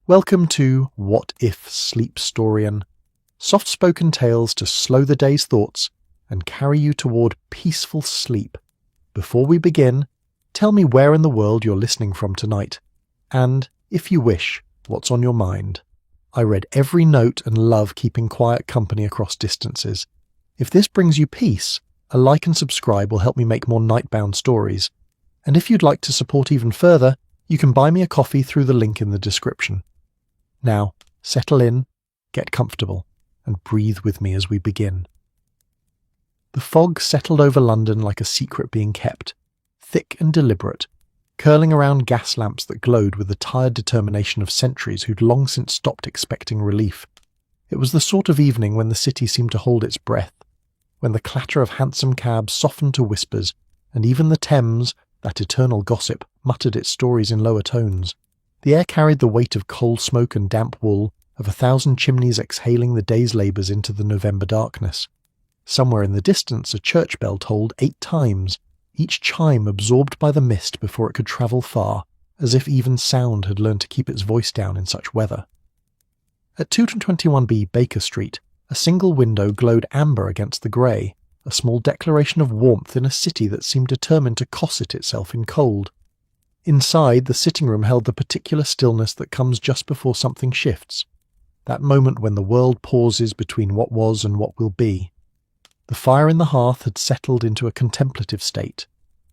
Welcome to What If Sleepstorian, soft-spoken tales to slow the day's thoughts and carry you toward peaceful sleep. Before we begin, tell me where in the world you're listening from tonight, and, if you wish, what's on your mind. I read every note and love keeping quiet company across distances. If this brings you peace, a like and subscribe will help me make more nightbound stories. And if you'd like to support even further, you can buy me a coffee through the link in the description. Now, settle in, get comfortable, and breathe with me as we begin. The fog settled over London like a secret being kept, thick and deliberate, curling around gas lamps that glowed with the tired determination of sentries who'd long since stopped expecting relief. It was the sort of evening when the city seemed to hold its breath, when the clatter of hansom cabs softened to whispers, and even the Thames, that eternal gossip, muttered its stories in lower tones. The air carried the weight of coal smoke and damp wool, of 1,000 chimneys exhaling the day's labours into the November darkness. Somewhere in the distance a church bell tolled 8 times, each chime absorbed by the mist before it could travel far, as if even sound had learned to keep its voice down in such weather. At 221B Baker Street, a single window glowed amber against the grey, a small declaration of warmth in a city that seemed determined to cosset itself in cold. Inside, the sitting room held the particular stillness that comes just before something shifts, that moment when the world pauses between what was and what will be. The fire in the hearth had settled into a contemplative state,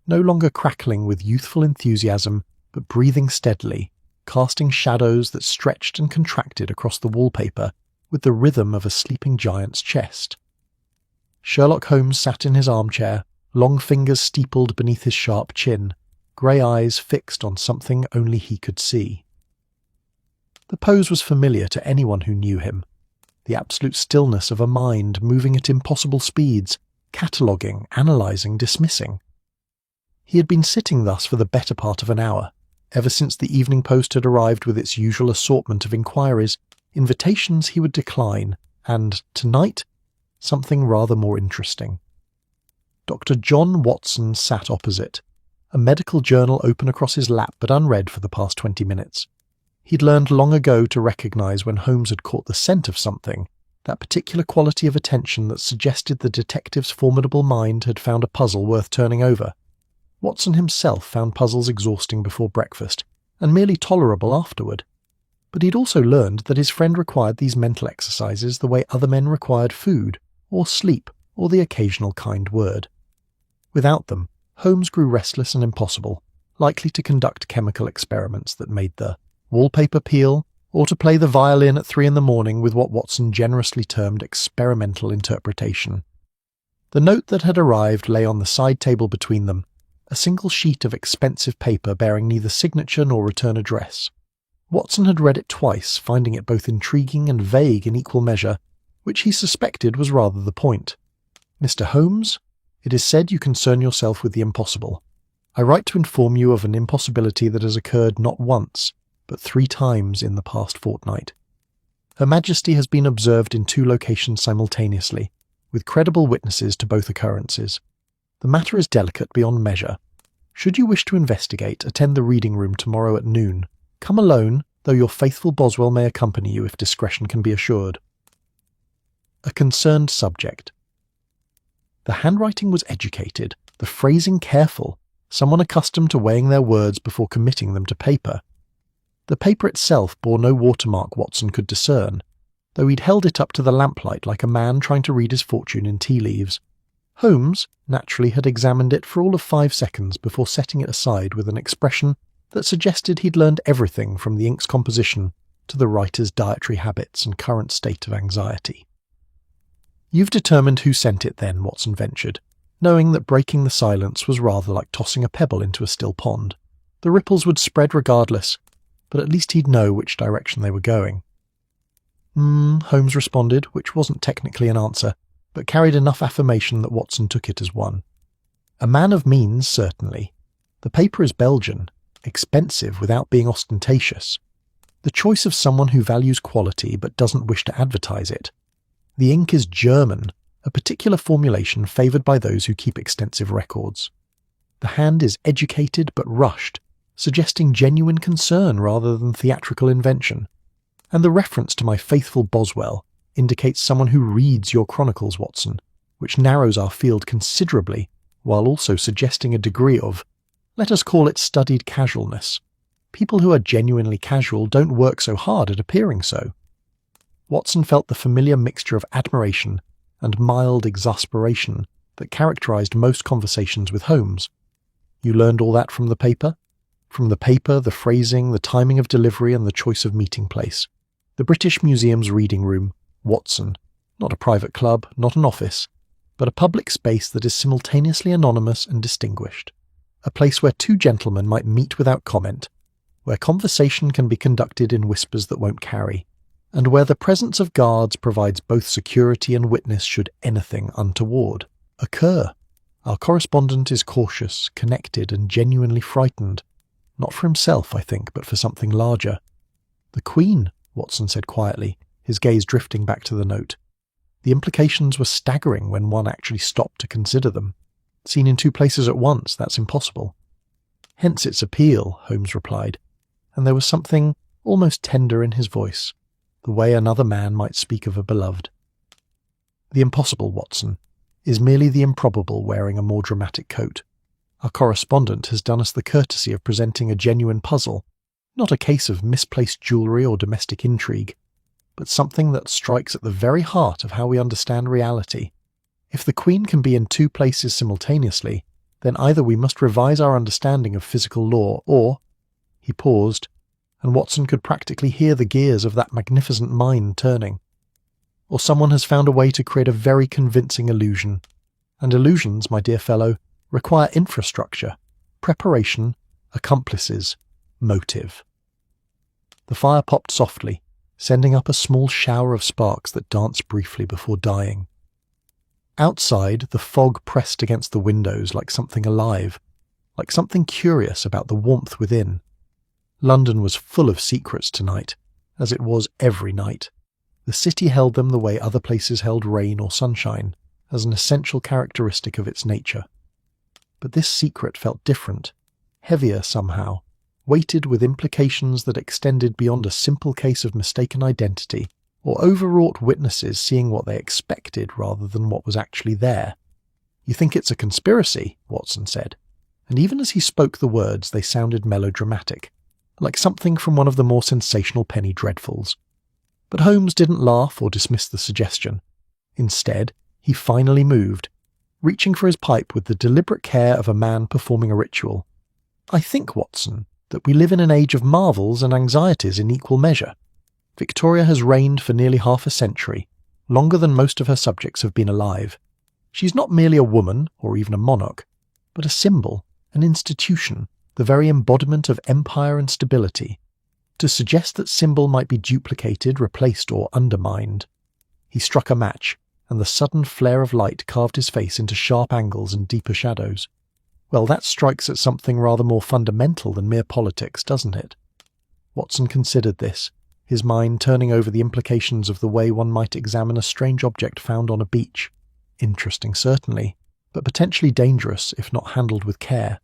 no longer crackling with youthful enthusiasm, but breathing steadily, casting shadows that stretched and contracted across the wallpaper with the rhythm of a sleeping giant's chest. Sherlock Holmes sat in his armchair, long fingers steepled beneath his sharp chin, grey eyes fixed on something only he could see. The pose was familiar to anyone who knew him. The absolute stillness of a mind moving at impossible speeds, cataloguing, analysing, dismissing. He had been sitting thus for the better part of an hour, ever since the Evening Post had arrived with its usual assortment of inquiries, invitations he would decline, and, tonight, something rather more interesting. Dr. John Watson sat opposite, a medical journal open across his lap but unread for the past 20 minutes. He'd learned long ago to recognise when Holmes had caught the scent of something, that particular quality of attention that suggested the detective's formidable mind had found a puzzle worth turning over. Watson himself found puzzles exhausting before breakfast, and merely tolerable afterward. But he'd also learned that his friend required these mental exercises the way other men required food, or sleep, or the occasional kind word. Without them, Holmes grew restless and impossible, likely to conduct chemical experiments that made the wallpaper peel, or to play the violin at 3 a.m. with what Watson generously termed experimental interpretation. The note that had arrived lay on the side table between them, a single sheet of expensive paper bearing neither signature nor return address. Watson had read it twice, finding it both intriguing and vague in equal measure, which he suspected was rather the point. "Mr. Holmes, it is said you concern yourself with the impossible. I write to inform you of an impossibility that has occurred not once, but 3 times in the past fortnight. Her Majesty has been observed in 2 locations simultaneously, with credible witnesses to both occurrences. The matter is delicate beyond measure. Should you wish to investigate, attend the reading room tomorrow at noon. Come alone, though your faithful Boswell may accompany you if discretion can be assured." A concerned subject. The handwriting was educated, the phrasing careful, someone accustomed to weighing their words before committing them to paper. The paper itself bore no watermark Watson could discern, though he'd held it up to the lamplight like a man trying to read his fortune in tea leaves. Holmes, naturally, had examined it for all of 5 seconds before setting it aside with an expression that suggested he'd learned everything from the ink's composition to the writer's dietary habits and current state of anxiety. "You've determined who sent it then," Watson ventured, knowing that breaking the silence was rather like tossing a pebble into a still pond. The ripples would spread regardless, but at least he'd know which direction they were going. Holmes responded, which wasn't technically an answer, but carried enough affirmation that Watson took it as one. "A man of means, certainly. The paper is Belgian, expensive without being ostentatious. The choice of someone who values quality but doesn't wish to advertise it. The ink is German, a particular formulation favoured by those who keep extensive records. The hand is educated but rushed, suggesting genuine concern rather than theatrical invention, And the reference to my faithful Boswell indicates someone who reads your chronicles, Watson, which narrows our field considerably, while also suggesting a degree of, let us call it studied casualness. People who are genuinely casual don't work so hard at appearing so. Watson felt the familiar mixture of admiration and mild exasperation that characterized most conversations with Holmes. You learned all that from the paper? From the paper, the phrasing, the timing of delivery, and the choice of meeting place. The British Museum's reading room, Watson. Not a private club, not an office, but a public space that is simultaneously anonymous and distinguished. A place where two gentlemen might meet without comment, where conversation can be conducted in whispers that won't carry, and where the presence of guards provides both security and witness should anything untoward occur. Our correspondent is cautious, connected, and genuinely frightened. Not for himself, I think, but for something larger. The Queen, Watson said quietly, his gaze drifting back to the note. The implications were staggering when one actually stopped to consider them. Seen in two places at once, that's impossible. Hence its appeal, Holmes replied, and there was something almost tender in his voice, the way another man might speak of a beloved. The impossible, Watson, is merely the improbable wearing a more dramatic coat. Our correspondent has done us the courtesy of presenting a genuine puzzle, not a case of misplaced jewellery or domestic intrigue, but something that strikes at the very heart of how we understand reality. If the Queen can be in two places simultaneously, then either we must revise our understanding of physical law, or— He paused, and Watson could practically hear the gears of that magnificent mind turning. Or someone has found a way to create a very convincing illusion. And illusions, my dear fellow, require infrastructure, preparation, accomplices, motive. The fire popped softly, sending up a small shower of sparks that danced briefly before dying. Outside, the fog pressed against the windows like something alive, like something curious about the warmth within. London was full of secrets tonight, as it was every night. The city held them the way other places held rain or sunshine, as an essential characteristic of its nature. But this secret felt different, heavier somehow, weighted with implications that extended beyond a simple case of mistaken identity, or overwrought witnesses seeing what they expected rather than what was actually there. You think it's a conspiracy, Watson said, and even as he spoke the words they sounded melodramatic, like something from one of the more sensational penny dreadfuls. But Holmes didn't laugh or dismiss the suggestion. Instead, he finally moved, reaching for his pipe with the deliberate care of a man performing a ritual. I think, Watson, that we live in an age of marvels and anxieties in equal measure. Victoria has reigned for nearly half a century, longer than most of her subjects have been alive. She's not merely a woman, or even a monarch, but a symbol, an institution, the very embodiment of empire and stability. To suggest that symbol might be duplicated, replaced, or undermined. He struck a match, and the sudden flare of light carved his face into sharp angles and deeper shadows. Well, that strikes at something rather more fundamental than mere politics, doesn't it? Watson considered this, his mind turning over the implications of the way one might examine a strange object found on a beach. Interesting, certainly, but potentially dangerous if not handled with care.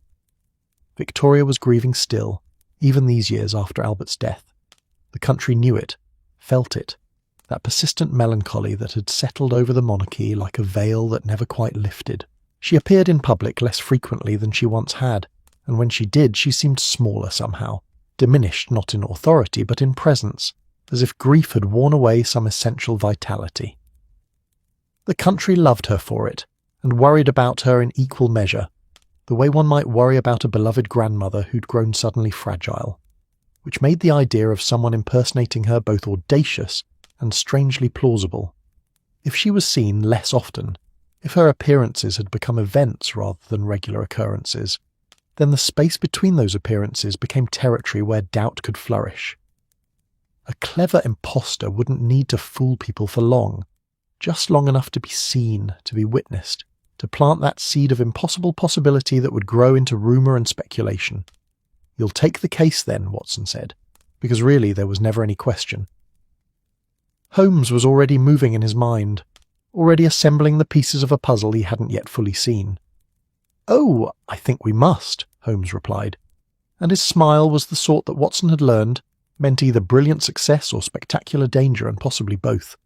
Victoria was grieving still, even these years after Albert's death. The country knew it, felt it, that persistent melancholy that had settled over the monarchy like a veil that never quite lifted. She appeared in public less frequently than she once had, and when she did she seemed smaller somehow, diminished not in authority but in presence, as if grief had worn away some essential vitality. The country loved her for it, and worried about her in equal measure, the way one might worry about a beloved grandmother who'd grown suddenly fragile, which made the idea of someone impersonating her both audacious and strangely plausible. If she was seen less often, if her appearances had become events rather than regular occurrences, then the space between those appearances became territory where doubt could flourish. A clever impostor wouldn't need to fool people for long, just long enough to be seen, to be witnessed, to plant that seed of impossible possibility that would grow into rumour and speculation. You'll take the case then, Watson said, because really there was never any question. Holmes was already moving in his mind, already assembling the pieces of a puzzle he hadn't yet fully seen. "Oh, I think we must," Holmes replied, and his smile was the sort that Watson had learned, meant either brilliant success or spectacular danger, and possibly both.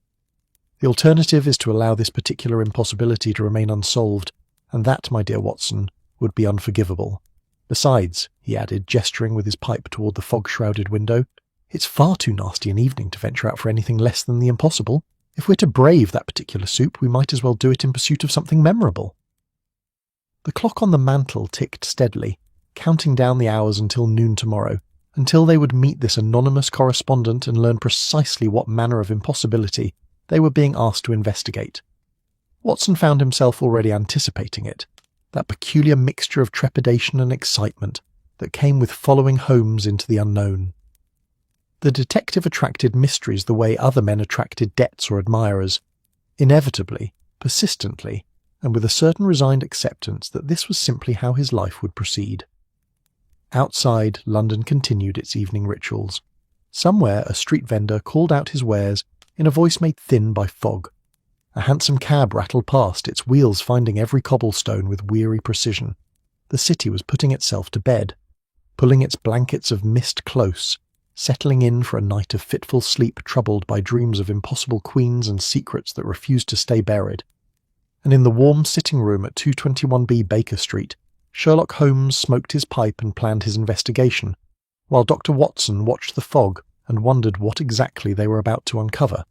The alternative is to allow this particular impossibility to remain unsolved, and that, my dear Watson, would be unforgivable. Besides, he added, gesturing with his pipe toward the fog-shrouded window, it's far too nasty an evening to venture out for anything less than the impossible. If we're to brave that particular soup, we might as well do it in pursuit of something memorable. The clock on the mantel ticked steadily, counting down the hours until noon tomorrow, until they would meet this anonymous correspondent and learn precisely what manner of impossibility they were being asked to investigate. Watson found himself already anticipating it, that peculiar mixture of trepidation and excitement that came with following Holmes into the unknown. The detective attracted mysteries the way other men attracted debts or admirers, inevitably, persistently, and with a certain resigned acceptance that this was simply how his life would proceed. Outside, London continued its evening rituals. Somewhere a street vendor called out his wares in a voice made thin by fog. A hansom cab rattled past, its wheels finding every cobblestone with weary precision. The city was putting itself to bed, pulling its blankets of mist close, settling in for a night of fitful sleep troubled by dreams of impossible queens and secrets that refused to stay buried. And in the warm sitting room at 221B Baker Street, Sherlock Holmes smoked his pipe and planned his investigation, while Dr. Watson watched the fog and wondered what exactly they were about to uncover.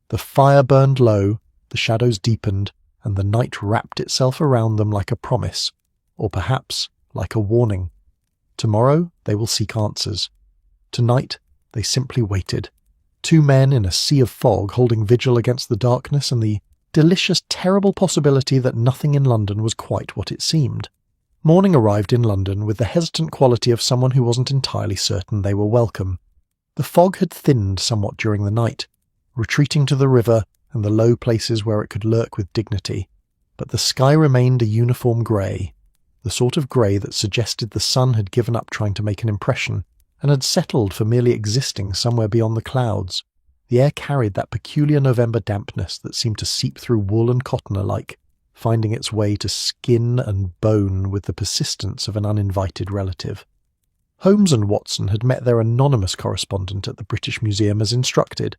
The fire burned low, the shadows deepened, and the night wrapped itself around them like a promise, or perhaps like a warning. Tomorrow they will seek answers. Tonight they simply waited, two men in a sea of fog holding vigil against the darkness and the delicious, terrible possibility that nothing in London was quite what it seemed. Morning arrived in London with the hesitant quality of someone who wasn't entirely certain they were welcome. The fog had thinned somewhat during the night, retreating to the river and the low places where it could lurk with dignity, but the sky remained a uniform grey, the sort of grey that suggested the sun had given up trying to make an impression and had settled for merely existing somewhere beyond the clouds. The air carried that peculiar November dampness that seemed to seep through wool and cotton alike, finding its way to skin and bone with the persistence of an uninvited relative. Holmes and Watson had met their anonymous correspondent at the British Museum as instructed,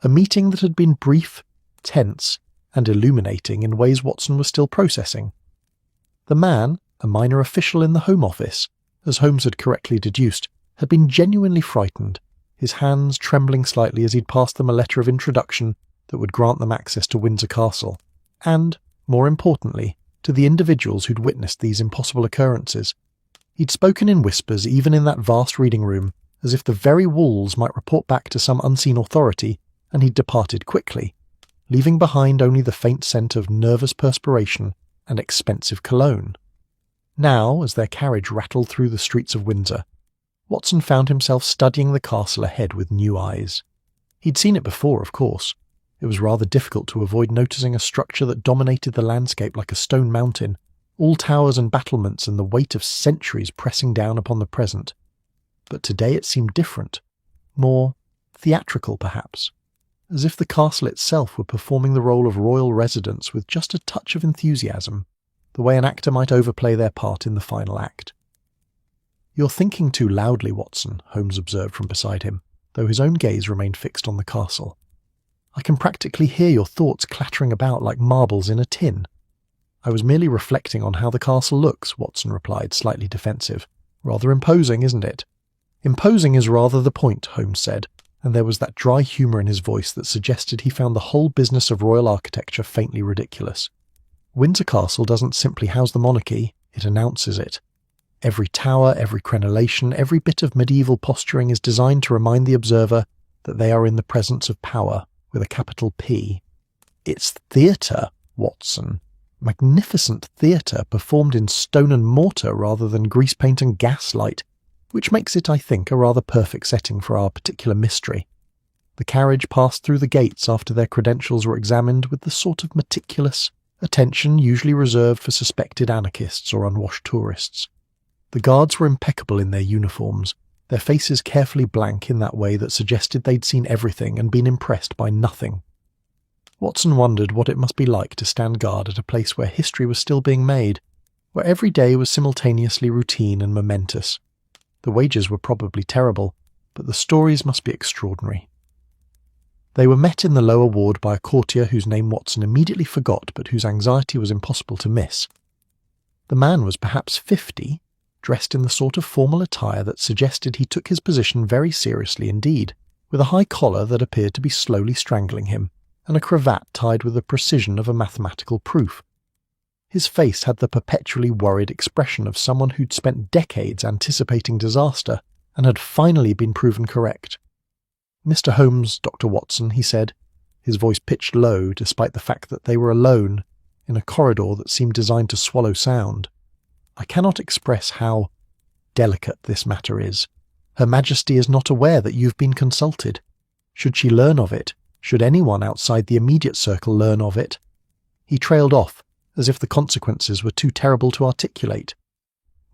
a meeting that had been brief, tense, and illuminating in ways Watson was still processing. The man, a minor official in the Home Office, as Holmes had correctly deduced, had been genuinely frightened, his hands trembling slightly as he'd passed them a letter of introduction that would grant them access to Windsor Castle, and, more importantly, to the individuals who'd witnessed these impossible occurrences. He'd spoken in whispers even in that vast reading room, as if the very walls might report back to some unseen authority, and he'd departed quickly, leaving behind only the faint scent of nervous perspiration and expensive cologne. Now, as their carriage rattled through the streets of Windsor, Watson found himself studying the castle ahead with new eyes. He'd seen it before, of course. It was rather difficult to avoid noticing a structure that dominated the landscape like a stone mountain, all towers and battlements and the weight of centuries pressing down upon the present. But today it seemed different, more theatrical perhaps, as if the castle itself were performing the role of royal residence with just a touch of enthusiasm, the way an actor might overplay their part in the final act. "You're thinking too loudly, Watson," Holmes observed from beside him, though his own gaze remained fixed on the castle. "I can practically hear your thoughts clattering about like marbles in a tin." "I was merely reflecting on how the castle looks," Watson replied, slightly defensive. "Rather imposing, isn't it?" "Imposing is rather the point," Holmes said, and there was that dry humour in his voice that suggested he found the whole business of royal architecture faintly ridiculous. "Windsor Castle doesn't simply house the monarchy, it announces it. Every tower, every crenellation, every bit of medieval posturing is designed to remind the observer that they are in the presence of power, with a capital P. It's theatre, Watson. Magnificent theatre performed in stone and mortar rather than grease paint and gaslight, which makes it, I think, a rather perfect setting for our particular mystery. The carriage passed through the gates after their credentials were examined with the sort of meticulous attention usually reserved for suspected anarchists or unwashed tourists. The guards were impeccable in their uniforms, their faces carefully blank in that way that suggested they'd seen everything and been impressed by nothing. Watson wondered what it must be like to stand guard at a place where history was still being made, where every day was simultaneously routine and momentous. The wages were probably terrible, but the stories must be extraordinary. They were met in the lower ward by a courtier whose name Watson immediately forgot but whose anxiety was impossible to miss. The man was perhaps 50, dressed in the sort of formal attire that suggested he took his position very seriously indeed, with a high collar that appeared to be slowly strangling him, and a cravat tied with the precision of a mathematical proof. His face had the perpetually worried expression of someone who'd spent decades anticipating disaster and had finally been proven correct. "Mr. Holmes, Dr. Watson," he said, his voice pitched low despite the fact that they were alone in a corridor that seemed designed to swallow sound. "I cannot express how delicate this matter is. Her Majesty is not aware that you've been consulted. Should she learn of it, should anyone outside the immediate circle learn of it—" He trailed off, as if the consequences were too terrible to articulate.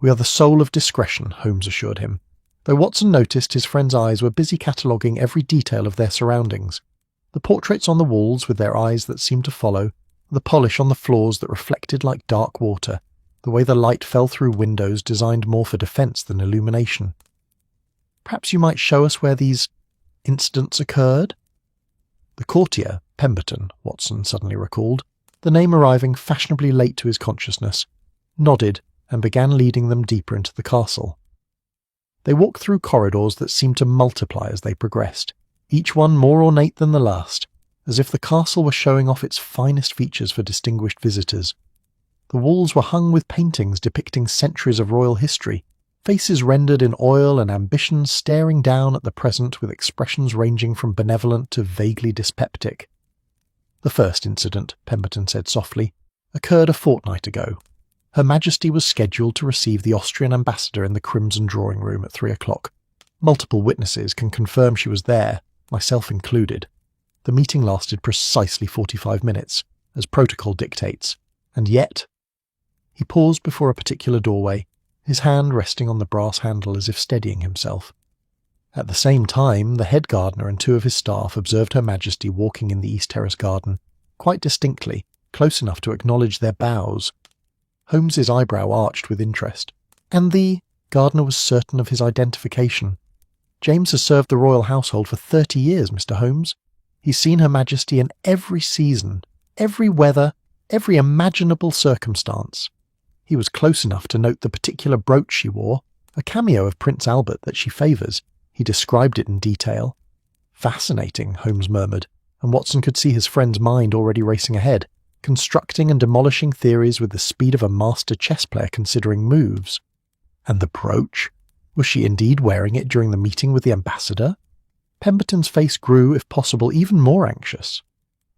"We are the soul of discretion," Holmes assured him, though Watson noticed his friend's eyes were busy cataloguing every detail of their surroundings. The portraits on the walls with their eyes that seemed to follow, the polish on the floors that reflected like dark water, the way the light fell through windows designed more for defence than illumination. "Perhaps you might show us where these incidents occurred?" The courtier, Pemberton, Watson suddenly recalled, the name arriving fashionably late to his consciousness, nodded and began leading them deeper into the castle. They walked through corridors that seemed to multiply as they progressed, each one more ornate than the last, as if the castle were showing off its finest features for distinguished visitors. The walls were hung with paintings depicting centuries of royal history, faces rendered in oil and ambitions staring down at the present with expressions ranging from benevolent to vaguely dyspeptic. "The first incident," Pemberton said softly, "occurred a fortnight ago. Her Majesty was scheduled to receive the Austrian ambassador in the Crimson Drawing Room at 3 o'clock. Multiple witnesses can confirm she was there, myself included. The meeting lasted precisely 45 minutes, as protocol dictates, and yet—" He paused before a particular doorway, his hand resting on the brass handle as if steadying himself. At the same time, the head gardener and 2 of his staff observed Her Majesty walking in the East Terrace garden, quite distinctly, close enough to acknowledge their bows. Holmes's eyebrow arched with interest. "And the—" Gardner was certain of his identification. "James has served the royal household for 30 years, Mr. Holmes. He's seen Her Majesty in every season, every weather, every imaginable circumstance. He was close enough to note the particular brooch she wore, a cameo of Prince Albert that she favours. He described it in detail." "Fascinating," Holmes murmured, and Watson could see his friend's mind already racing ahead, constructing and demolishing theories with the speed of a master chess player considering moves. And the brooch? Was she indeed wearing it during the meeting with the ambassador? Pemberton's face grew, if possible, even more anxious.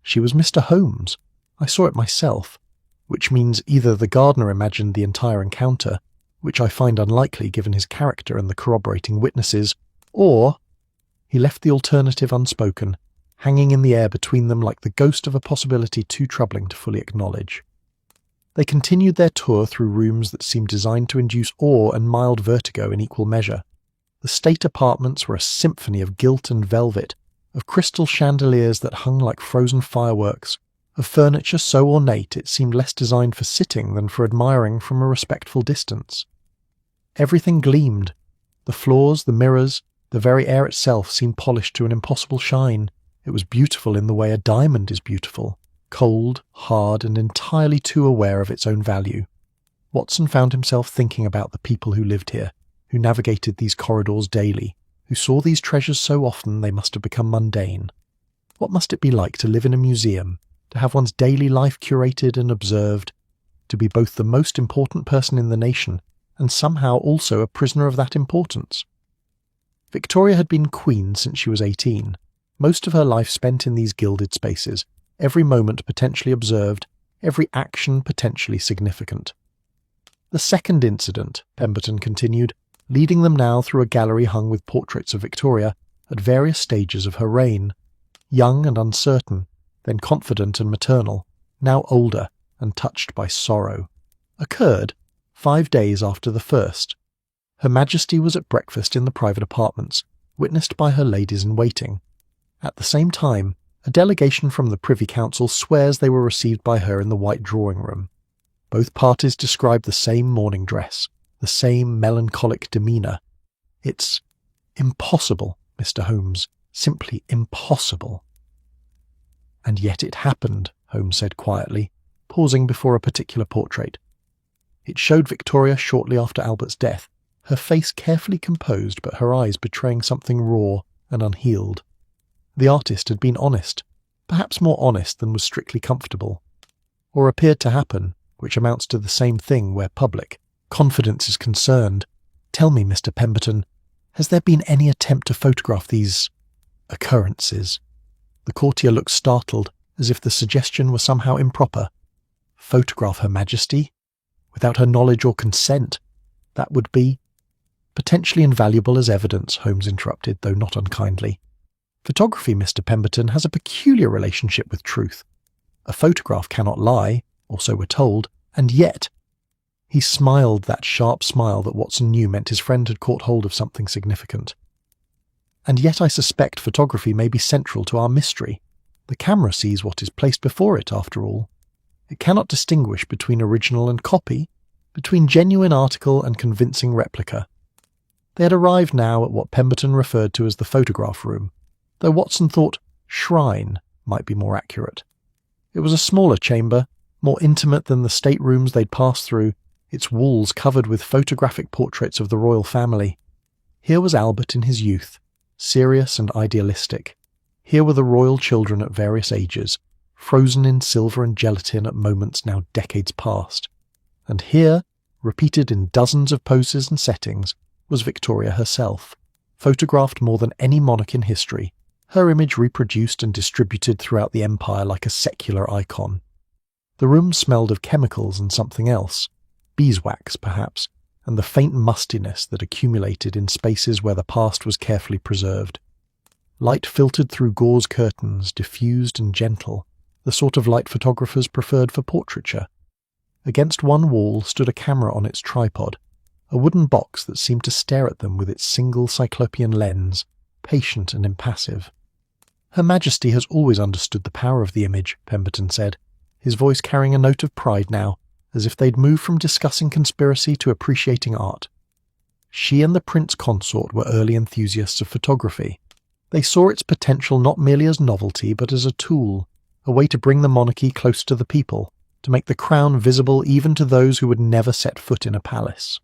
She was Mr. Holmes. I saw it myself, which means either the gardener imagined the entire encounter, which I find unlikely given his character and the corroborating witnesses, or he left the alternative unspoken, hanging in the air between them like the ghost of a possibility too troubling to fully acknowledge. They continued their tour through rooms that seemed designed to induce awe and mild vertigo in equal measure. The state apartments were a symphony of gilt and velvet, of crystal chandeliers that hung like frozen fireworks, of furniture so ornate it seemed less designed for sitting than for admiring from a respectful distance. Everything gleamed. The floors, the mirrors, the very air itself seemed polished to an impossible shine. It was beautiful in the way a diamond is beautiful, cold, hard, and entirely too aware of its own value. Watson found himself thinking about the people who lived here, who navigated these corridors daily, who saw these treasures so often they must have become mundane. What must it be like to live in a museum, to have one's daily life curated and observed, to be both the most important person in the nation and somehow also a prisoner of that importance? Victoria had been queen since she was 18, most of her life spent in these gilded spaces, every moment potentially observed, every action potentially significant. The second incident, Pemberton continued, leading them now through a gallery hung with portraits of Victoria at various stages of her reign, young and uncertain, then confident and maternal, now older and touched by sorrow, occurred 5 days after the first. Her Majesty was at breakfast in the private apartments, witnessed by her ladies-in-waiting. At the same time, a delegation from the Privy Council swears they were received by her in the White Drawing Room. Both parties describe the same morning dress, the same melancholic demeanour. It's Impossible, Mr. Holmes. Simply impossible. And yet it happened, Holmes said quietly, pausing before a particular portrait. It showed Victoria shortly after Albert's death, her face carefully composed but her eyes betraying something raw and unhealed. The artist had been honest, perhaps more honest than was strictly comfortable, or appeared to happen, which amounts to the same thing where public confidence is concerned. Tell me, Mr. Pemberton, has there been any attempt to photograph these occurrences? The courtier looked startled, as if the suggestion were somehow improper. Photograph Her Majesty? Without her knowledge or consent? That would be potentially invaluable as evidence, Holmes interrupted, though not unkindly. Photography, Mr. Pemberton, has a peculiar relationship with truth. A photograph cannot lie, or so we're told, and yet— He smiled that sharp smile that Watson knew meant his friend had caught hold of something significant. And yet I suspect photography may be central to our mystery. The camera sees what is placed before it, after all. It cannot distinguish between original and copy, between genuine article and convincing replica. They had arrived now at what Pemberton referred to as the photograph room, though Watson thought shrine might be more accurate. It was a smaller chamber, more intimate than the staterooms they'd passed through, its walls covered with photographic portraits of the royal family. Here was Albert in his youth, serious and idealistic. Here were the royal children at various ages, frozen in silver and gelatin at moments now decades past. And here, repeated in dozens of poses and settings, was Victoria herself, photographed more than any monarch in history, her image reproduced and distributed throughout the empire like a secular icon. The room smelled of chemicals and something else, beeswax perhaps, and the faint mustiness that accumulated in spaces where the past was carefully preserved. Light filtered through gauze curtains, diffused and gentle, the sort of light photographers preferred for portraiture. Against one wall stood a camera on its tripod, a wooden box that seemed to stare at them with its single cyclopean lens, patient and impassive. Her Majesty has always understood the power of the image, Pemberton said, his voice carrying a note of pride now, as if they'd moved from discussing conspiracy to appreciating art. She and the Prince Consort were early enthusiasts of photography. They saw its potential not merely as novelty but as a tool, a way to bring the monarchy close to the people, to make the crown visible even to those who would never set foot in a palace.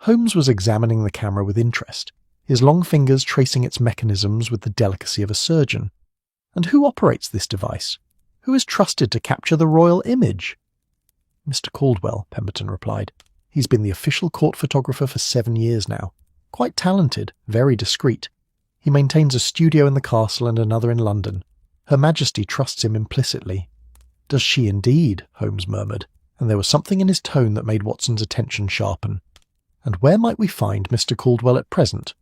Holmes was examining the camera with interest, his long fingers tracing its mechanisms with the delicacy of a surgeon. And who operates this device? Who is trusted to capture the royal image? Mr. Caldwell, Pemberton replied. He's been the official court photographer for 7 years now. Quite talented, very discreet. He maintains a studio in the castle and another in London. Her Majesty trusts him implicitly. Does she indeed? Holmes murmured, and there was something in his tone that made Watson's attention sharpen. And where might we find Mr. Caldwell at present?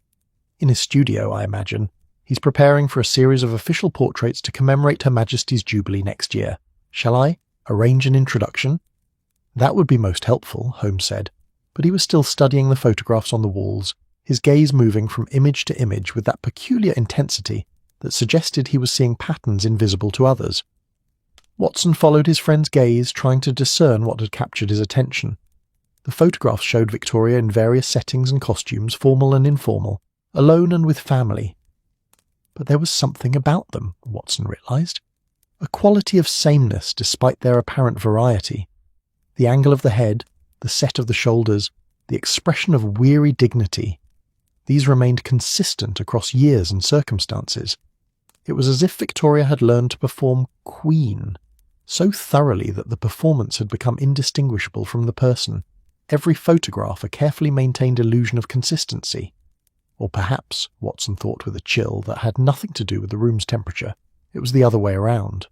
In his studio, I imagine. He's preparing for a series of official portraits to commemorate Her Majesty's Jubilee next year. Shall I arrange an introduction? That would be most helpful, Holmes said, but he was still studying the photographs on the walls, his gaze moving from image to image with that peculiar intensity that suggested he was seeing patterns invisible to others. Watson followed his friend's gaze, trying to discern what had captured his attention. The photographs showed Victoria in various settings and costumes, formal and informal, alone and with family. But there was something about them, Watson realized. A quality of sameness despite their apparent variety. The angle of the head, the set of the shoulders, the expression of weary dignity. These remained consistent across years and circumstances. It was as if Victoria had learned to perform Queen, so thoroughly that the performance had become indistinguishable from the person. Every photograph a carefully maintained illusion of consistency. Or perhaps, Watson thought with a chill, that had nothing to do with the room's temperature. It was the other way around.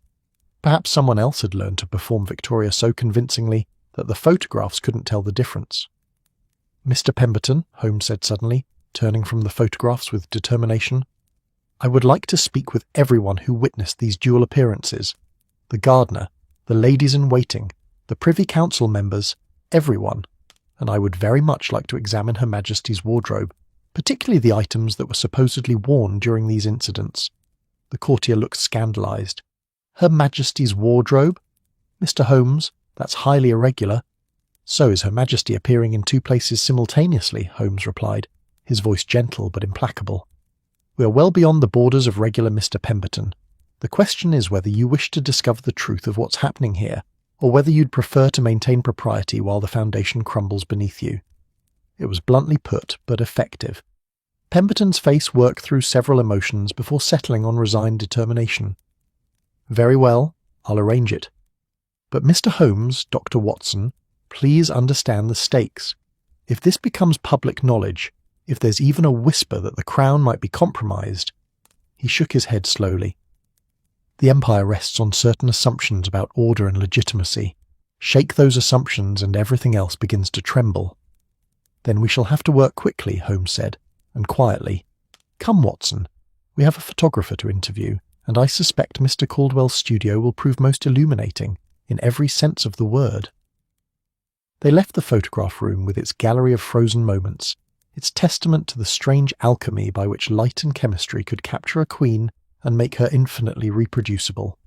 Perhaps someone else had learned to perform Victoria so convincingly that the photographs couldn't tell the difference. Mr. Pemberton, Holmes said suddenly, turning from the photographs with determination, I would like to speak with everyone who witnessed these dual appearances. The gardener, the ladies-in-waiting, the Privy Council members, everyone. And I would very much like to examine Her Majesty's wardrobe, particularly the items that were supposedly worn during these incidents. The courtier looked scandalized. Her Majesty's wardrobe? Mr. Holmes, that's highly irregular. So is Her Majesty appearing in 2 places simultaneously, Holmes replied. his voice gentle but implacable. "We are well beyond the borders of regular Mr. Pemberton. The question is whether you wish to discover the truth of what's happening here, or whether you'd prefer to maintain propriety while the foundation crumbles beneath you." It was bluntly put, but effective. Pemberton's face worked through several emotions before settling on resigned determination. "Very well, I'll arrange it. But Mr. Holmes, Dr. Watson, please understand the stakes. If this becomes public knowledge, if there's even a whisper that the Crown might be compromised—" He shook his head slowly. "The Empire rests on certain assumptions about order and legitimacy. Shake those assumptions and everything else begins to tremble." "Then we shall have to work quickly," Holmes said, and quietly. "Come, Watson. We have a photographer to interview, and I suspect Mr. Caldwell's studio will prove most illuminating, in every sense of the word." They left the photograph room with its gallery of frozen moments, its testament to the strange alchemy by which light and chemistry could capture a queen and make her infinitely reproducible.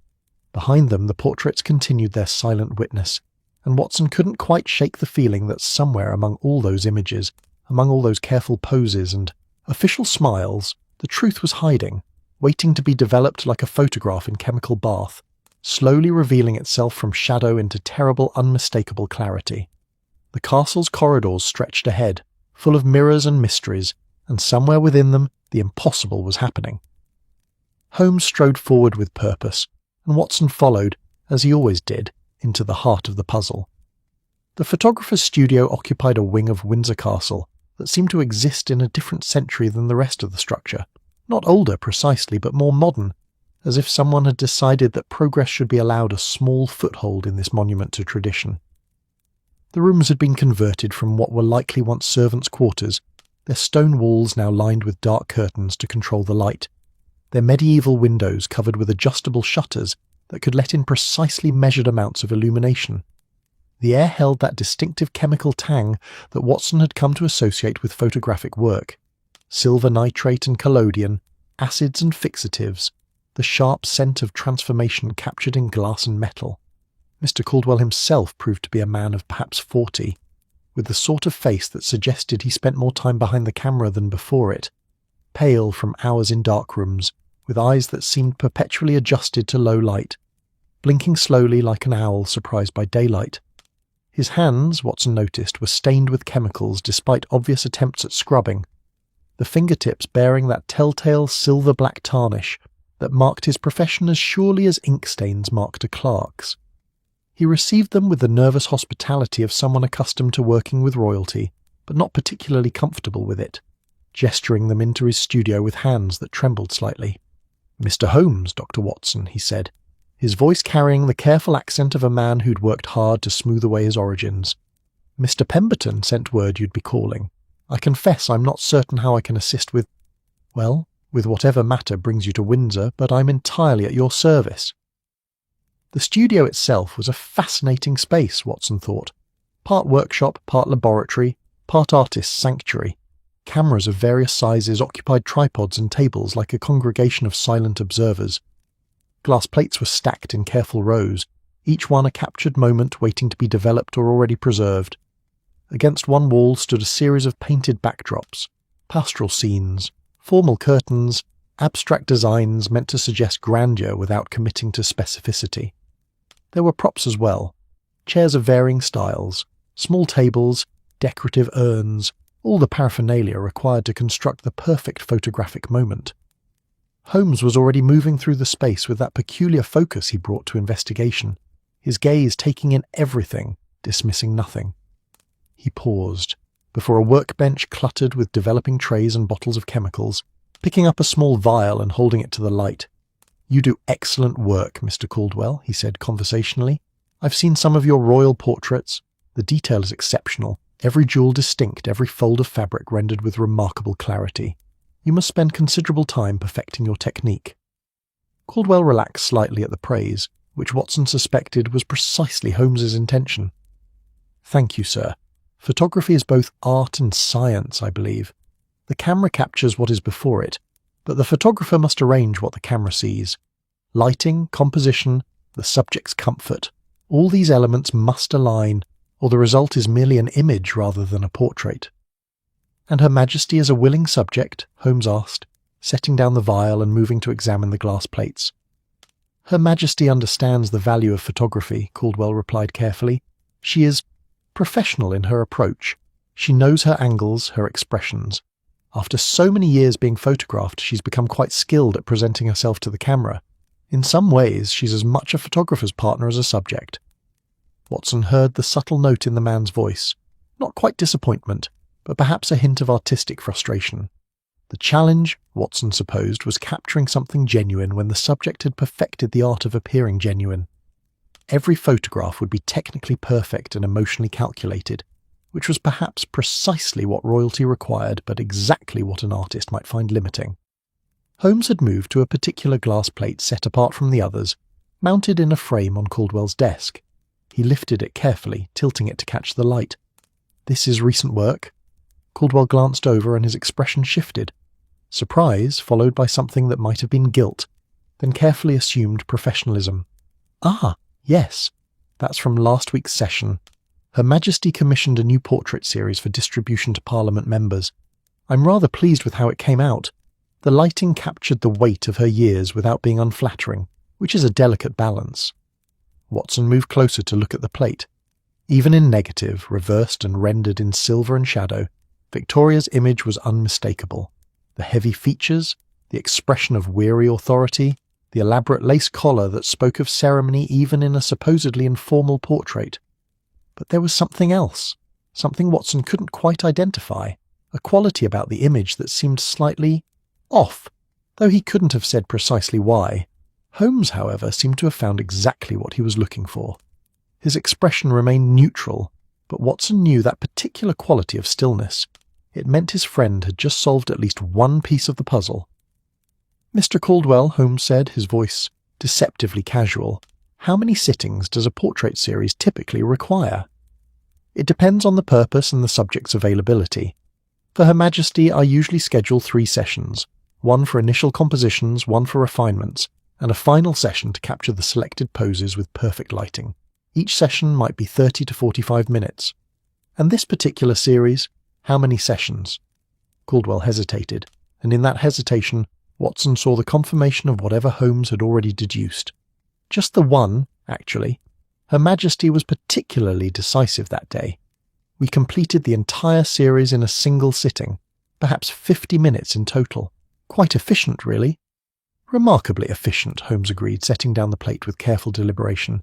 Behind them the portraits continued their silent witness, and Watson couldn't quite shake the feeling that somewhere among all those images, among all those careful poses and official smiles, the truth was hiding, waiting to be developed like a photograph in chemical bath, slowly revealing itself from shadow into terrible, unmistakable clarity. The castle's corridors stretched ahead, full of mirrors and mysteries, and somewhere within them the impossible was happening. Holmes strode forward with purpose, and Watson followed, as he always did, into the heart of the puzzle. The photographer's studio occupied a wing of Windsor Castle that seemed to exist in a different century than the rest of the structure, not older precisely, but more modern, as if someone had decided that progress should be allowed a small foothold in this monument to tradition. The rooms had been converted from what were likely once servants' quarters, their stone walls now lined with dark curtains to control the light, their medieval windows covered with adjustable shutters that could let in precisely measured amounts of illumination. The air held that distinctive chemical tang that Watson had come to associate with photographic work. Silver nitrate and collodion, acids and fixatives, the sharp scent of transformation captured in glass and metal. Mr. Caldwell himself proved to be a man of perhaps 40, with the sort of face that suggested he spent more time behind the camera than before it, pale from hours in dark rooms, with eyes that seemed perpetually adjusted to low light, blinking slowly like an owl surprised by daylight. His hands, Watson noticed, were stained with chemicals despite obvious attempts at scrubbing, the fingertips bearing that telltale silver-black tarnish that marked his profession as surely as ink stains marked a clerk's. He received them with the nervous hospitality of someone accustomed to working with royalty, but not particularly comfortable with it, gesturing them into his studio with hands that trembled slightly. "Mr. Holmes, Dr. Watson," he said, his voice carrying the careful accent of a man who'd worked hard to smooth away his origins. "Mr. Pemberton sent word you'd be calling. I confess I'm not certain how I can assist with whatever matter brings you to Windsor, but I'm entirely at your service." The studio itself was a fascinating space, Watson thought. Part workshop, part laboratory, part artist's sanctuary. Cameras of various sizes occupied tripods and tables like a congregation of silent observers. Glass plates were stacked in careful rows, each one a captured moment waiting to be developed or already preserved. Against one wall stood a series of painted backdrops, pastoral scenes, formal curtains, abstract designs meant to suggest grandeur without committing to specificity. There were props as well, chairs of varying styles, small tables, decorative urns, all the paraphernalia required to construct the perfect photographic moment. Holmes was already moving through the space with that peculiar focus he brought to investigation, his gaze taking in everything, dismissing nothing. He paused, before a workbench cluttered with developing trays and bottles of chemicals, picking up a small vial and holding it to the light. "You do excellent work, Mr. Caldwell," he said conversationally. "I've seen some of your royal portraits. The detail is exceptional, every jewel distinct, every fold of fabric rendered with remarkable clarity. You must spend considerable time perfecting your technique." Caldwell relaxed slightly at the praise, which Watson suspected was precisely Holmes's intention. "Thank you, sir. Photography is both art and science, I believe. The camera captures what is before it, but the photographer must arrange what the camera sees. Lighting, composition, the subject's comfort, all these elements must align, or the result is merely an image rather than a portrait." And Her Majesty is a willing subject? Holmes asked, setting down the vial and moving to examine the glass plates. Her Majesty understands the value of photography, Caldwell replied carefully. She is professional in her approach. She knows her angles, her expressions. After so many years being photographed, she's become quite skilled at presenting herself to the camera. In some ways, she's as much a photographer's partner as a subject. Watson heard the subtle note in the man's voice. Not quite disappointment, but perhaps a hint of artistic frustration. The challenge, Watson supposed, was capturing something genuine when the subject had perfected the art of appearing genuine. Every photograph would be technically perfect and emotionally calculated, which was perhaps precisely what royalty required, but exactly what an artist might find limiting. Holmes had moved to a particular glass plate set apart from the others, mounted in a frame on Caldwell's desk. He lifted it carefully, tilting it to catch the light. "This is recent work?" Caldwell glanced over and his expression shifted. Surprise, followed by something that might have been guilt, then carefully assumed professionalism. "Ah, yes, that's from last week's session. Her Majesty commissioned a new portrait series for distribution to Parliament members. I'm rather pleased with how it came out. The lighting captured the weight of her years without being unflattering, which is a delicate balance." Watson moved closer to look at the plate. Even in negative, reversed and rendered in silver and shadow, Victoria's image was unmistakable. The heavy features, the expression of weary authority, the elaborate lace collar that spoke of ceremony even in a supposedly informal portrait. But there was something else, something Watson couldn't quite identify, a quality about the image that seemed slightly off, though he couldn't have said precisely why. Holmes, however, seemed to have found exactly what he was looking for. His expression remained neutral, but Watson knew that particular quality of stillness. It meant his friend had just solved at least one piece of the puzzle. "Mr. Caldwell," Holmes said, his voice deceptively casual, "how many sittings does a portrait series typically require?" "It depends on the purpose and the subject's availability. For Her Majesty, I usually schedule 3 sessions, one for initial compositions, one for refinements, and a final session to capture the selected poses with perfect lighting. Each session might be 30 to 45 minutes. And this particular series, how many sessions?" Caldwell hesitated, and in that hesitation, Watson saw the confirmation of whatever Holmes had already deduced. Just the one, actually. Her Majesty was particularly decisive that day. We completed the entire series in a single sitting, perhaps 50 minutes in total. Quite efficient, really. "Remarkably efficient," Holmes agreed, setting down the plate with careful deliberation.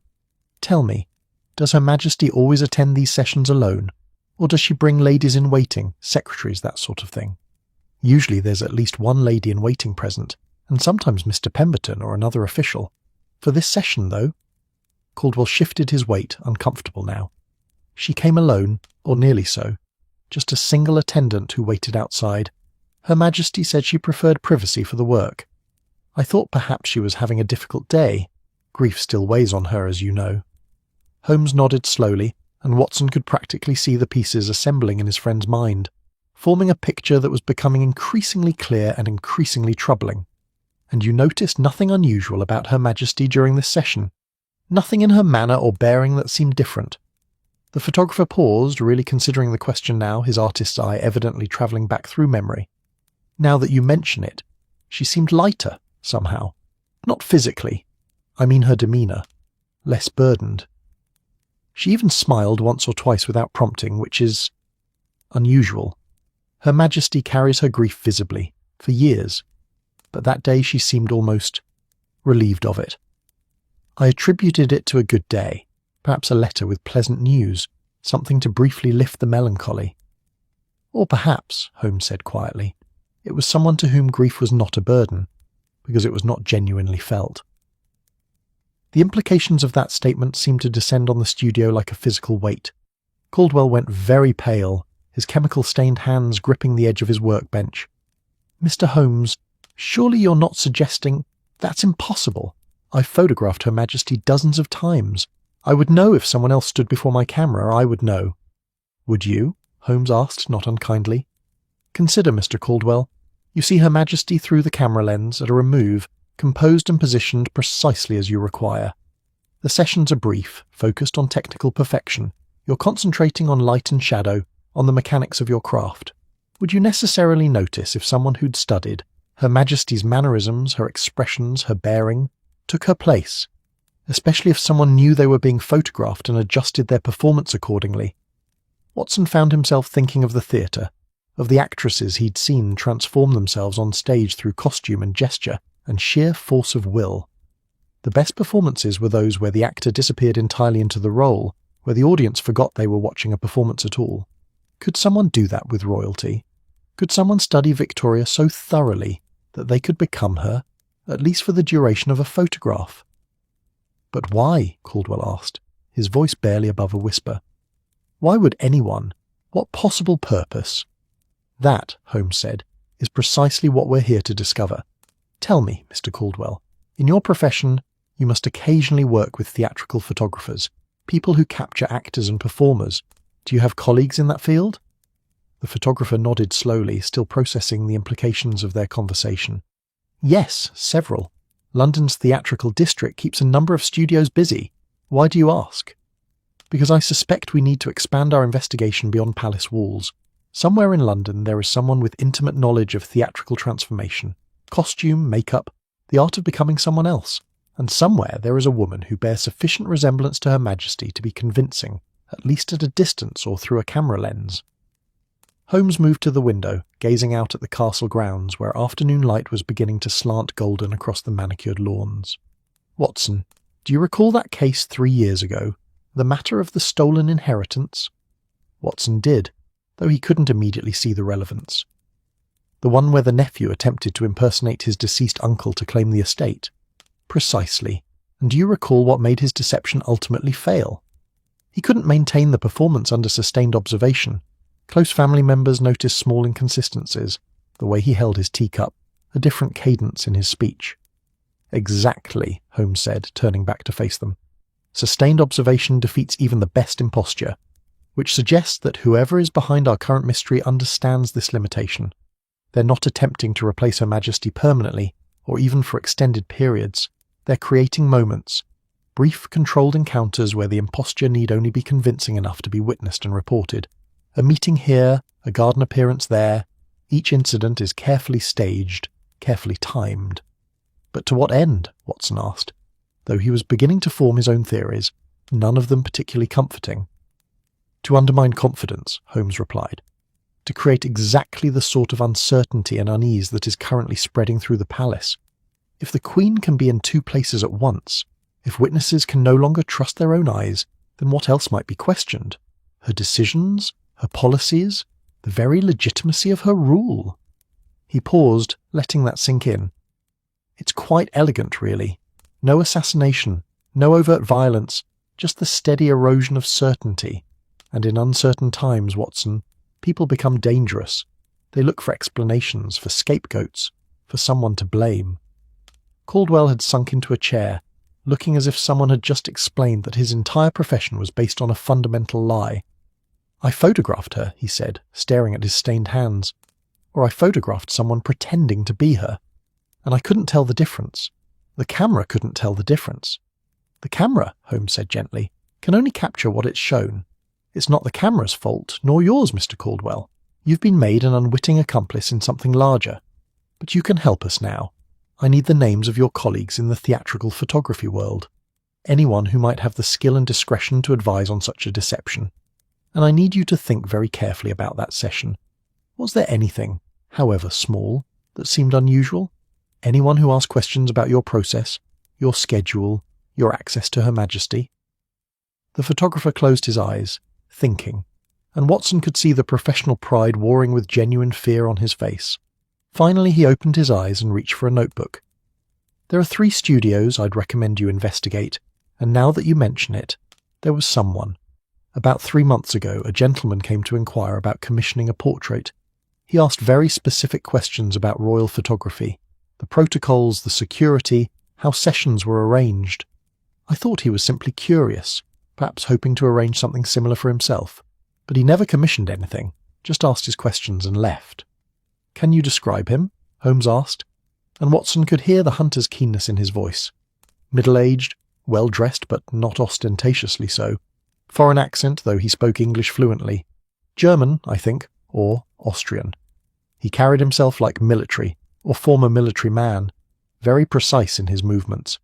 "Tell me, does Her Majesty always attend these sessions alone, or does she bring ladies-in-waiting, secretaries, that sort of thing?" "Usually there's at least one lady-in-waiting present, and sometimes Mr. Pemberton or another official. For this session, though—" Caldwell shifted his weight, uncomfortable now. "She came alone, or nearly so. Just a single attendant who waited outside. Her Majesty said she preferred privacy for the work. I thought perhaps she was having a difficult day. Grief still weighs on her, as you know." Holmes nodded slowly, and Watson could practically see the pieces assembling in his friend's mind, forming a picture that was becoming increasingly clear and increasingly troubling. "And you noticed nothing unusual about Her Majesty during this session? Nothing in her manner or bearing that seemed different?" The photographer paused, really considering the question now, his artist's eye evidently travelling back through memory. "Now that you mention it, she seemed lighter, somehow. Not physically. I mean her demeanour. Less burdened. She even smiled once or twice without prompting, which is unusual. Her Majesty carries her grief visibly, for years, but that day she seemed almost relieved of it. I attributed it to a good day, perhaps a letter with pleasant news, something to briefly lift the melancholy. Or perhaps, Holmes said quietly, it was someone to whom grief was not a burden, because it was not genuinely felt. The implications of that statement seemed to descend on the studio like a physical weight. Caldwell went very pale, his chemical-stained hands gripping the edge of his workbench. "Mr. Holmes, surely you're not suggesting—" "That's impossible. I've photographed Her Majesty dozens of times. I would know if someone else stood before my camera, I would know." "Would you?" Holmes asked, not unkindly. "Consider, Mr. Caldwell. You see Her Majesty through the camera lens at a remove, composed and positioned precisely as you require. The sessions are brief, focused on technical perfection. You're concentrating on light and shadow, on the mechanics of your craft. Would you necessarily notice if someone who'd studied Her Majesty's mannerisms, her expressions, her bearing, took her place, especially if someone knew they were being photographed and adjusted their performance accordingly? Watson found himself thinking of the theatre, of the actresses he'd seen transform themselves on stage through costume and gesture and sheer force of will. The best performances were those where the actor disappeared entirely into the role, where the audience forgot they were watching a performance at all. Could someone do that with royalty? Could someone study Victoria so thoroughly that they could become her, at least for the duration of a photograph? But why? Caldwell asked, his voice barely above a whisper. Why would anyone? What possible purpose? That, Holmes said, is precisely what we're here to discover. Tell me, Mr. Caldwell, in your profession, you must occasionally work with theatrical photographers, people who capture actors and performers. Do you have colleagues in that field? The photographer nodded slowly, still processing the implications of their conversation. Yes, several. London's theatrical district keeps a number of studios busy. Why do you ask? Because I suspect we need to expand our investigation beyond palace walls. Somewhere in London there is someone with intimate knowledge of theatrical transformation, costume, makeup, the art of becoming someone else. And somewhere there is a woman who bears sufficient resemblance to Her Majesty to be convincing, at least at a distance or through a camera lens. Holmes moved to the window, gazing out at the castle grounds where afternoon light was beginning to slant golden across the manicured lawns. Watson, do you recall that case 3 years ago? The matter of the stolen inheritance? Watson did, though he couldn't immediately see the relevance. The one where the nephew attempted to impersonate his deceased uncle to claim the estate? Precisely. And do you recall what made his deception ultimately fail? He couldn't maintain the performance under sustained observation. Close family members noticed small inconsistencies, the way he held his teacup, a different cadence in his speech. Exactly, Holmes said, turning back to face them. Sustained observation defeats even the best imposture, which suggests that whoever is behind our current mystery understands this limitation. They're not attempting to replace Her Majesty permanently, or even for extended periods. They're creating moments, brief, controlled encounters where the imposture need only be convincing enough to be witnessed and reported. A meeting here, a garden appearance there. Each incident is carefully staged, carefully timed. But to what end? Watson asked. Though he was beginning to form his own theories, none of them particularly comforting. To undermine confidence, Holmes replied. To create exactly the sort of uncertainty and unease that is currently spreading through the palace. If the Queen can be in 2 places at once, if witnesses can no longer trust their own eyes, then what else might be questioned? Her decisions? Her policies? The very legitimacy of her rule? He paused, letting that sink in. It's quite elegant, really. No assassination, no overt violence, just the steady erosion of certainty. And in uncertain times, Watson, people become dangerous. They look for explanations, for scapegoats, for someone to blame. Caldwell had sunk into a chair, looking as if someone had just explained that his entire profession was based on a fundamental lie. I photographed her, he said, staring at his stained hands. Or I photographed someone pretending to be her. And I couldn't tell the difference. The camera couldn't tell the difference. The camera, Holmes said gently, can only capture what it's shown. It's not the camera's fault, nor yours, Mr. Caldwell. You've been made an unwitting accomplice in something larger. But you can help us now. I need the names of your colleagues in the theatrical photography world. Anyone who might have the skill and discretion to advise on such a deception. And I need you to think very carefully about that session. Was there anything, however small, that seemed unusual? Anyone who asked questions about your process, your schedule, your access to Her Majesty? The photographer closed his eyes, thinking, and Watson could see the professional pride warring with genuine fear on his face. Finally he opened his eyes and reached for a notebook. There are 3 studios I'd recommend you investigate, and now that you mention it, there was someone. About 3 months ago, a gentleman came to inquire about commissioning a portrait. He asked very specific questions about royal photography, the protocols, the security, how sessions were arranged. I thought he was simply curious, perhaps hoping to arrange something similar for himself. But he never commissioned anything, just asked his questions and left. Can you describe him? Holmes asked, and Watson could hear the hunter's keenness in his voice. Middle-aged, well-dressed but not ostentatiously so. Foreign accent, though he spoke English fluently. German, I think, or Austrian. He carried himself like military, or former military man, very precise in his movements.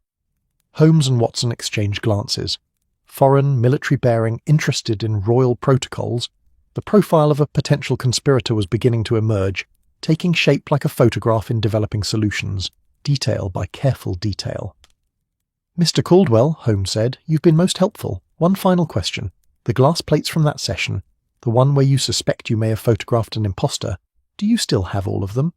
Holmes and Watson exchanged glances. Foreign, military-bearing, interested in royal protocols, the profile of a potential conspirator was beginning to emerge, taking shape like a photograph in developing solutions, detail by careful detail. "Mr. Caldwell," Holmes said, "you've been most helpful. One final question. The glass plates from that session, the one where you suspect you may have photographed an imposter, do you still have all of them?"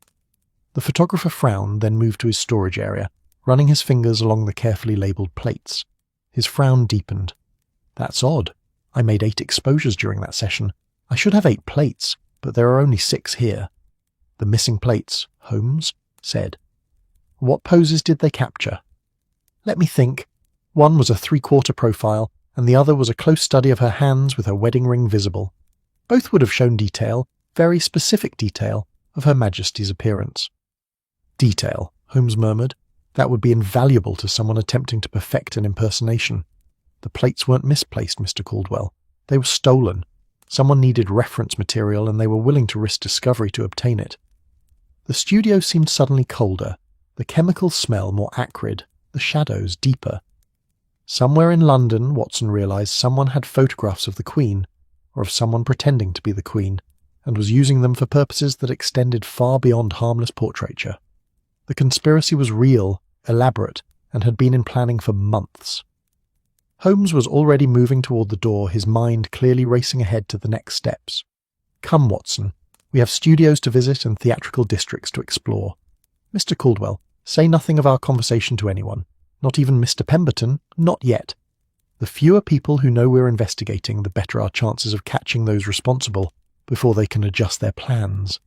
The photographer frowned, then moved to his storage area, running his fingers along the carefully labelled plates. His frown deepened. "That's odd. I made 8 exposures during that session. I should have 8 plates, but there are only 6 here." "The missing plates," Holmes said. "What poses did they capture?" "Let me think. One was a 3/4 profile, and the other was a close study of her hands with her wedding ring visible. Both would have shown detail, very specific detail, of Her Majesty's appearance." "Detail," Holmes murmured. "That would be invaluable to someone attempting to perfect an impersonation. The plates weren't misplaced, Mr. Caldwell. They were stolen. Someone needed reference material, and they were willing to risk discovery to obtain it." The studio seemed suddenly colder, the chemical smell more acrid, the shadows deeper. Somewhere in London, Watson realized, someone had photographs of the Queen, or of someone pretending to be the Queen, and was using them for purposes that extended far beyond harmless portraiture. The conspiracy was real, elaborate, and had been in planning for months. Holmes was already moving toward the door, his mind clearly racing ahead to the next steps. "Come, Watson. We have studios to visit and theatrical districts to explore. Mr. Caldwell, say nothing of our conversation to anyone. Not even Mr. Pemberton, not yet. The fewer people who know we're investigating, the better our chances of catching those responsible before they can adjust their plans."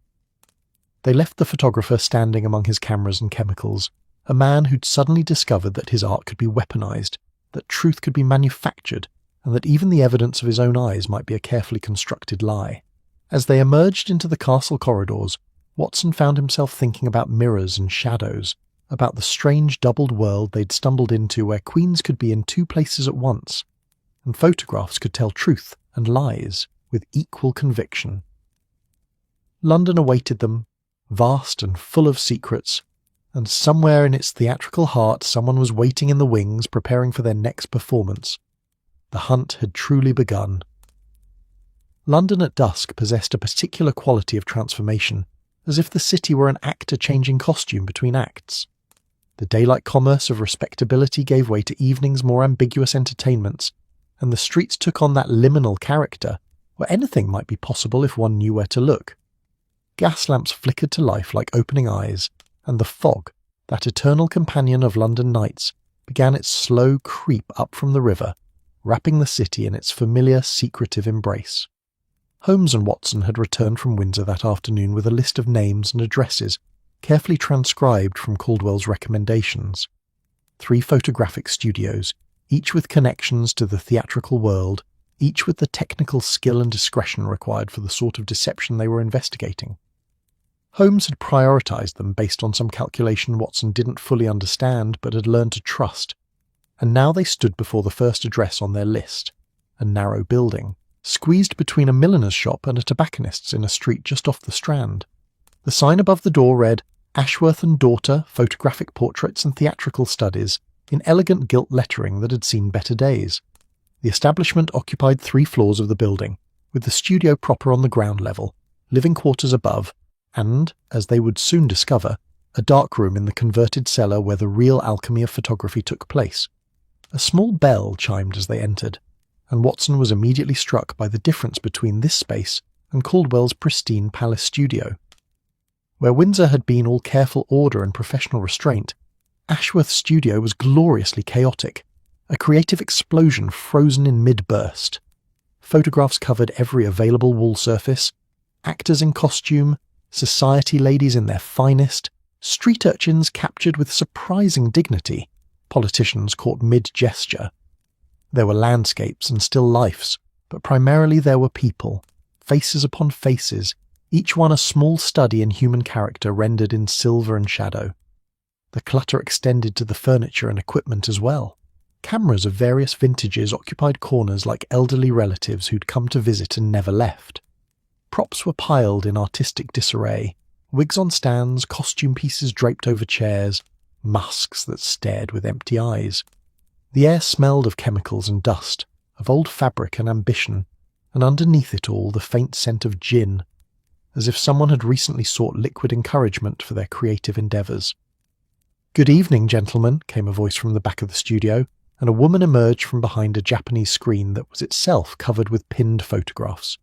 They left the photographer standing among his cameras and chemicals, a man who'd suddenly discovered that his art could be weaponized, that truth could be manufactured, and that even the evidence of his own eyes might be a carefully constructed lie. As they emerged into the castle corridors, Watson found himself thinking about mirrors and shadows, about the strange doubled world they'd stumbled into where queens could be in 2 places at once, and photographs could tell truth and lies with equal conviction. London awaited them, vast and full of secrets, and somewhere in its theatrical heart someone was waiting in the wings, preparing for their next performance. The hunt had truly begun. London at dusk possessed a particular quality of transformation, as if the city were an actor changing costume between acts. The daylight commerce of respectability gave way to evening's more ambiguous entertainments, and the streets took on that liminal character, where anything might be possible if one knew where to look. Gas lamps flickered to life like opening eyes, and the fog, that eternal companion of London nights, began its slow creep up from the river, wrapping the city in its familiar, secretive embrace. Holmes and Watson had returned from Windsor that afternoon with a list of names and addresses, carefully transcribed from Caldwell's recommendations. 3 photographic studios, each with connections to the theatrical world, each with the technical skill and discretion required for the sort of deception they were investigating. Holmes had prioritized them based on some calculation Watson didn't fully understand but had learned to trust, and now they stood before the first address on their list, a narrow building, squeezed between a milliner's shop and a tobacconist's in a street just off the Strand. The sign above the door read, "Ashworth and Daughter, Photographic Portraits and Theatrical Studies," in elegant gilt lettering that had seen better days. The establishment occupied 3 floors of the building, with the studio proper on the ground level, living quarters above, and, as they would soon discover, a dark room in the converted cellar where the real alchemy of photography took place. A small bell chimed as they entered, and Watson was immediately struck by the difference between this space and Caldwell's pristine palace studio. Where Windsor had been all careful order and professional restraint, Ashworth's studio was gloriously chaotic, a creative explosion frozen in mid-burst. Photographs covered every available wall surface, actors in costume, society ladies in their finest, street urchins captured with surprising dignity, politicians caught mid-gesture. There were landscapes and still lifes, but primarily there were people, faces upon faces, each one a small study in human character rendered in silver and shadow. The clutter extended to the furniture and equipment as well. Cameras of various vintages occupied corners like elderly relatives who'd come to visit and never left. Props were piled in artistic disarray, Wigs on stands, costume pieces draped over chairs, masks that stared with empty eyes. The air smelled of chemicals and dust, of old fabric and ambition, and underneath it all the faint scent of gin, as if someone had recently sought liquid encouragement for their creative endeavours. "Good evening, gentlemen," came a voice from the back of the studio, and a woman emerged from behind a Japanese screen that was itself covered with pinned photographs.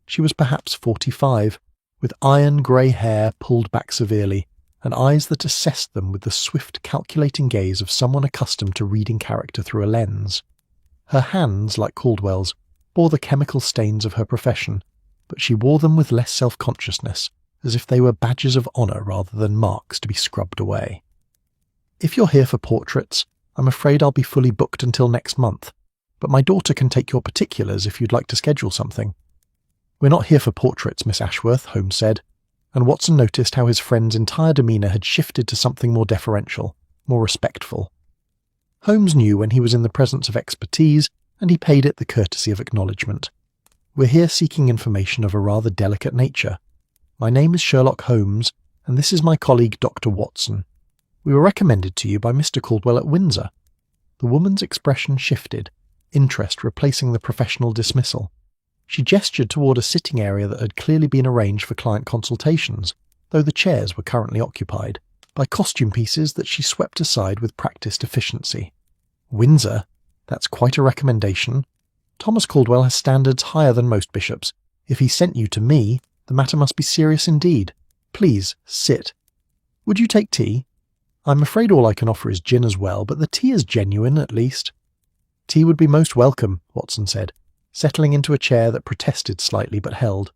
She was perhaps 45, with iron grey hair pulled back severely, and eyes that assessed them with the swift, calculating gaze of someone accustomed to reading character through a lens. Her hands, like Caldwell's, bore the chemical stains of her profession, but she wore them with less self-consciousness, as if they were badges of honour rather than marks to be scrubbed away. "If you're here for portraits, I'm afraid I'll be fully booked until next month, but my daughter can take your particulars if you'd like to schedule something." "We're not here for portraits, Miss Ashworth," Holmes said, and Watson noticed how his friend's entire demeanour had shifted to something more deferential, more respectful. Holmes knew when he was in the presence of expertise, and he paid it the courtesy of acknowledgement. "We're here seeking information of a rather delicate nature. My name is Sherlock Holmes, and this is my colleague Dr. Watson. We were recommended to you by Mr. Caldwell at Windsor." The woman's expression shifted, interest replacing the professional dismissal. She gestured toward a sitting area that had clearly been arranged for client consultations, though the chairs were currently occupied by costume pieces that she swept aside with practised efficiency. "Windsor? That's quite a recommendation. Thomas Caldwell has standards higher than most bishops. If he sent you to me, the matter must be serious indeed. Please, sit. Would you take tea? I'm afraid all I can offer is gin as well, but the tea is genuine, at least." "Tea would be most welcome," Watson said, settling into a chair that protested slightly but held.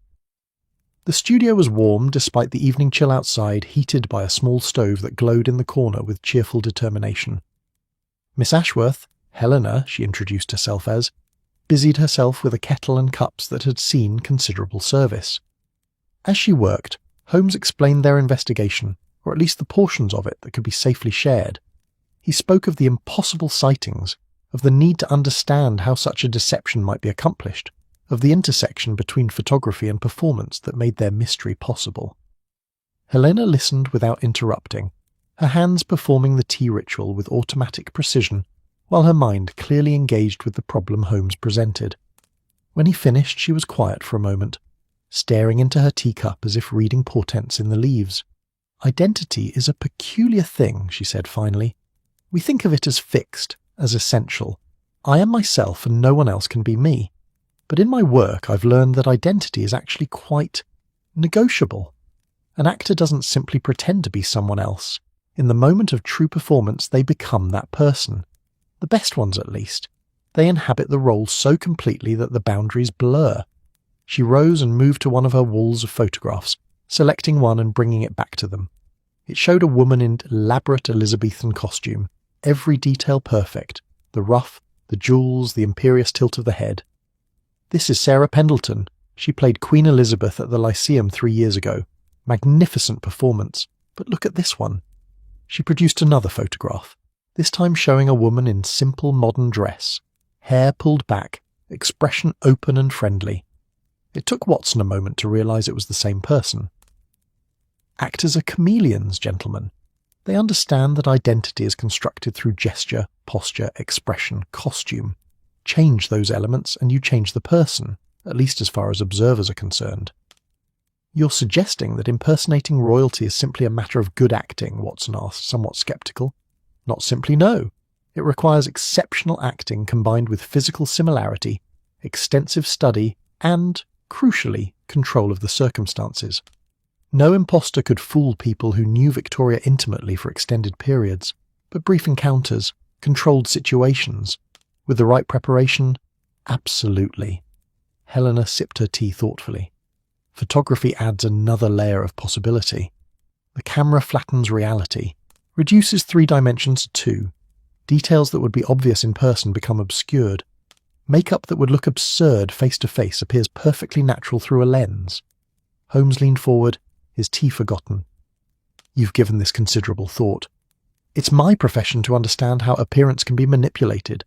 The studio was warm despite the evening chill outside, heated by a small stove that glowed in the corner with cheerful determination. Miss Ashworth, Helena, she introduced herself as, busied herself with a kettle and cups that had seen considerable service. As she worked, Holmes explained their investigation, or at least the portions of it that could be safely shared. He spoke of the impossible sightings, of the need to understand how such a deception might be accomplished, of the intersection between photography and performance that made their mystery possible. Helena listened without interrupting, her hands performing the tea ritual with automatic precision, while her mind clearly engaged with the problem Holmes presented. When he finished, she was quiet for a moment, staring into her teacup as if reading portents in the leaves. "Identity is a peculiar thing," she said finally. "We think of it as fixed, as essential. I am myself and no one else can be me. But in my work I've learned that identity is actually quite negotiable. An actor doesn't simply pretend to be someone else. In the moment of true performance they become that person. The best ones at least. They inhabit the role so completely that the boundaries blur." She rose and moved to one of her walls of photographs, selecting one and bringing it back to them. It showed a woman in elaborate Elizabethan costume, every detail perfect, the ruff, the jewels, the imperious tilt of the head. "This is Sarah Pendleton. She played Queen Elizabeth at the Lyceum 3 years ago. Magnificent performance. But look at this one." She produced another photograph, this time showing a woman in simple modern dress, hair pulled back, expression open and friendly. It took Watson a moment to realise it was the same person. Actors are chameleons, gentlemen. They understand that identity is constructed through gesture, posture, expression, costume. Change those elements and you change the person, at least as far as observers are concerned. "You're suggesting that impersonating royalty is simply a matter of good acting?" Watson asked, somewhat sceptical. "Not simply, no. It requires exceptional acting combined with physical similarity, extensive study, and, crucially, control of the circumstances. No imposter could fool people who knew Victoria intimately for extended periods, but brief encounters, controlled situations. With the right preparation, absolutely." Helena sipped her tea thoughtfully. "Photography adds another layer of possibility. The camera flattens reality, reduces 3 dimensions to 2. Details that would be obvious in person become obscured. Makeup that would look absurd face-to-face appears perfectly natural through a lens." Holmes leaned forward, his tea forgotten. "You've given this considerable thought. It's my profession to understand how appearance can be manipulated.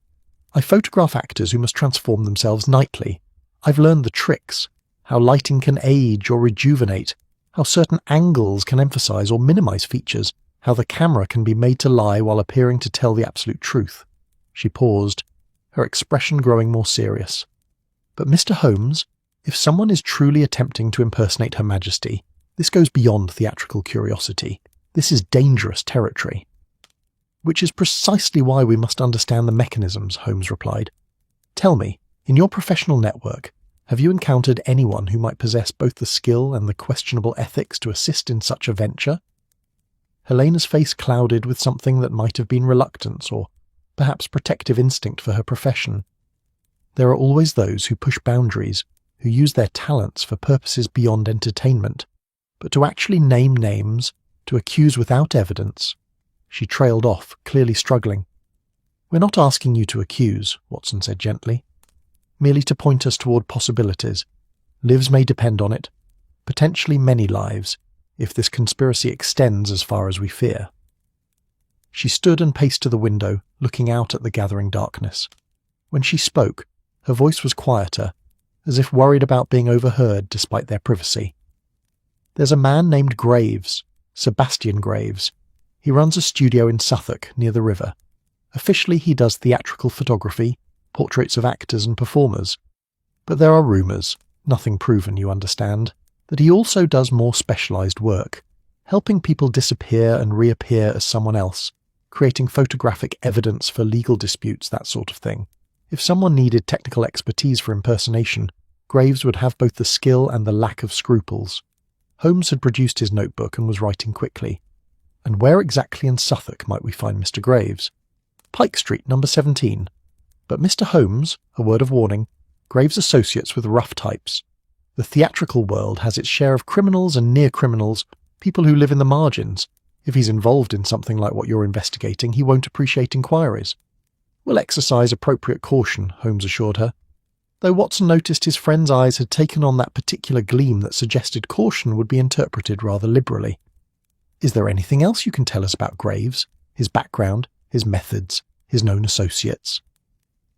I photograph actors who must transform themselves nightly. I've learned the tricks, how lighting can age or rejuvenate, how certain angles can emphasize or minimize features, how the camera can be made to lie while appearing to tell the absolute truth. She paused, her expression growing more serious. But Mr. Holmes, if someone is truly attempting to impersonate Her Majesty, this goes beyond theatrical curiosity. This is dangerous territory. Which is precisely why we must understand the mechanisms, Holmes replied. Tell me, in your professional network, have you encountered anyone who might possess both the skill and the questionable ethics to assist in such a venture? Helena's face clouded with something that might have been reluctance or perhaps protective instinct for her profession. There are always those who push boundaries, who use their talents for purposes beyond entertainment, but to actually name names, to accuse without evidence. She trailed off, clearly struggling. We're not asking you to accuse, Watson said gently, merely to point us toward possibilities. Lives may depend on it, potentially many lives, if this conspiracy extends as far as we fear. She stood and paced to the window, looking out at the gathering darkness. When she spoke, her voice was quieter, as if worried about being overheard despite their privacy. There's a man named Graves, Sebastian Graves. He runs a studio in Suffolk, near the river. Officially he does theatrical photography, portraits of actors and performers. But there are rumours, nothing proven, you understand, that he also does more specialised work, helping people disappear and reappear as someone else, creating photographic evidence for legal disputes, that sort of thing. If someone needed technical expertise for impersonation, Graves would have both the skill and the lack of scruples. Holmes had produced his notebook and was writing quickly. And where exactly in Suffolk might we find Mr. Graves? Pike Street, number 17. But Mr. Holmes, a word of warning, Graves associates with rough types. The theatrical world has its share of criminals and near-criminals, people who live in the margins. If he's involved in something like what you're investigating, he won't appreciate inquiries. We'll exercise appropriate caution, Holmes assured her. Though Watson noticed his friend's eyes had taken on that particular gleam that suggested caution would be interpreted rather liberally. Is there anything else you can tell us about Graves, his background, his methods, his known associates?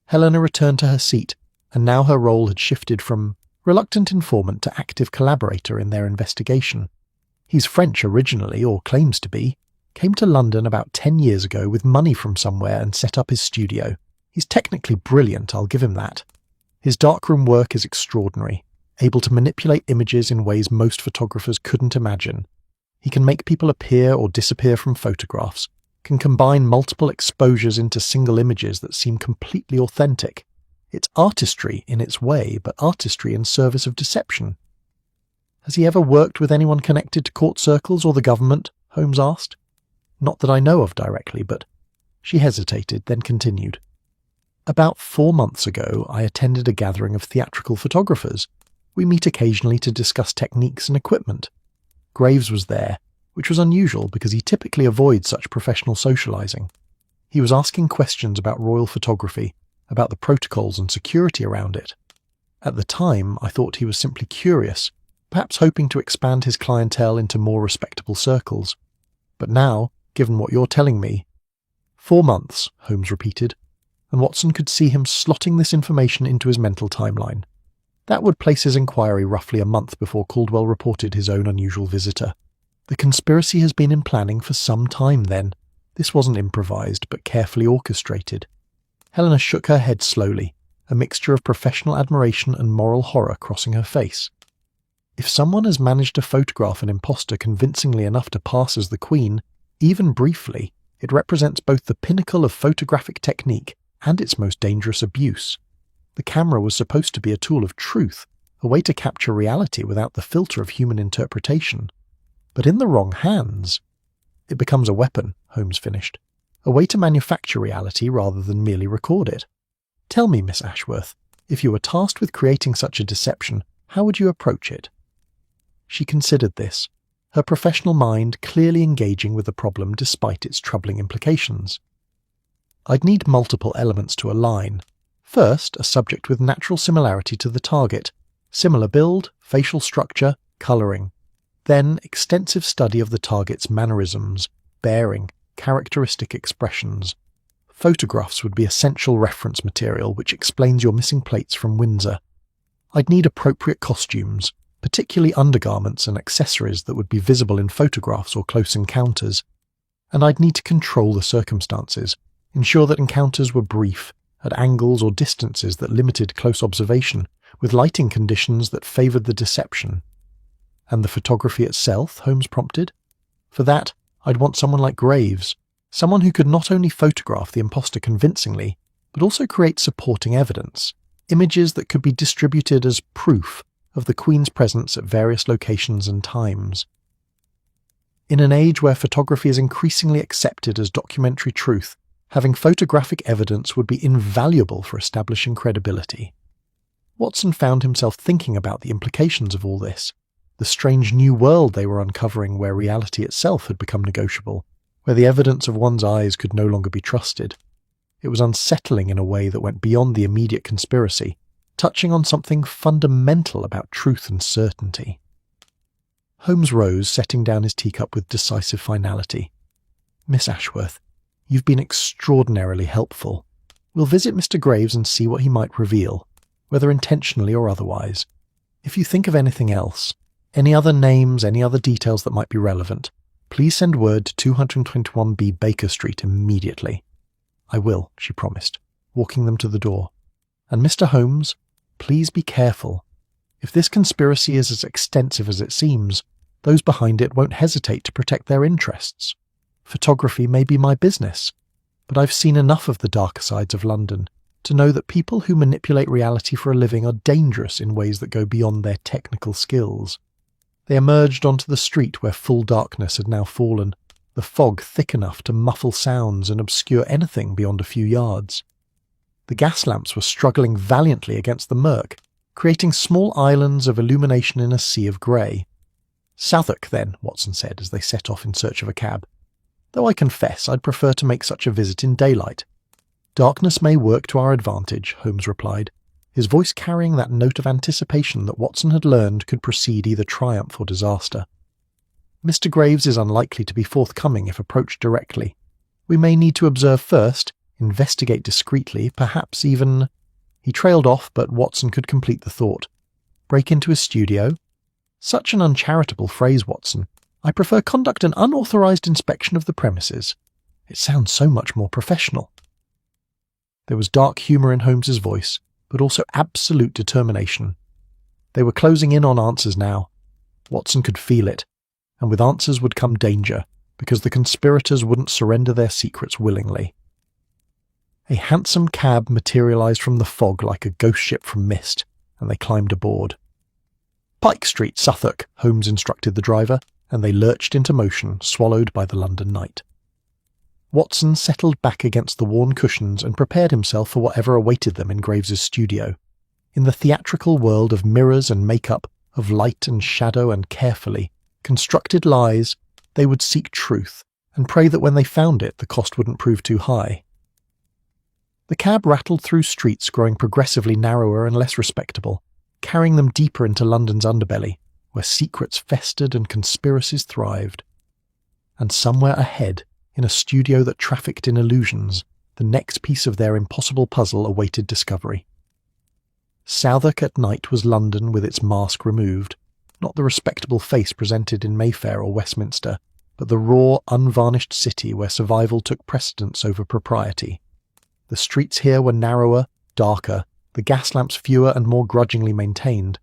Helena returned to her seat, and now her role had shifted from reluctant informant to active collaborator in their investigation. He's French originally, or claims to be, came to London about 10 years ago with money from somewhere and set up his studio. He's technically brilliant, I'll give him that. His darkroom work is extraordinary, able to manipulate images in ways most photographers couldn't imagine. He can make people appear or disappear from photographs, can combine multiple exposures into single images that seem completely authentic. It's artistry in its way, but artistry in service of deception. Has he ever worked with anyone connected to court circles or the government? Holmes asked. Not that I know of directly, but... She hesitated, then continued. About 4 months ago, I attended a gathering of theatrical photographers. We meet occasionally to discuss techniques and equipment. Graves was there, which was unusual because he typically avoids such professional socializing. He was asking questions about royal photography, about the protocols and security around it. At the time, I thought he was simply curious, perhaps hoping to expand his clientele into more respectable circles. But now, given what you're telling me... 4 months, Holmes repeated, and Watson could see him slotting this information into his mental timeline. That would place his inquiry roughly a month before Caldwell reported his own unusual visitor. The conspiracy has been in planning for some time then. This wasn't improvised, but carefully orchestrated. Helena shook her head slowly, a mixture of professional admiration and moral horror crossing her face. If someone has managed to photograph an impostor convincingly enough to pass as the Queen, even briefly, it represents both the pinnacle of photographic technique and its most dangerous abuse. The camera was supposed to be a tool of truth, a way to capture reality without the filter of human interpretation. But in the wrong hands, it becomes a weapon, Holmes finished, a way to manufacture reality rather than merely record it. Tell me, Miss Ashworth, if you were tasked with creating such a deception, how would you approach it? She considered this, her professional mind clearly engaging with the problem despite its troubling implications. I'd need multiple elements to align. First, a subject with natural similarity to the target, similar build, facial structure, colouring. Then, extensive study of the target's mannerisms, bearing, characteristic expressions. Photographs would be essential reference material which explains your missing plates from Windsor. I'd need appropriate costumes, particularly undergarments and accessories that would be visible in photographs or close encounters. And I'd need to control the circumstances, ensure that encounters were brief, at angles or distances that limited close observation, with lighting conditions that favoured the deception. And the photography itself, Holmes prompted? For that, I'd want someone like Graves, someone who could not only photograph the imposter convincingly, but also create supporting evidence, images that could be distributed as proof of the Queen's presence at various locations and times. In an age where photography is increasingly accepted as documentary truth, having photographic evidence would be invaluable for establishing credibility. Watson found himself thinking about the implications of all this, the strange new world they were uncovering where reality itself had become negotiable, where the evidence of one's eyes could no longer be trusted. It was unsettling in a way that went beyond the immediate conspiracy, touching on something fundamental about truth and certainty. Holmes rose, setting down his teacup with decisive finality. "Miss Ashworth, you've been extraordinarily helpful. We'll visit Mr. Graves and see what he might reveal, whether intentionally or otherwise. If you think of anything else, any other names, any other details that might be relevant, please send word to 221B Baker Street immediately." "I will," she promised, walking them to the door. "And Mr. Holmes, please be careful. If this conspiracy is as extensive as it seems, those behind it won't hesitate to protect their interests. Photography may be my business, but I've seen enough of the darker sides of London to know that people who manipulate reality for a living are dangerous in ways that go beyond their technical skills." They emerged onto the street where full darkness had now fallen, the fog thick enough to muffle sounds and obscure anything beyond a few yards. The gas lamps were struggling valiantly against the murk, creating small islands of illumination in a sea of grey. "Southwark, then," Watson said as they set off in search of a cab. "Though I confess I'd prefer to make such a visit in daylight." "Darkness may work to our advantage," Holmes replied, his voice carrying that note of anticipation that Watson had learned could precede either triumph or disaster. "Mr. Graves is unlikely to be forthcoming if approached directly. We may need to observe first, investigate discreetly, perhaps even—" He trailed off, but Watson could complete the thought. "Break into his studio?" "Such an uncharitable phrase, Watson. I prefer conduct an unauthorized inspection of the premises. It sounds so much more professional." There was dark humour in Holmes's voice, but also absolute determination. They were closing in on answers now. Watson could feel it, and with answers would come danger, because the conspirators wouldn't surrender their secrets willingly. A hansom cab materialised from the fog like a ghost ship from mist, and they climbed aboard. "Pike Street, Southwark," Holmes instructed the driver, and they lurched into motion, swallowed by the London night. Watson settled back against the worn cushions and prepared himself for whatever awaited them in Graves's studio. In the theatrical world of mirrors and make-up, of light and shadow and carefully constructed lies, they would seek truth, and pray that when they found it the cost wouldn't prove too high. The cab rattled through streets growing progressively narrower and less respectable, carrying them deeper into London's underbelly, where secrets festered and conspiracies thrived. And somewhere ahead, in a studio that trafficked in illusions, the next piece of their impossible puzzle awaited discovery. Southwark at night was London with its mask removed, not the respectable face presented in Mayfair or Westminster, but the raw, unvarnished city where survival took precedence over propriety. The streets here were narrower, darker, the gas lamps fewer and more grudgingly maintained.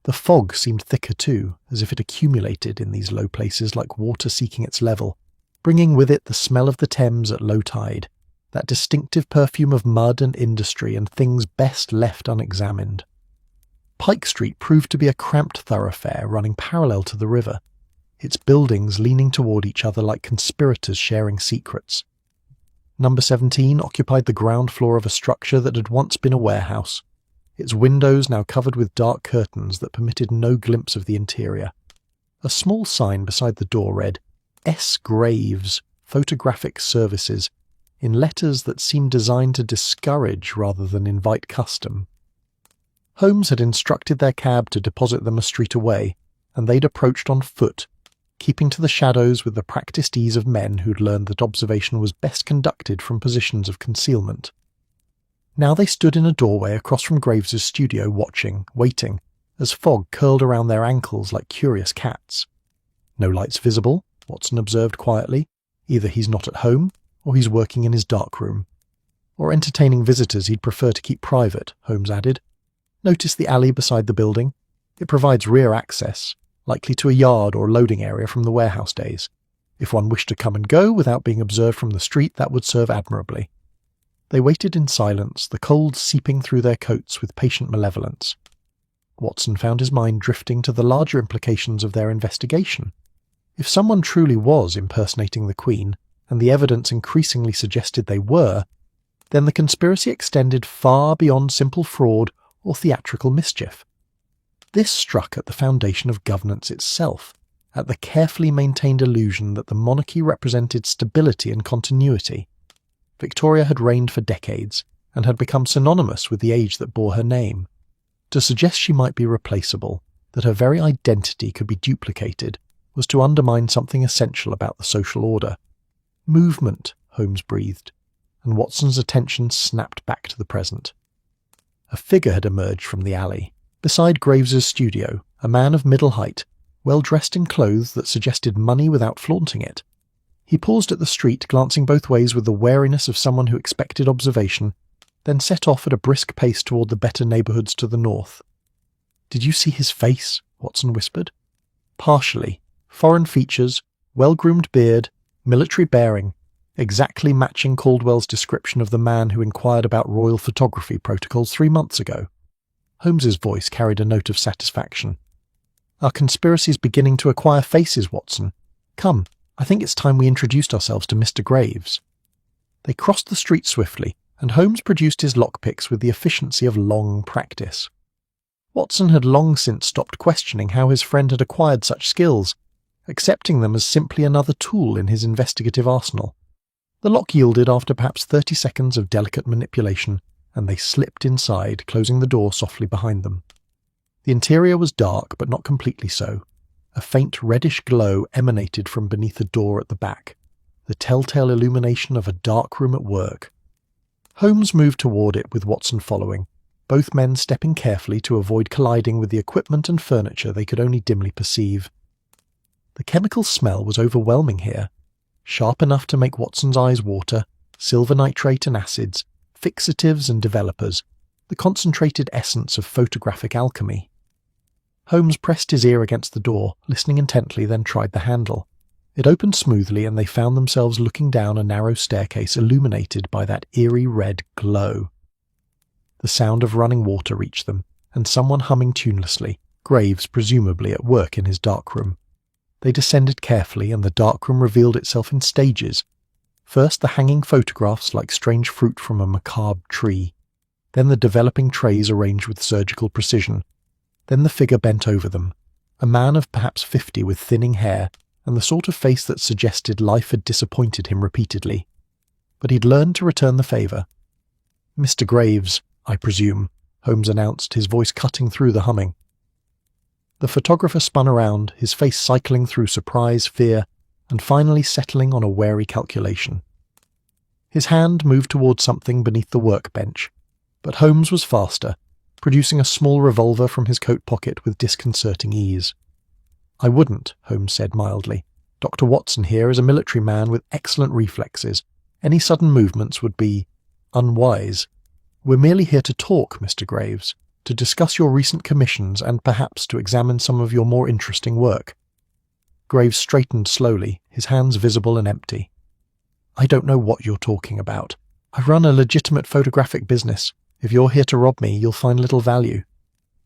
The fog seemed thicker too, as if it accumulated in these low places like water seeking its level, bringing with it the smell of the Thames at low tide, that distinctive perfume of mud and industry and things best left unexamined. Pike Street proved to be a cramped thoroughfare running parallel to the river, its buildings leaning toward each other like conspirators sharing secrets. Number 17 occupied the ground floor of a structure that had once been a warehouse, its windows now covered with dark curtains that permitted no glimpse of the interior. A small sign beside the door read, "S. Graves, Photographic Services," in letters that seemed designed to discourage rather than invite custom. Holmes had instructed their cab to deposit them a street away, and they'd approached on foot, keeping to the shadows with the practised ease of men who'd learned that observation was best conducted from positions of concealment. Now they stood in a doorway across from Graves's studio waiting, as fog curled around their ankles like curious cats. No lights visible, Watson observed quietly. Either he's not at home, or he's working in his darkroom. Or entertaining visitors he'd prefer to keep private, Holmes added. Notice the alley beside the building? It provides rear access, likely to a yard or loading area from the warehouse days. If one wished to come and go without being observed from the street, that would serve admirably. They waited in silence, the cold seeping through their coats with patient malevolence. Watson found his mind drifting to the larger implications of their investigation. If someone truly was impersonating the Queen, and the evidence increasingly suggested they were, then the conspiracy extended far beyond simple fraud or theatrical mischief. This struck at the foundation of governance itself, at the carefully maintained illusion that the monarchy represented stability and continuity. Victoria had reigned for decades, and had become synonymous with the age that bore her name. To suggest she might be replaceable, that her very identity could be duplicated, was to undermine something essential about the social order. Movement, Holmes breathed, and Watson's attention snapped back to the present. A figure had emerged from the alley. Beside Graves's studio, a man of middle height, well dressed in clothes that suggested money without flaunting it. He paused at the street, glancing both ways with the wariness of someone who expected observation, then set off at a brisk pace toward the better neighbourhoods to the north. "Did you see his face?" Watson whispered. "Partially. Foreign features, well-groomed beard, military bearing, exactly matching Caldwell's description of the man who inquired about royal photography protocols 3 months ago." Holmes's voice carried a note of satisfaction. "Our conspiracy's beginning to acquire faces, Watson. Come, I think it's time we introduced ourselves to Mr. Graves." They crossed the street swiftly, and Holmes produced his lockpicks with the efficiency of long practice. Watson had long since stopped questioning how his friend had acquired such skills, accepting them as simply another tool in his investigative arsenal. The lock yielded after perhaps 30 seconds of delicate manipulation, and they slipped inside, closing the door softly behind them. The interior was dark, but not completely so. A faint reddish glow emanated from beneath a door at the back, the telltale illumination of a dark room at work. Holmes moved toward it, with Watson following, both men stepping carefully to avoid colliding with the equipment and furniture they could only dimly perceive. The chemical smell was overwhelming here, sharp enough to make Watson's eyes water, silver nitrate and acids, fixatives and developers, the concentrated essence of photographic alchemy. Holmes pressed his ear against the door, listening intently, then tried the handle. It opened smoothly, and they found themselves looking down a narrow staircase illuminated by that eerie red glow. The sound of running water reached them, and someone humming tunelessly, Graves presumably at work in his darkroom. They descended carefully, and the darkroom revealed itself in stages. First the hanging photographs like strange fruit from a macabre tree, then the developing trays arranged with surgical precision. Then the figure bent over them, a man of perhaps 50 with thinning hair, and the sort of face that suggested life had disappointed him repeatedly. But he'd learned to return the favour. "Mr. Graves, I presume," Holmes announced, his voice cutting through the humming. The photographer spun around, his face cycling through surprise, fear, and finally settling on a wary calculation. His hand moved towards something beneath the workbench, but Holmes was faster, producing a small revolver from his coat pocket with disconcerting ease. "I wouldn't," Holmes said mildly. "Dr. Watson here is a military man with excellent reflexes. Any sudden movements would be unwise. We're merely here to talk, Mr. Graves, to discuss your recent commissions and perhaps to examine some of your more interesting work." Graves straightened slowly, his hands visible and empty. "I don't know what you're talking about. I run a legitimate photographic business. If you're here to rob me, you'll find little value."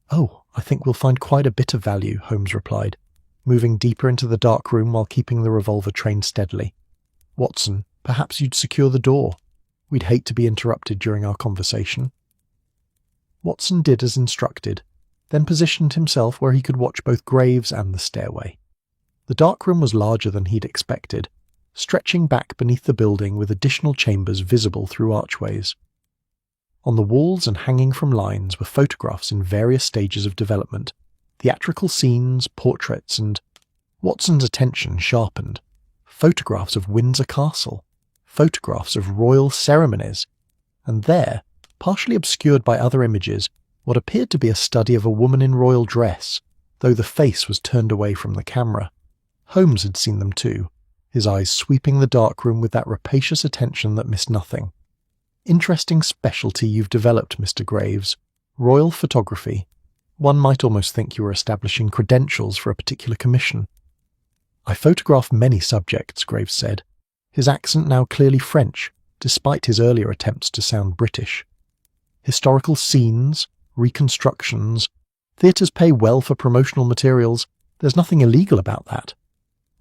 "Oh, I think we'll find quite a bit of value," Holmes replied, moving deeper into the dark room while keeping the revolver trained steadily. "Watson, perhaps you'd secure the door. We'd hate to be interrupted during our conversation." Watson did as instructed, then positioned himself where he could watch both Graves and the stairway. The dark room was larger than he'd expected, stretching back beneath the building with additional chambers visible through archways. On the walls and hanging from lines were photographs in various stages of development, theatrical scenes, portraits, and Watson's attention sharpened. Photographs of Windsor Castle, photographs of royal ceremonies, and there, partially obscured by other images, what appeared to be a study of a woman in royal dress, though the face was turned away from the camera. Holmes had seen them too, his eyes sweeping the darkroom with that rapacious attention that missed nothing. Interesting specialty you've developed, Mr. Graves. Royal photography. One might almost think you were establishing credentials for a particular commission. I photograph many subjects, Graves said, his accent now clearly French, despite his earlier attempts to sound British. Historical scenes, reconstructions. Theatres pay well for promotional materials. There's nothing illegal about that.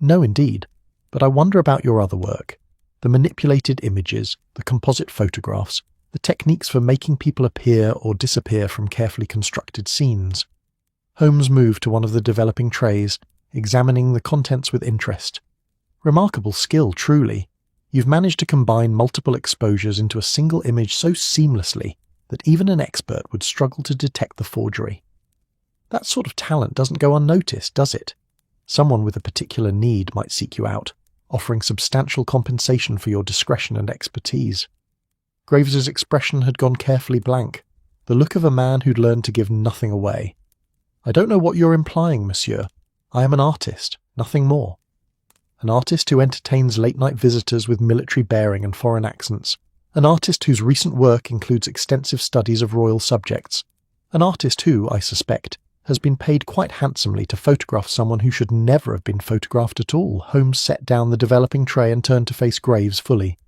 No, indeed. But I wonder about your other work. The manipulated images, the composite photographs, the techniques for making people appear or disappear from carefully constructed scenes. Holmes moved to one of the developing trays, examining the contents with interest. Remarkable skill, truly. You've managed to combine multiple exposures into a single image so seamlessly that even an expert would struggle to detect the forgery. That sort of talent doesn't go unnoticed, does it? Someone with a particular need might seek you out, offering substantial compensation for your discretion and expertise. Graves's expression had gone carefully blank, the look of a man who'd learned to give nothing away. I don't know what you're implying, monsieur. I am an artist, nothing more. An artist who entertains late-night visitors with military bearing and foreign accents. An artist whose recent work includes extensive studies of royal subjects. An artist who, I suspect, has been paid quite handsomely to photograph someone who should never have been photographed at all. Holmes set down the developing tray and turned to face Graves fully.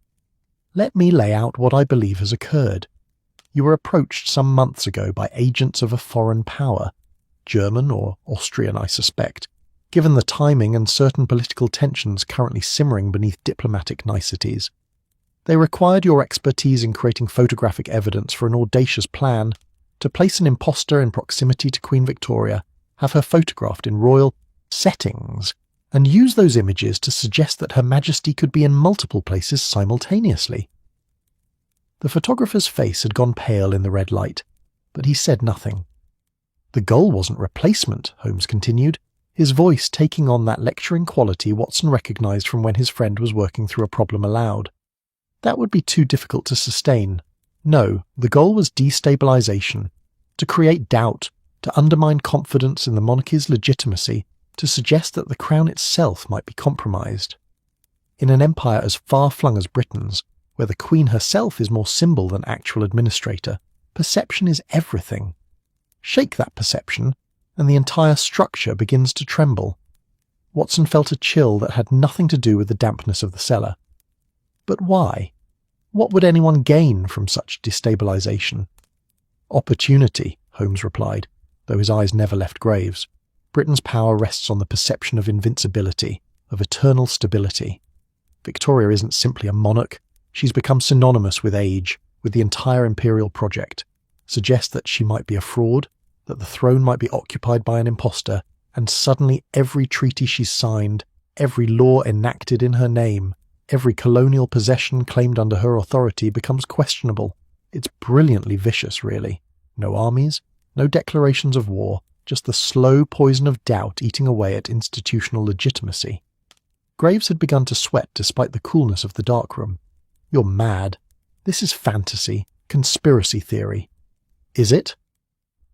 Let me lay out what I believe has occurred. You were approached some months ago by agents of a foreign power, German or Austrian, I suspect, given the timing and certain political tensions currently simmering beneath diplomatic niceties. They required your expertise in creating photographic evidence for an audacious plan to place an impostor in proximity to Queen Victoria, have her photographed in royal settings, and use those images to suggest that Her Majesty could be in multiple places simultaneously. The photographer's face had gone pale in the red light, but he said nothing. The goal wasn't replacement, Holmes continued, his voice taking on that lecturing quality Watson recognized from when his friend was working through a problem aloud. That would be too difficult to sustain. No, the goal was destabilization, to create doubt, to undermine confidence in the monarchy's legitimacy, to suggest that the crown itself might be compromised. In an empire as far-flung as Britain's, where the Queen herself is more symbol than actual administrator, perception is everything. Shake that perception, and the entire structure begins to tremble. Watson felt a chill that had nothing to do with the dampness of the cellar. But why? What would anyone gain from such destabilization? Opportunity, Holmes replied, though his eyes never left Graves. Britain's power rests on the perception of invincibility, of eternal stability. Victoria isn't simply a monarch. She's become synonymous with age, with the entire imperial project. Suggest that she might be a fraud, that the throne might be occupied by an impostor, and suddenly every treaty she's signed, every law enacted in her name, every colonial possession claimed under her authority becomes questionable. It's brilliantly vicious, really. No armies, no declarations of war, just the slow poison of doubt eating away at institutional legitimacy. Graves had begun to sweat despite the coolness of the darkroom. You're mad. This is fantasy, conspiracy theory. Is it?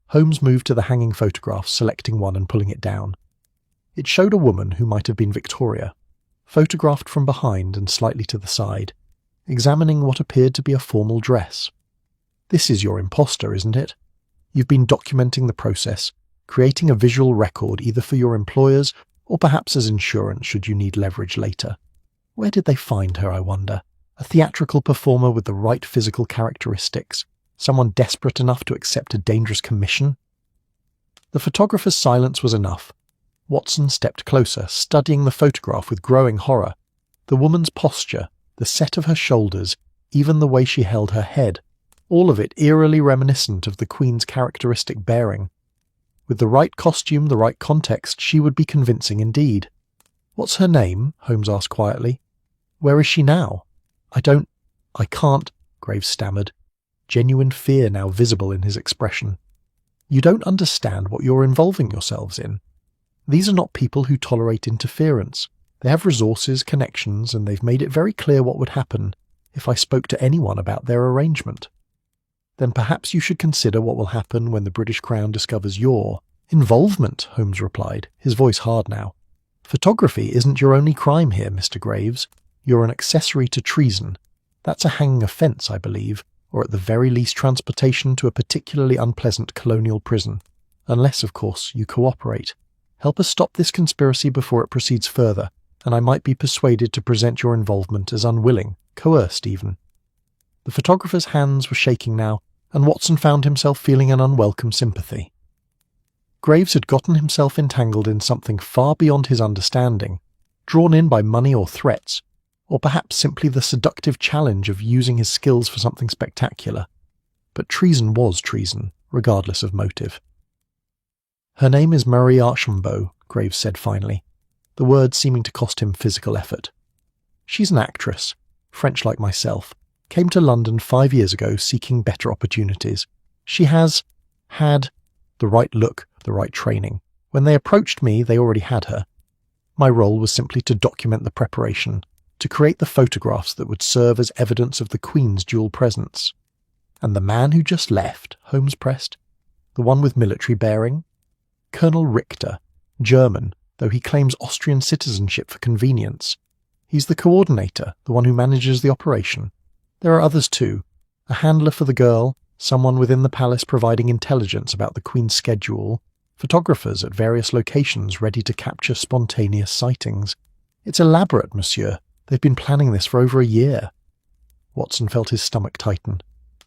Holmes moved to the hanging photograph, selecting one and pulling it down. It showed a woman who might have been Victoria, photographed from behind and slightly to the side, examining what appeared to be a formal dress. This is your impostor, isn't it? You've been documenting the process, creating a visual record either for your employers or perhaps as insurance should you need leverage later. Where did they find her, I wonder? A theatrical performer with the right physical characteristics, someone desperate enough to accept a dangerous commission? The photographer's silence was enough. Watson stepped closer, studying the photograph with growing horror. The woman's posture, the set of her shoulders, even the way she held her head, all of it eerily reminiscent of the Queen's characteristic bearing. With the right costume, the right context, she would be convincing indeed. What's her name? Holmes asked quietly. Where is she now? I can't, Graves stammered, genuine fear now visible in his expression. You don't understand what you're involving yourselves in. These are not people who tolerate interference. They have resources, connections, and they've made it very clear what would happen if I spoke to anyone about their arrangement. Then perhaps you should consider what will happen when the British Crown discovers your involvement, Holmes replied, his voice hard now. Photography isn't your only crime here, Mr. Graves. You're an accessory to treason. That's a hanging offence, I believe, or at the very least transportation to a particularly unpleasant colonial prison. Unless, of course, you cooperate. Help us stop this conspiracy before it proceeds further, and I might be persuaded to present your involvement as unwilling, coerced even. The photographer's hands were shaking now, and Watson found himself feeling an unwelcome sympathy. Graves had gotten himself entangled in something far beyond his understanding, drawn in by money or threats, or perhaps simply the seductive challenge of using his skills for something spectacular. But treason was treason, regardless of motive. Her name is Marie Archambault, Graves said finally, the words seeming to cost him physical effort. She's an actress, French like myself, came to London 5 years ago seeking better opportunities. She has had the right look, the right training. When they approached me, they already had her. My role was simply to document the preparation, to create the photographs that would serve as evidence of the Queen's dual presence. And the man who just left, Holmes pressed, the one with military bearing? Colonel Richter, German, though he claims Austrian citizenship for convenience. He's the coordinator, the one who manages the operation. There are others too, a handler for the girl, someone within the palace providing intelligence about the Queen's schedule, photographers at various locations ready to capture spontaneous sightings. It's elaborate, monsieur. They've been planning this for over a year. Watson felt his stomach tighten.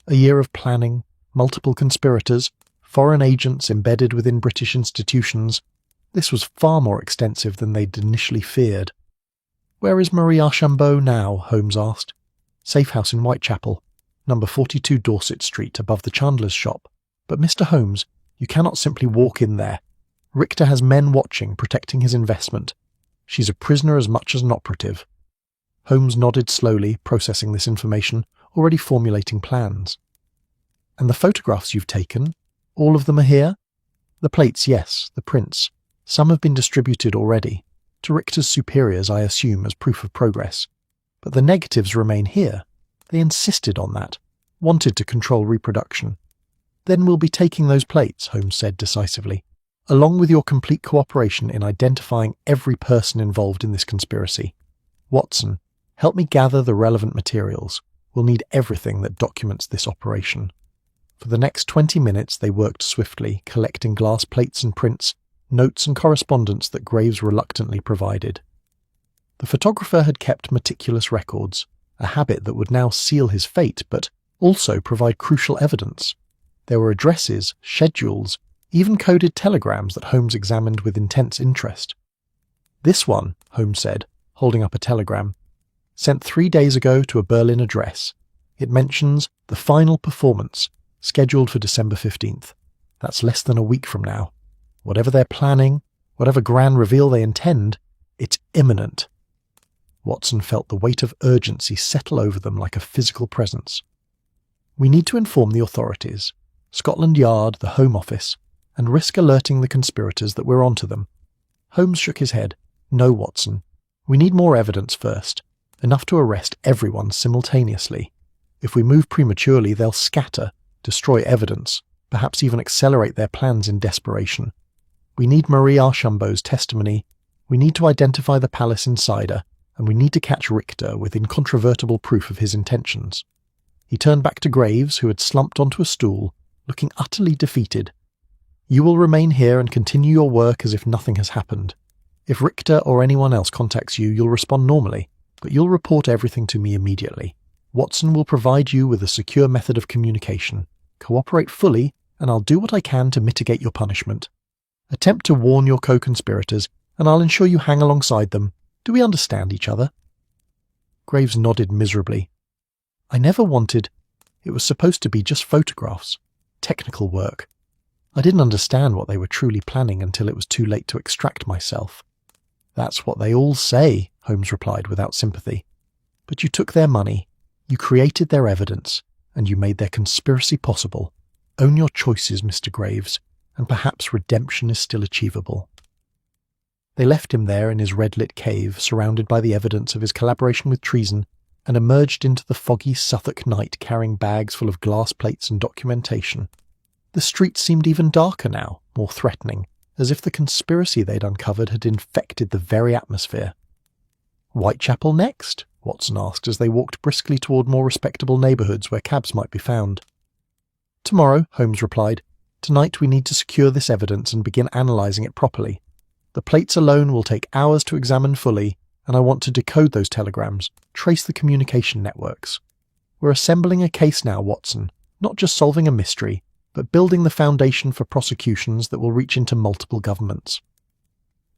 A year of planning, multiple conspirators, foreign agents embedded within British institutions. This was far more extensive than they'd initially feared. "Where is Marie Archambault now?" Holmes asked. "Safe house in Whitechapel, number 42 Dorset Street, above the chandler's shop. But Mr. Holmes, you cannot simply walk in there. Richter has men watching, protecting his investment. She's a prisoner as much as an operative." Holmes nodded slowly, processing this information, already formulating plans. "And the photographs you've taken? All of them are here?" "The plates, yes, the prints. Some have been distributed already, to Richter's superiors, I assume, as proof of progress. But the negatives remain here. They insisted on that, wanted to control reproduction. Then we'll be taking those plates," Holmes said decisively, "along with your complete cooperation in identifying every person involved in this conspiracy. Watson, help me gather the relevant materials. We'll need everything that documents this operation." For the next 20 minutes they worked swiftly, collecting glass plates and prints, notes and correspondence that Graves reluctantly provided. The photographer had kept meticulous records, a habit that would now seal his fate, but also provide crucial evidence. There were addresses, schedules, even coded telegrams that Holmes examined with intense interest. "This one," Holmes said, holding up a telegram, "sent 3 days ago to a Berlin address. It mentions the final performance, scheduled for December 15th. That's less than a week from now. Whatever they're planning, whatever grand reveal they intend, it's imminent." Watson felt the weight of urgency settle over them like a physical presence. "We need to inform the authorities, Scotland Yard, the Home Office, and risk alerting the conspirators that we're onto them." Holmes shook his head. "No, Watson. We need more evidence first, enough to arrest everyone simultaneously. If we move prematurely, they'll scatter, destroy evidence, perhaps even accelerate their plans in desperation. We need Marie Archambault's testimony, we need to identify the palace insider, and we need to catch Richter with incontrovertible proof of his intentions." He turned back to Graves, who had slumped onto a stool, looking utterly defeated. "You will remain here and continue your work as if nothing has happened. If Richter or anyone else contacts you, you'll respond normally, but you'll report everything to me immediately. Watson will provide you with a secure method of communication. Cooperate fully, and I'll do what I can to mitigate your punishment. Attempt to warn your co-conspirators, and I'll ensure you hang alongside them. Do we understand each other?" Graves nodded miserably. "I never wanted. It was supposed to be just photographs, technical work. I didn't understand what they were truly planning until it was too late to extract myself." "That's what they all say," Holmes replied without sympathy. "But you took their money, you created their evidence, and you made their conspiracy possible. Own your choices, Mr. Graves, and perhaps redemption is still achievable." They left him there in his red-lit cave, surrounded by the evidence of his collaboration with treason, and emerged into the foggy Suffolk night carrying bags full of glass plates and documentation. The streets seemed even darker now, more threatening, as if the conspiracy they'd uncovered had infected the very atmosphere. "Whitechapel next?" Watson asked as they walked briskly toward more respectable neighbourhoods where cabs might be found. "Tomorrow," Holmes replied. "Tonight we need to secure this evidence and begin analysing it properly. The plates alone will take hours to examine fully, and I want to decode those telegrams, trace the communication networks. We're assembling a case now, Watson, not just solving a mystery, but building the foundation for prosecutions that will reach into multiple governments."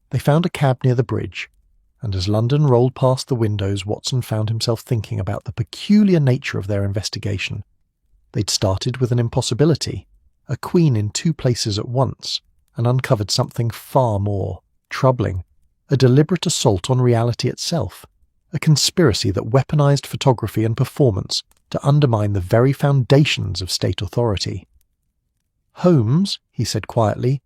They found a cab near the bridge, and as London rolled past the windows, Watson found himself thinking about the peculiar nature of their investigation. They'd started with an impossibility, a queen in two places at once, and uncovered something far more troubling, a deliberate assault on reality itself, a conspiracy that weaponized photography and performance to undermine the very foundations of state authority. "Holmes," he said quietly,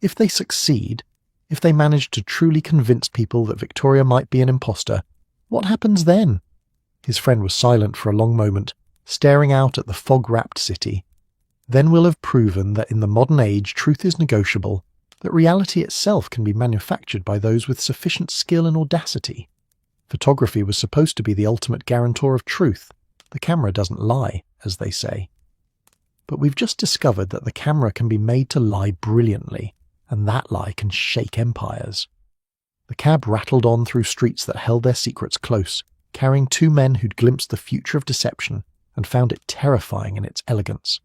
"if they succeed, if they manage to truly convince people that Victoria might be an imposter, what happens then?" His friend was silent for a long moment, staring out at the fog-wrapped city. "Then we'll have proven that in the modern age truth is negotiable, that reality itself can be manufactured by those with sufficient skill and audacity. Photography was supposed to be the ultimate guarantor of truth. The camera doesn't lie, as they say. But we've just discovered that the camera can be made to lie brilliantly, and that lie can shake empires." The cab rattled on through streets that held their secrets close, carrying two men who'd glimpsed the future of deception and found it terrifying in its elegance.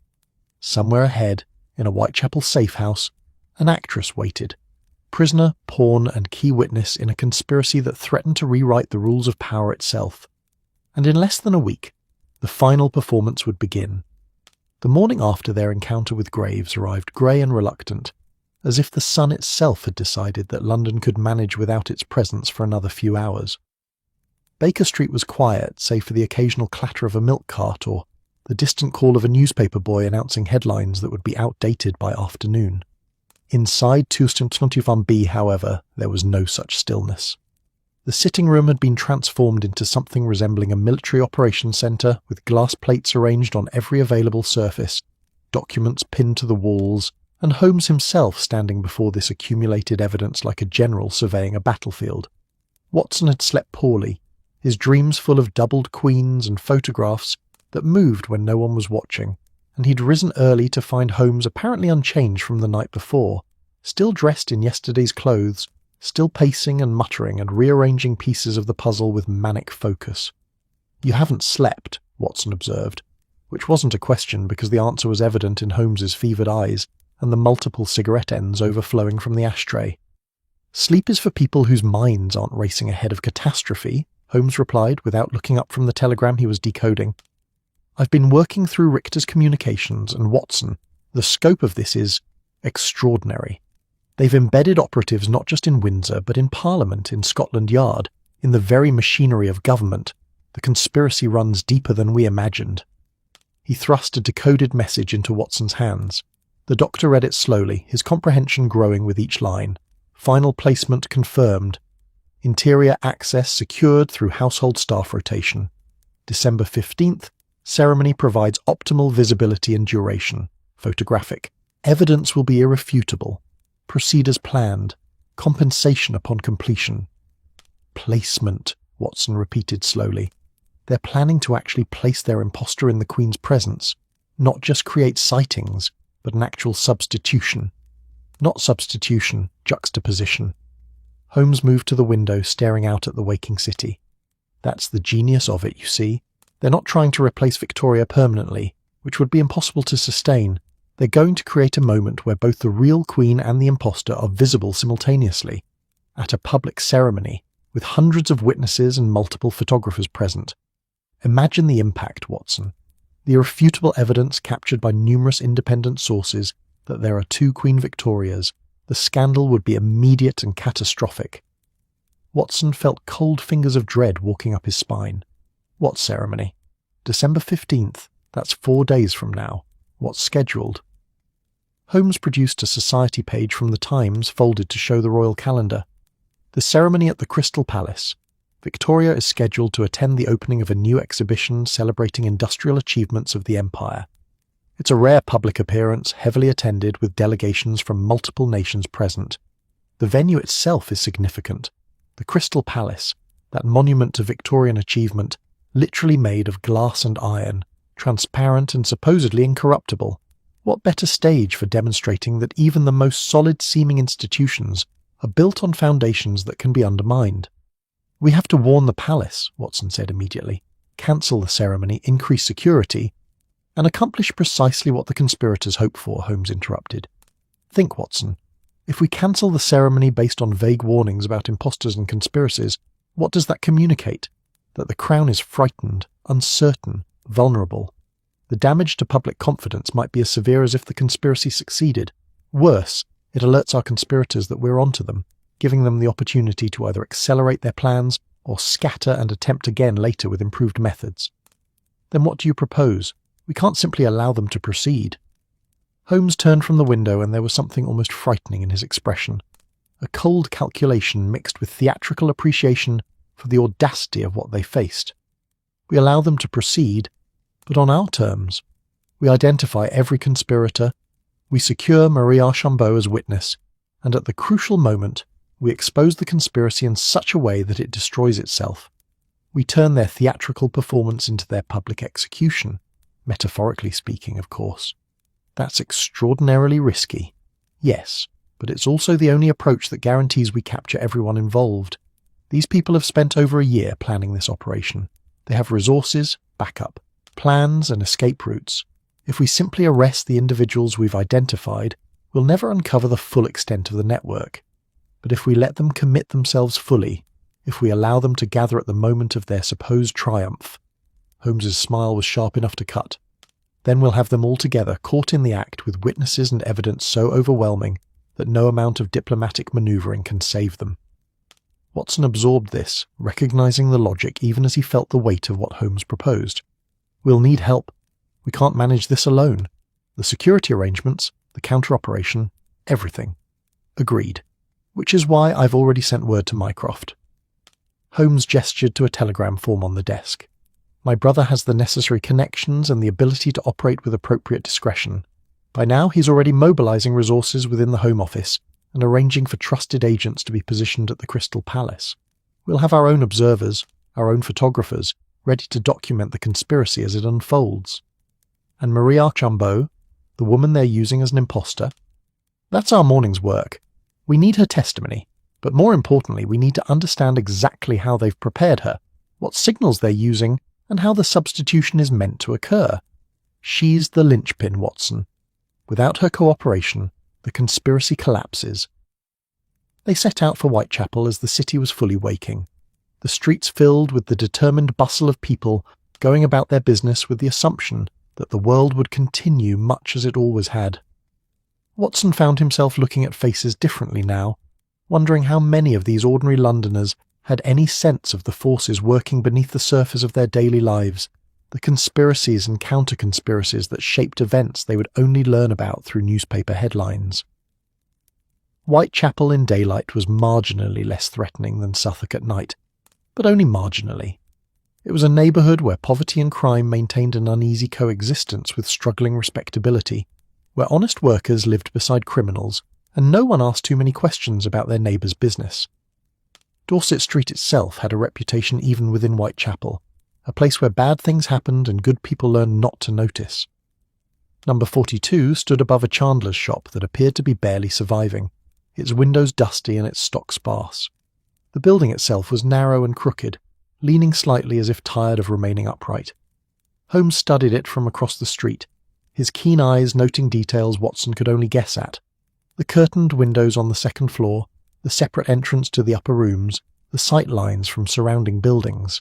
Somewhere ahead, in a Whitechapel safe house, an actress waited, prisoner, pawn, and key witness in a conspiracy that threatened to rewrite the rules of power itself. And in less than a week, the final performance would begin. The morning after their encounter with Graves arrived grey and reluctant, as if the sun itself had decided that London could manage without its presence for another few hours. Baker Street was quiet, save for the occasional clatter of a milk cart or the distant call of a newspaper boy announcing headlines that would be outdated by afternoon. Inside 221B, however, there was no such stillness. The sitting room had been transformed into something resembling a military operations centre, with glass plates arranged on every available surface, documents pinned to the walls, and Holmes himself standing before this accumulated evidence like a general surveying a battlefield. Watson had slept poorly, his dreams full of doubled queens and photographs that moved when no one was watching, and he'd risen early to find Holmes apparently unchanged from the night before, still dressed in yesterday's clothes, still pacing and muttering and rearranging pieces of the puzzle with manic focus. "You haven't slept," Watson observed, which wasn't a question because the answer was evident in Holmes's fevered eyes and the multiple cigarette ends overflowing from the ashtray. "Sleep is for people whose minds aren't racing ahead of catastrophe," Holmes replied without looking up from the telegram he was decoding. "I've been working through Richter's communications, and Watson, the scope of this is extraordinary. They've embedded operatives not just in Windsor, but in Parliament, in Scotland Yard, in the very machinery of government. The conspiracy runs deeper than we imagined." He thrust a decoded message into Watson's hands. The doctor read it slowly, his comprehension growing with each line. "Final placement confirmed. Interior access secured through household staff rotation. December 15th, ceremony provides optimal visibility and duration. Photographic. Evidence will be irrefutable. Proceed as planned. Compensation upon completion." "Placement," Watson repeated slowly. "They're planning to actually place their imposter in the Queen's presence, not just create sightings, but an actual substitution. Not substitution, juxtaposition." Holmes moved to the window, staring out at the waking city. "That's the genius of it, you see. They're not trying to replace Victoria permanently, which would be impossible to sustain. They're going to create a moment where both the real Queen and the imposter are visible simultaneously, at a public ceremony, with hundreds of witnesses and multiple photographers present. Imagine the impact, Watson. The irrefutable evidence captured by numerous independent sources that there are two Queen Victorias. The scandal would be immediate and catastrophic." Watson felt cold fingers of dread walking up his spine. What ceremony? December 15th. That's 4 days from now. What's scheduled? Holmes produced a society page from the Times folded to show the royal calendar. The ceremony at the Crystal Palace. Victoria is scheduled to attend the opening of a new exhibition celebrating industrial achievements of the Empire. It's a rare public appearance, heavily attended with delegations from multiple nations present. The venue itself is significant. The Crystal Palace, that monument to Victorian achievement, literally made of glass and iron, transparent and supposedly incorruptible. What better stage for demonstrating that even the most solid-seeming institutions are built on foundations that can be undermined? "We have to warn the palace," Watson said immediately, "cancel the ceremony, increase security," "and accomplish precisely what the conspirators hope for," Holmes interrupted. "Think, Watson. If we cancel the ceremony based on vague warnings about impostors and conspiracies, what does that communicate? That the Crown is frightened, uncertain, vulnerable. The damage to public confidence might be as severe as if the conspiracy succeeded. Worse, it alerts our conspirators that we're onto them, giving them the opportunity to either accelerate their plans or scatter and attempt again later with improved methods. Then what do you propose? We can't simply allow them to proceed." Holmes turned from the window, and there was something almost frightening in his expression. A cold calculation mixed with theatrical appreciation for the audacity of what they faced. "We allow them to proceed, but on our terms. We identify every conspirator, we secure Marie Archambault as witness, and at the crucial moment, we expose the conspiracy in such a way that it destroys itself. We turn their theatrical performance into their public execution, metaphorically speaking, of course. That's extraordinarily risky. Yes, but it's also the only approach that guarantees we capture everyone involved. These people have spent over a year planning this operation. They have resources, backup, plans and escape routes. If we simply arrest the individuals we've identified, we'll never uncover the full extent of the network. But if we let them commit themselves fully, if we allow them to gather at the moment of their supposed triumph," Holmes's smile was sharp enough to cut, "then we'll have them all together, caught in the act with witnesses and evidence so overwhelming that no amount of diplomatic manoeuvring can save them." Watson absorbed this, recognizing the logic even as he felt the weight of what Holmes proposed. "We'll need help. We can't manage this alone. The security arrangements, the counter-operation, everything." "Agreed. Which is why I've already sent word to Mycroft." Holmes gestured to a telegram form on the desk. "My brother has the necessary connections and the ability to operate with appropriate discretion. By now he's already mobilizing resources within the Home Office and arranging for trusted agents to be positioned at the Crystal Palace. We'll have our own observers, our own photographers, ready to document the conspiracy as it unfolds. And Marie Archambault, the woman they're using as an imposter? That's our morning's work. We need her testimony, but more importantly, we need to understand exactly how they've prepared her, what signals they're using, and how the substitution is meant to occur. She's the linchpin, Watson. Without her cooperation, the conspiracy collapses." They set out for Whitechapel as the city was fully waking, the streets filled with the determined bustle of people going about their business with the assumption that the world would continue much as it always had. Watson found himself looking at faces differently now, wondering how many of these ordinary Londoners had any sense of the forces working beneath the surface of their daily lives, the conspiracies and counter-conspiracies that shaped events they would only learn about through newspaper headlines. Whitechapel in daylight was marginally less threatening than Southwark at night, but only marginally. It was a neighbourhood where poverty and crime maintained an uneasy coexistence with struggling respectability, where honest workers lived beside criminals, and no one asked too many questions about their neighbour's business. Dorset Street itself had a reputation even within Whitechapel, a place where bad things happened and good people learned not to notice. Number 42 stood above a chandler's shop that appeared to be barely surviving, its windows dusty and its stock sparse. The building itself was narrow and crooked, leaning slightly as if tired of remaining upright. Holmes studied it from across the street, his keen eyes noting details Watson could only guess at. The curtained windows on the second floor, the separate entrance to the upper rooms, the sight lines from surrounding buildings.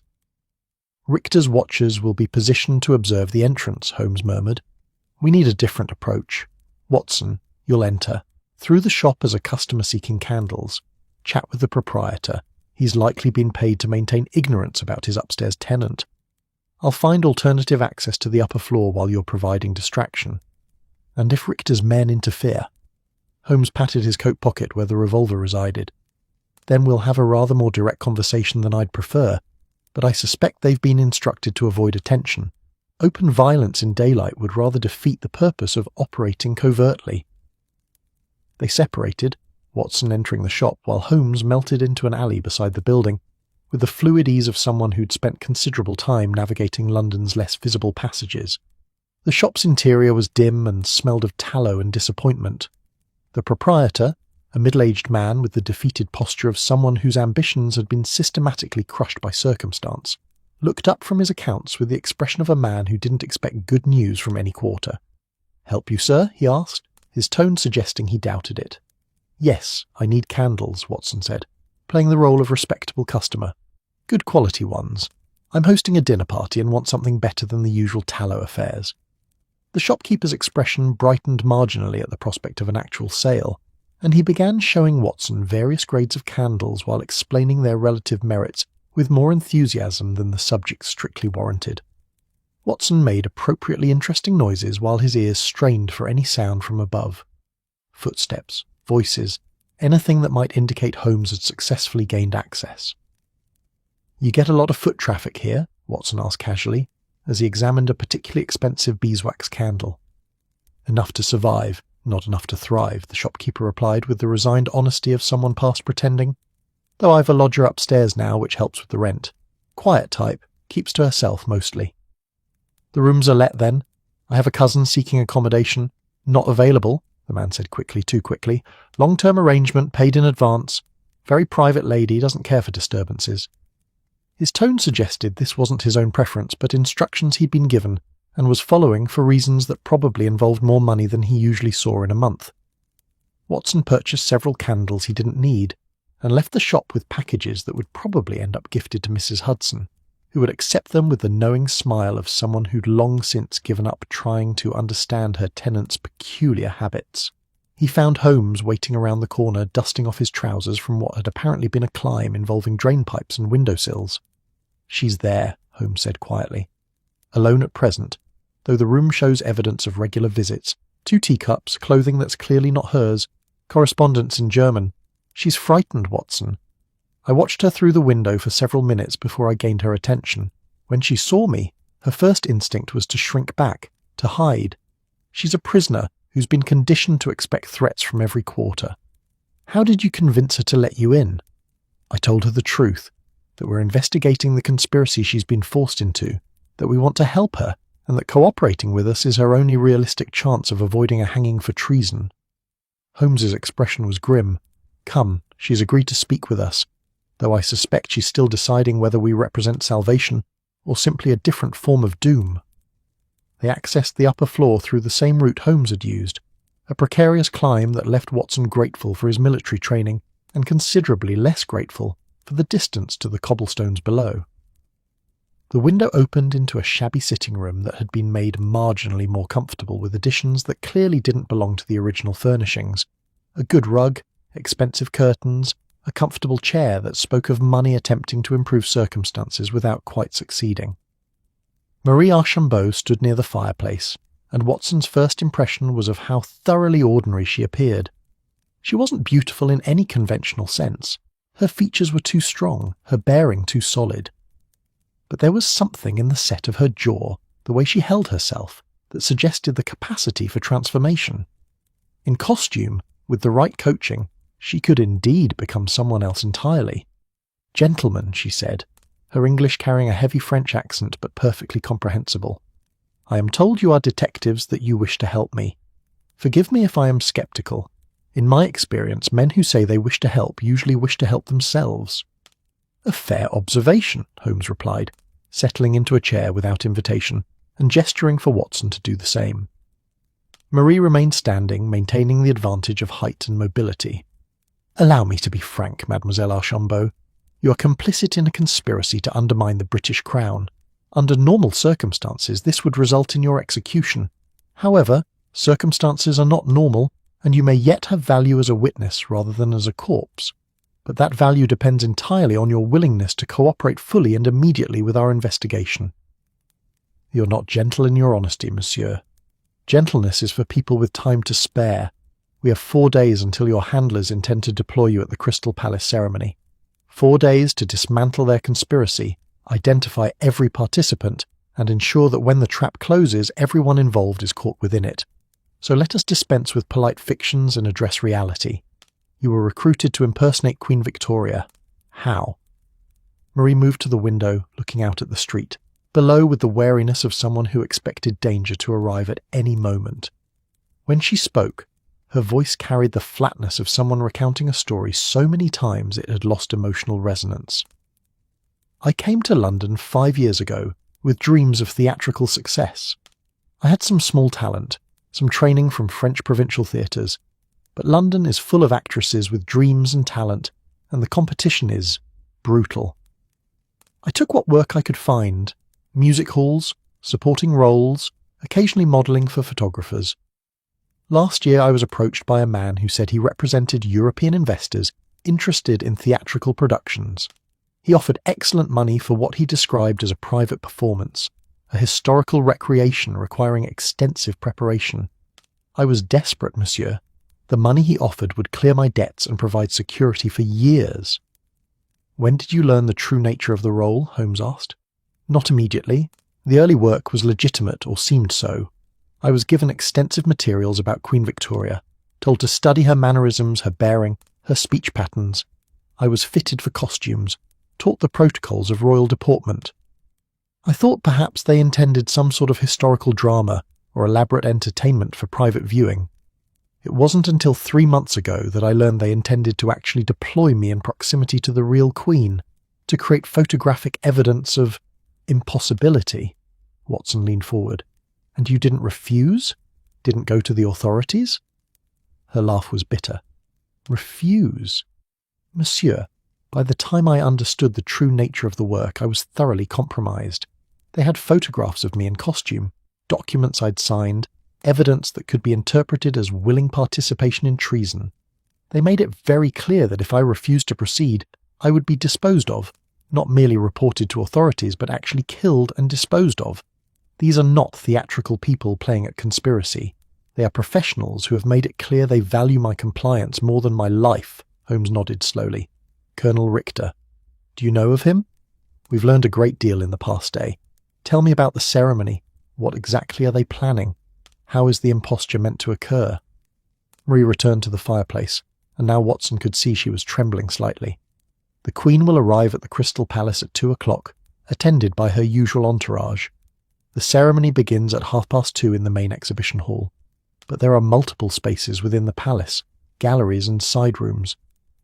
"Richter's watchers will be positioned to observe the entrance," Holmes murmured. "We need a different approach. Watson, you'll enter. Through the shop as a customer seeking candles. Chat with the proprietor. He's likely been paid to maintain ignorance about his upstairs tenant. I'll find alternative access to the upper floor while you're providing distraction. And if Richter's men interfere..." Holmes patted his coat pocket where the revolver resided. then we'll have a rather more direct conversation than I'd prefer, but I suspect they've been instructed to avoid attention. Open violence in daylight would rather defeat the purpose of operating covertly." They separated, Watson entering the shop while Holmes melted into an alley beside the building, with the fluid ease of someone who'd spent considerable time navigating London's less visible passages. The shop's interior was dim and smelled of tallow and disappointment. The proprietor, a middle-aged man with the defeated posture of someone whose ambitions had been systematically crushed by circumstance, looked up from his accounts with the expression of a man who didn't expect good news from any quarter. "Help you, sir?" he asked, his tone suggesting he doubted it. "Yes, I need candles," Watson said, playing the role of respectable customer. "Good quality ones. I'm hosting a dinner party and want something better than the usual tallow affairs." The shopkeeper's expression brightened marginally at the prospect of an actual sale, and he began showing Watson various grades of candles while explaining their relative merits with more enthusiasm than the subject strictly warranted. Watson made appropriately interesting noises while his ears strained for any sound from above. Footsteps, voices, anything that might indicate Holmes had successfully gained access. "You get a lot of foot traffic here?" Watson asked casually, as he examined a particularly expensive beeswax candle. "Enough to survive, not enough to thrive," the shopkeeper replied with the resigned honesty of someone past pretending. "Though I've a lodger upstairs now, which helps with the rent. Quiet type, keeps to herself mostly." "The rooms are let then? I have a cousin seeking accommodation. Not available," the man said quickly, too quickly. "Long-term arrangement, paid in advance. Very private lady, doesn't care for disturbances." His tone suggested this wasn't his own preference, but instructions he'd been given, and was following for reasons that probably involved more money than he usually saw in a month. Watson purchased several candles he didn't need, and left the shop with packages that would probably end up gifted to Mrs. Hudson, who would accept them with the knowing smile of someone who'd long since given up trying to understand her tenant's peculiar habits. He found Holmes waiting around the corner, dusting off his trousers from what had apparently been a climb involving drainpipes and windowsills. "She's there," Holmes said quietly. "Alone at present, though the room shows evidence of regular visits. 2 teacups, clothing that's clearly not hers, correspondence in German. She's frightened, Watson. I watched her through the window for several minutes before I gained her attention. When she saw me, her first instinct was to shrink back, to hide. She's a prisoner who's been conditioned to expect threats from every quarter. How did you convince her to let you in?" "I told her the truth, that we're investigating the conspiracy she's been forced into, that we want to help her, and that cooperating with us is her only realistic chance of avoiding a hanging for treason." Holmes's expression was grim. "Come, she's agreed to speak with us, though I suspect she's still deciding whether we represent salvation or simply a different form of doom." They accessed the upper floor through the same route Holmes had used, a precarious climb that left Watson grateful for his military training and considerably less grateful for the distance to the cobblestones below. The window opened into a shabby sitting room that had been made marginally more comfortable with additions that clearly didn't belong to the original furnishings. A good rug, expensive curtains, a comfortable chair that spoke of money attempting to improve circumstances without quite succeeding. Marie Archambault stood near the fireplace, and Watson's first impression was of how thoroughly ordinary she appeared. She wasn't beautiful in any conventional sense. Her features were too strong, her bearing too solid. But there was something in the set of her jaw, the way she held herself, that suggested the capacity for transformation. In costume, with the right coaching, she could indeed become someone else entirely. "Gentlemen," she said, her English carrying a heavy French accent but perfectly comprehensible. "I am told you are detectives, that you wish to help me. Forgive me if I am sceptical. In my experience, men who say they wish to help usually wish to help themselves." "A fair observation," Holmes replied, settling into a chair without invitation and gesturing for Watson to do the same. Marie remained standing, maintaining the advantage of height and mobility. "Allow me to be frank, Mademoiselle Archambault. You are complicit in a conspiracy to undermine the British Crown. Under normal circumstances, this would result in your execution. However, circumstances are not normal, and you may yet have value as a witness rather than as a corpse. But that value depends entirely on your willingness to cooperate fully and immediately with our investigation." "You're not gentle in your honesty, monsieur. Gentleness is for people with time to spare. We have 4 days until your handlers intend to deploy you at the Crystal Palace ceremony. 4 days to dismantle their conspiracy, identify every participant, and ensure that when the trap closes, everyone involved is caught within it. So let us dispense with polite fictions and address reality. You were recruited to impersonate Queen Victoria. How? Marie moved to the window, looking out at the street, below with the wariness of someone who expected danger to arrive at any moment. When she spoke, her voice carried the flatness of someone recounting a story so many times it had lost emotional resonance. I came to London 5 years ago with dreams of theatrical success. I had some small talent, some training from French provincial theatres, but London is full of actresses with dreams and talent, and the competition is brutal. I took what work I could find: music halls, supporting roles, occasionally modelling for photographers. Last year I was approached by a man who said he represented European investors interested in theatrical productions. He offered excellent money for what he described as a private performance, a historical recreation requiring extensive preparation. I was desperate, monsieur. The money he offered would clear my debts and provide security for years. When did you learn the true nature of the role? Holmes asked. Not immediately. The early work was legitimate, or seemed so. I was given extensive materials about Queen Victoria, told to study her mannerisms, her bearing, her speech patterns. I was fitted for costumes, taught the protocols of royal deportment. I thought perhaps they intended some sort of historical drama or elaborate entertainment for private viewing. It wasn't until 3 months ago that I learned they intended to actually deploy me in proximity to the real Queen, to create photographic evidence of impossibility. Watson leaned forward. And you didn't refuse? Didn't go to the authorities? Her laugh was bitter. Refuse? Monsieur, by the time I understood the true nature of the work, I was thoroughly compromised. They had photographs of me in costume, documents I'd signed, evidence that could be interpreted as willing participation in treason. They made it very clear that if I refused to proceed, I would be disposed of, not merely reported to authorities, but actually killed and disposed of. These are not theatrical people playing at conspiracy. They are professionals who have made it clear they value my compliance more than my life. Holmes nodded slowly. Colonel Richter. Do you know of him? We've learned a great deal in the past day. Tell me about the ceremony. What exactly are they planning? How is the imposture meant to occur? Marie returned to the fireplace, and now Watson could see she was trembling slightly. The Queen will arrive at the Crystal Palace at 2 o'clock, attended by her usual entourage. The ceremony begins at 2:30 in the main exhibition hall, but there are multiple spaces within the palace, galleries and side rooms.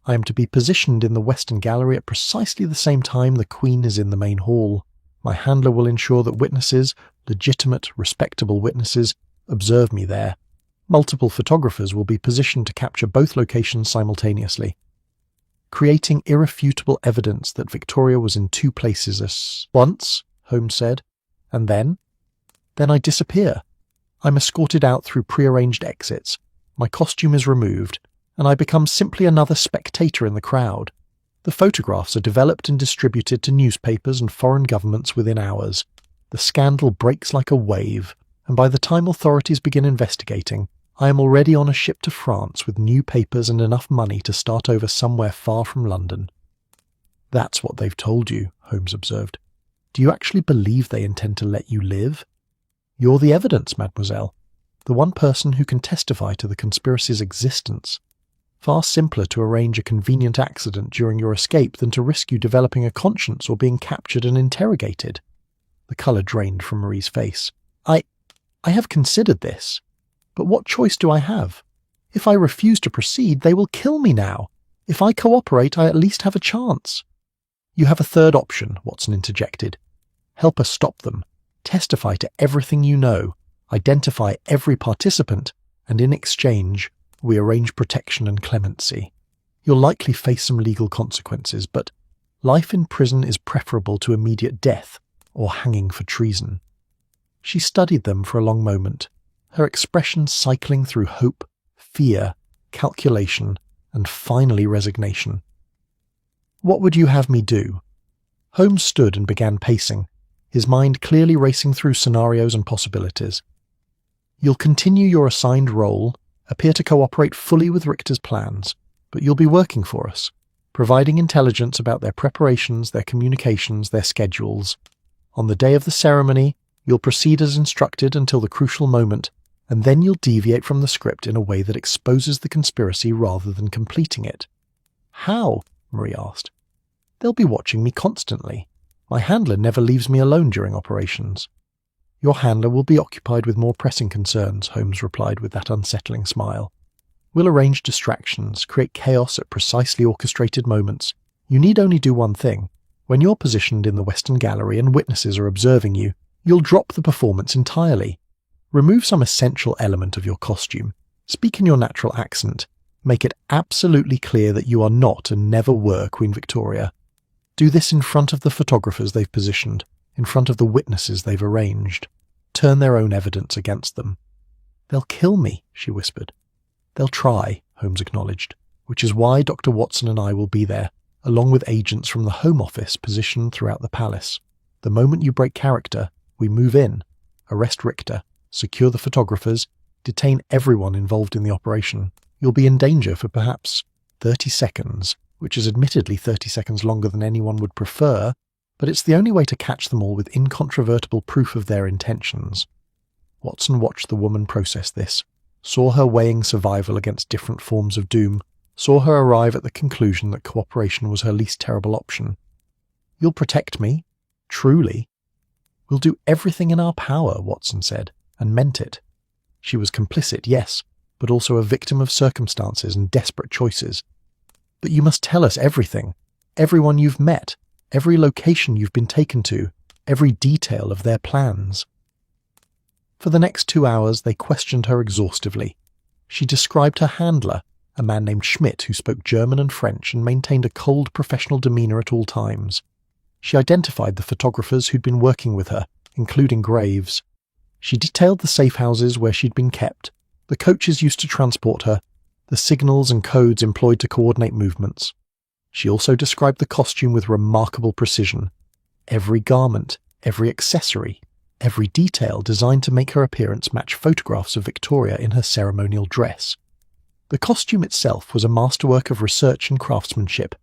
I am to be positioned in the Western Gallery at precisely the same time the Queen is in the main hall. My handler will ensure that witnesses, legitimate, respectable witnesses, observe me there. Multiple photographers will be positioned to capture both locations simultaneously, creating irrefutable evidence that Victoria was in 2 places at once, Holmes said. And then? Then I disappear. I'm escorted out through prearranged exits. My costume is removed, and I become simply another spectator in the crowd. The photographs are developed and distributed to newspapers and foreign governments within hours. The scandal breaks like a wave, and by the time authorities begin investigating, I am already on a ship to France with new papers and enough money to start over somewhere far from London. That's what they've told you, Holmes observed. Do you actually believe they intend to let you live? You're the evidence, mademoiselle. The one person who can testify to the conspiracy's existence. Far simpler to arrange a convenient accident during your escape than to risk you developing a conscience or being captured and interrogated. The colour drained from Marie's face. I have considered this. But what choice do I have? If I refuse to proceed, they will kill me now. If I cooperate, I at least have a chance. You have a third option, Watson interjected. Help us stop them. Testify to everything you know. Identify every participant, and in exchange, we arrange protection and clemency. You'll likely face some legal consequences, but life in prison is preferable to immediate death or hanging for treason. She studied them for a long moment, her expression cycling through hope, fear, calculation, and finally resignation. What would you have me do? Holmes stood and began pacing, his mind clearly racing through scenarios and possibilities. You'll continue your assigned role, appear to cooperate fully with Richter's plans, but you'll be working for us, providing intelligence about their preparations, their communications, their schedules. On the day of the ceremony, you'll proceed as instructed until the crucial moment, and then you'll deviate from the script in a way that exposes the conspiracy rather than completing it. How? Marie asked. They'll be watching me constantly. My handler never leaves me alone during operations. Your handler will be occupied with more pressing concerns, Holmes replied with that unsettling smile. We'll arrange distractions, create chaos at precisely orchestrated moments. You need only do one thing. When you're positioned in the Western Gallery and witnesses are observing you, you'll drop the performance entirely. Remove some essential element of your costume. Speak in your natural accent. Make it absolutely clear that you are not and never were Queen Victoria. Do this in front of the photographers they've positioned, in front of the witnesses they've arranged. Turn their own evidence against them. They'll kill me, she whispered. They'll try, Holmes acknowledged, which is why Dr. Watson and I will be there, along with agents from the Home Office positioned throughout the palace. The moment you break character, we move in, arrest Richter, secure the photographers, detain everyone involved in the operation. You'll be in danger for perhaps 30 seconds, which is admittedly 30 seconds longer than anyone would prefer, but it's the only way to catch them all with incontrovertible proof of their intentions. Watson watched the woman process this, saw her weighing survival against different forms of doom, saw her arrive at the conclusion that cooperation was her least terrible option. You'll protect me? Truly? We'll do everything in our power, Watson said, and meant it. She was complicit, yes, but also a victim of circumstances and desperate choices. But you must tell us everything, everyone you've met, every location you've been taken to, every detail of their plans. For the next 2 hours they questioned her exhaustively. She described her handler, a man named Schmidt who spoke German and French and maintained a cold professional demeanour at all times. She identified the photographers who'd been working with her, including Graves. She detailed the safe houses where she'd been kept, the coaches used to transport her, the signals and codes employed to coordinate movements. She also described the costume with remarkable precision. Every garment, every accessory, every detail designed to make her appearance match photographs of Victoria in her ceremonial dress. The costume itself was a masterwork of research and craftsmanship,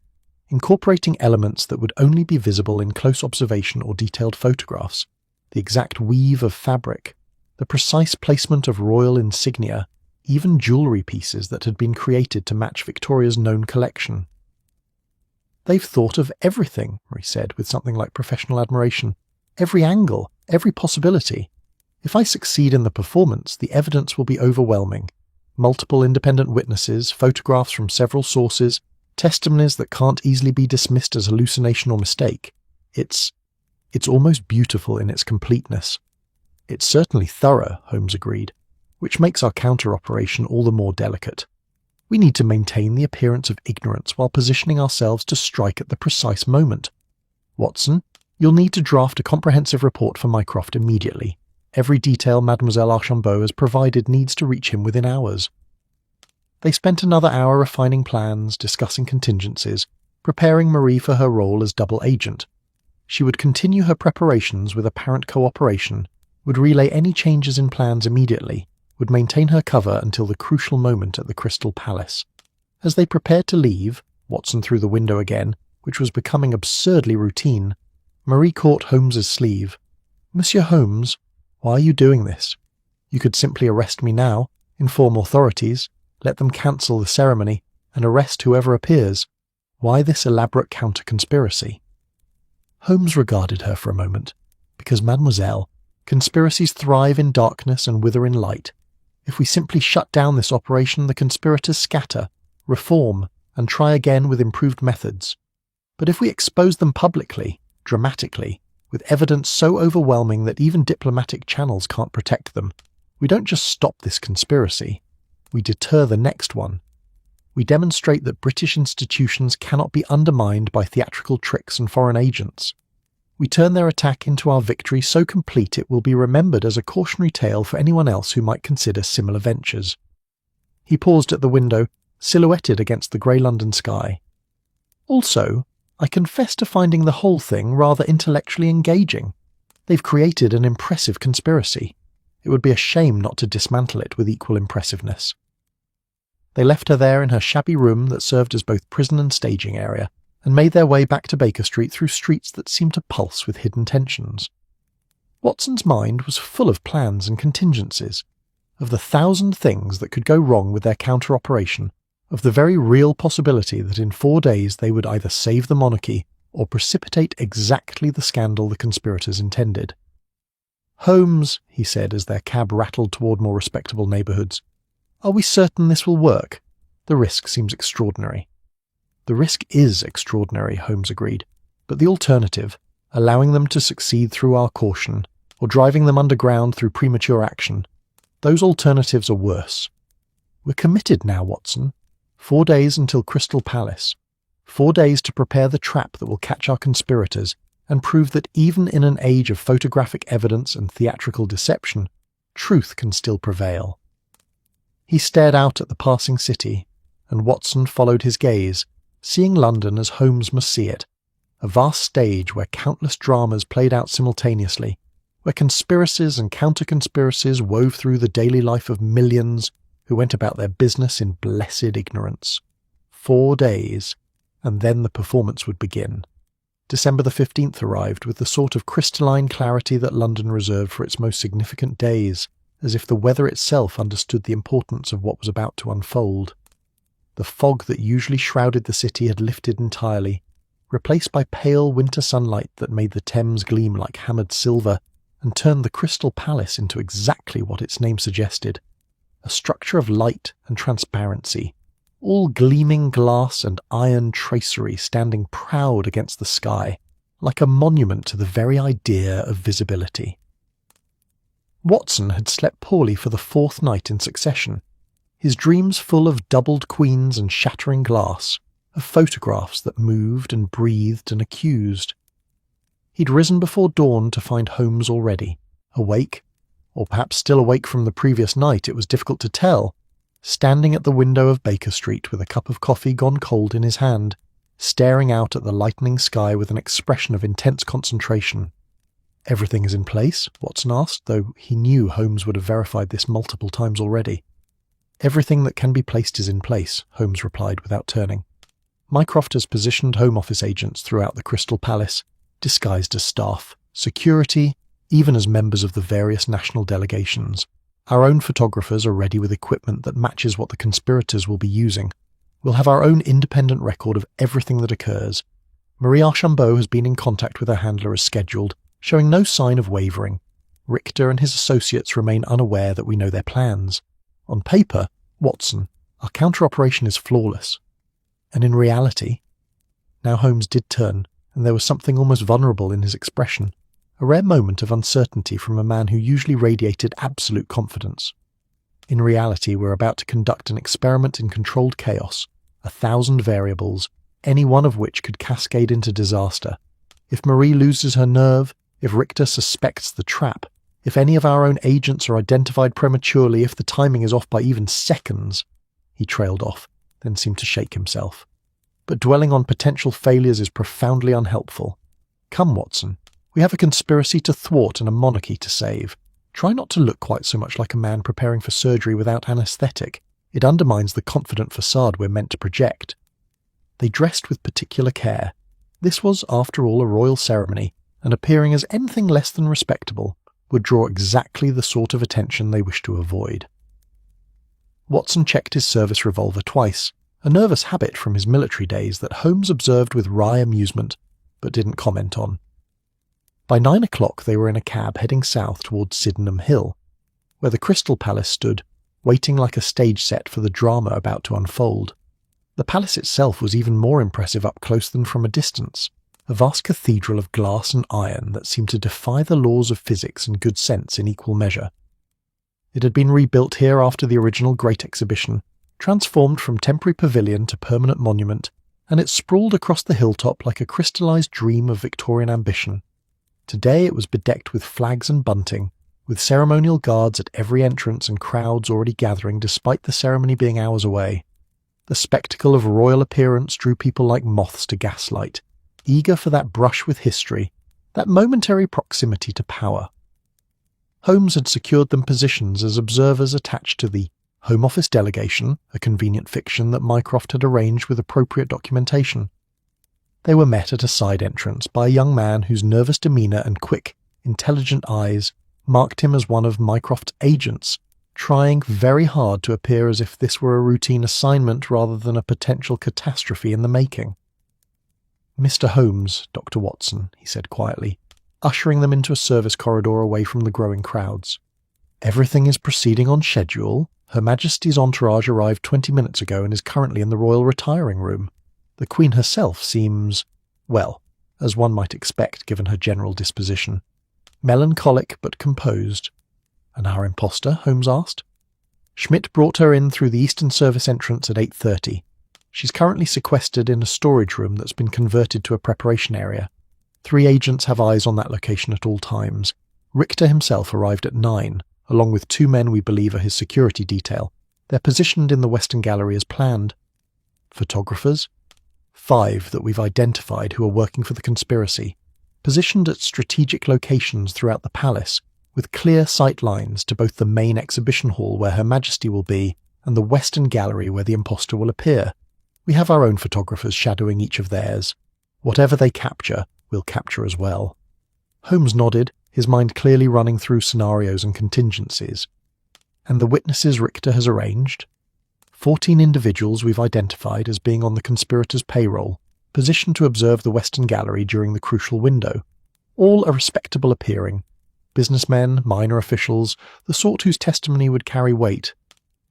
incorporating elements that would only be visible in close observation or detailed photographs. The exact weave of fabric, the precise placement of royal insignia, even jewellery pieces that had been created to match Victoria's known collection. They've thought of everything, Marie said with something like professional admiration. Every angle, every possibility. If I succeed in the performance, the evidence will be overwhelming. Multiple independent witnesses, photographs from several sources, testimonies that can't easily be dismissed as hallucination or mistake. It's almost beautiful in its completeness. It's certainly thorough, Holmes agreed, which makes our counter-operation all the more delicate. We need to maintain the appearance of ignorance while positioning ourselves to strike at the precise moment. Watson, you'll need to draft a comprehensive report for Mycroft immediately. Every detail Mademoiselle Archambault has provided needs to reach him within hours. They spent another hour refining plans, discussing contingencies, preparing Marie for her role as double agent. She would continue her preparations with apparent cooperation, would relay any changes in plans immediately, would maintain her cover until the crucial moment at the Crystal Palace. As they prepared to leave, Watson threw the window again, which was becoming absurdly routine. Marie caught Holmes's sleeve. "Monsieur Holmes, why are you doing this? You could simply arrest me now, inform authorities, let them cancel the ceremony, and arrest whoever appears. Why this elaborate counter-conspiracy?" Holmes regarded her for a moment. Because, mademoiselle, conspiracies thrive in darkness and wither in light. If we simply shut down this operation, the conspirators scatter, reform, and try again with improved methods. But if we expose them publicly, dramatically, with evidence so overwhelming that even diplomatic channels can't protect them, we don't just stop this conspiracy, we deter the next one. We demonstrate that British institutions cannot be undermined by theatrical tricks and foreign agents. We turn their attack into our victory so complete it will be remembered as a cautionary tale for anyone else who might consider similar ventures. He paused at the window, silhouetted against the grey London sky. Also, I confess to finding the whole thing rather intellectually engaging. They've created an impressive conspiracy. It would be a shame not to dismantle it with equal impressiveness. They left her there in her shabby room that served as both prison and staging area, and made their way back to Baker Street through streets that seemed to pulse with hidden tensions. Watson's mind was full of plans and contingencies, of the 1,000 things that could go wrong with their counter-operation, of the very real possibility that in 4 days they would either save the monarchy or precipitate exactly the scandal the conspirators intended. "Holmes," he said as their cab rattled toward more respectable neighbourhoods, "are we certain this will work? The risk seems extraordinary." "The risk is extraordinary," Holmes agreed, "but the alternative, allowing them to succeed through our caution, or driving them underground through premature action, those alternatives are worse. We're committed now, Watson. 4 days until Crystal Palace. 4 days to prepare the trap that will catch our conspirators and prove that even in an age of photographic evidence and theatrical deception, truth can still prevail." He stared out at the passing city, and Watson followed his gaze, seeing London as Holmes must see it, a vast stage where countless dramas played out simultaneously, where conspiracies and counter-conspiracies wove through the daily life of millions who went about their business in blessed ignorance. 4 days, and then the performance would begin. December the 15th arrived with the sort of crystalline clarity that London reserved for its most significant days, as if the weather itself understood the importance of what was about to unfold. The fog that usually shrouded the city had lifted entirely, replaced by pale winter sunlight that made the Thames gleam like hammered silver and turned the Crystal Palace into exactly what its name suggested, a structure of light and transparency, all gleaming glass and iron tracery standing proud against the sky, like a monument to the very idea of visibility. Watson had slept poorly for the 4th night in succession, his dreams full of doubled queens and shattering glass, of photographs that moved and breathed and accused. He'd risen before dawn to find Holmes already, awake, or perhaps still awake from the previous night, it was difficult to tell, standing at the window of Baker Street with a cup of coffee gone cold in his hand, staring out at the lightening sky with an expression of intense concentration. "Everything is in place?" Watson asked, though he knew Holmes would have verified this multiple times already. "Everything that can be placed is in place," Holmes replied without turning. "Mycroft has positioned Home Office agents throughout the Crystal Palace, disguised as staff, security, even as members of the various national delegations. Our own photographers are ready with equipment that matches what the conspirators will be using. We'll have our own independent record of everything that occurs. Marie Archambault has been in contact with her handler as scheduled, showing no sign of wavering. Richter and his associates remain unaware that we know their plans. On paper, Watson, our counter-operation is flawless. And in reality..." Now Holmes did turn, and there was something almost vulnerable in his expression, a rare moment of uncertainty from a man who usually radiated absolute confidence. "In reality, we're about to conduct an experiment in controlled chaos, 1,000 variables, any one of which could cascade into disaster. If Marie loses her nerve, if Richter suspects the trap, if any of our own agents are identified prematurely, if the timing is off by even seconds..." He trailed off, then seemed to shake himself. "But dwelling on potential failures is profoundly unhelpful. Come, Watson, we have a conspiracy to thwart and a monarchy to save. Try not to look quite so much like a man preparing for surgery without anaesthetic. It undermines the confident facade we're meant to project." They dressed with particular care. This was, after all, a royal ceremony, and appearing as anything less than respectable would draw exactly the sort of attention they wished to avoid. Watson checked his service revolver twice, a nervous habit from his military days that Holmes observed with wry amusement, but didn't comment on. By 9 o'clock they were in a cab heading south towards Sydenham Hill, where the Crystal Palace stood, waiting like a stage set for the drama about to unfold. The palace itself was even more impressive up close than from a distance, a vast cathedral of glass and iron that seemed to defy the laws of physics and good sense in equal measure. It had been rebuilt here after the original Great Exhibition, transformed from temporary pavilion to permanent monument, and it sprawled across the hilltop like a crystallized dream of Victorian ambition. Today it was bedecked with flags and bunting, with ceremonial guards at every entrance and crowds already gathering despite the ceremony being hours away. The spectacle of royal appearance drew people like moths to gaslight, eager for that brush with history, that momentary proximity to power. Holmes had secured them positions as observers attached to the Home Office delegation, a convenient fiction that Mycroft had arranged with appropriate documentation. They were met at a side entrance by a young man whose nervous demeanour and quick, intelligent eyes marked him as one of Mycroft's agents, trying very hard to appear as if this were a routine assignment rather than a potential catastrophe in the making. "Mr. Holmes, Dr. Watson," he said quietly, ushering them into a service corridor away from the growing crowds. "Everything is proceeding on schedule. Her Majesty's entourage arrived 20 minutes ago and is currently in the royal retiring room. The Queen herself seems, well, as one might expect given her general disposition, melancholic but composed." "And our impostor?" Holmes asked. "Schmidt brought her in through the Eastern Service entrance at 8:30. She's currently sequestered in a storage room that's been converted to a preparation area. 3 agents have eyes on that location at all times. Richter himself arrived at 9, along with 2 men we believe are his security detail. They're positioned in the Western Gallery as planned." "Photographers?" 5 that we've identified who are working for the conspiracy, positioned at strategic locations throughout the palace, with clear sight lines to both the main exhibition hall where Her Majesty will be and the Western Gallery where the impostor will appear. We have our own photographers shadowing each of theirs. Whatever they capture, we'll capture as well." Holmes nodded, his mind clearly running through scenarios and contingencies. "And the witnesses Richter has arranged?" 14 individuals we've identified as being on the conspirators' payroll, positioned to observe the Western Gallery during the crucial window. All are respectable appearing. Businessmen, minor officials, the sort whose testimony would carry weight.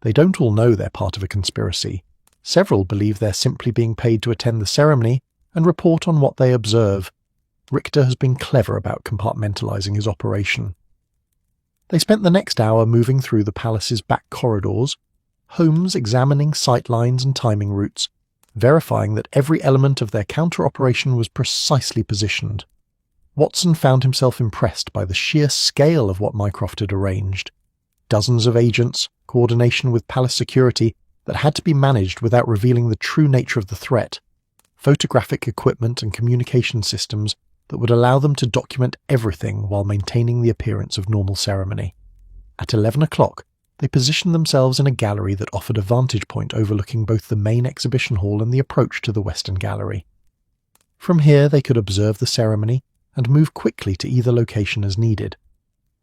They don't all know they're part of a conspiracy. Several believe they're simply being paid to attend the ceremony and report on what they observe. Richter has been clever about compartmentalizing his operation. They spent the next hour moving through the palace's back corridors, Holmes examining sight lines and timing routes, verifying that every element of their counter-operation was precisely positioned. Watson found himself impressed by the sheer scale of what Mycroft had arranged. Dozens of agents, coordination with palace security that had to be managed without revealing the true nature of the threat, photographic equipment and communication systems that would allow them to document everything while maintaining the appearance of normal ceremony. At 11 o'clock, they positioned themselves in a gallery that offered a vantage point overlooking both the main exhibition hall and the approach to the Western Gallery. From here they could observe the ceremony and move quickly to either location as needed.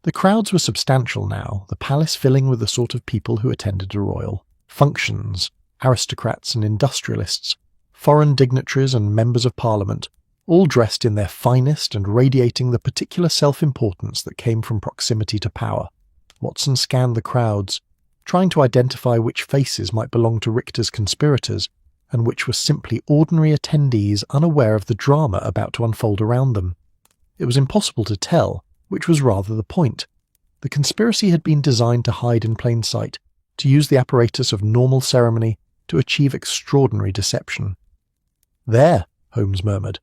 The crowds were substantial now, the palace filling with the sort of people who attended a royal functions, aristocrats and industrialists, foreign dignitaries and members of parliament, all dressed in their finest and radiating the particular self-importance that came from proximity to power. Watson scanned the crowds, trying to identify which faces might belong to Richter's conspirators and which were simply ordinary attendees unaware of the drama about to unfold around them. It was impossible to tell, which was rather the point. The conspiracy had been designed to hide in plain sight, to use the apparatus of normal ceremony to achieve extraordinary deception. "There," Holmes murmured,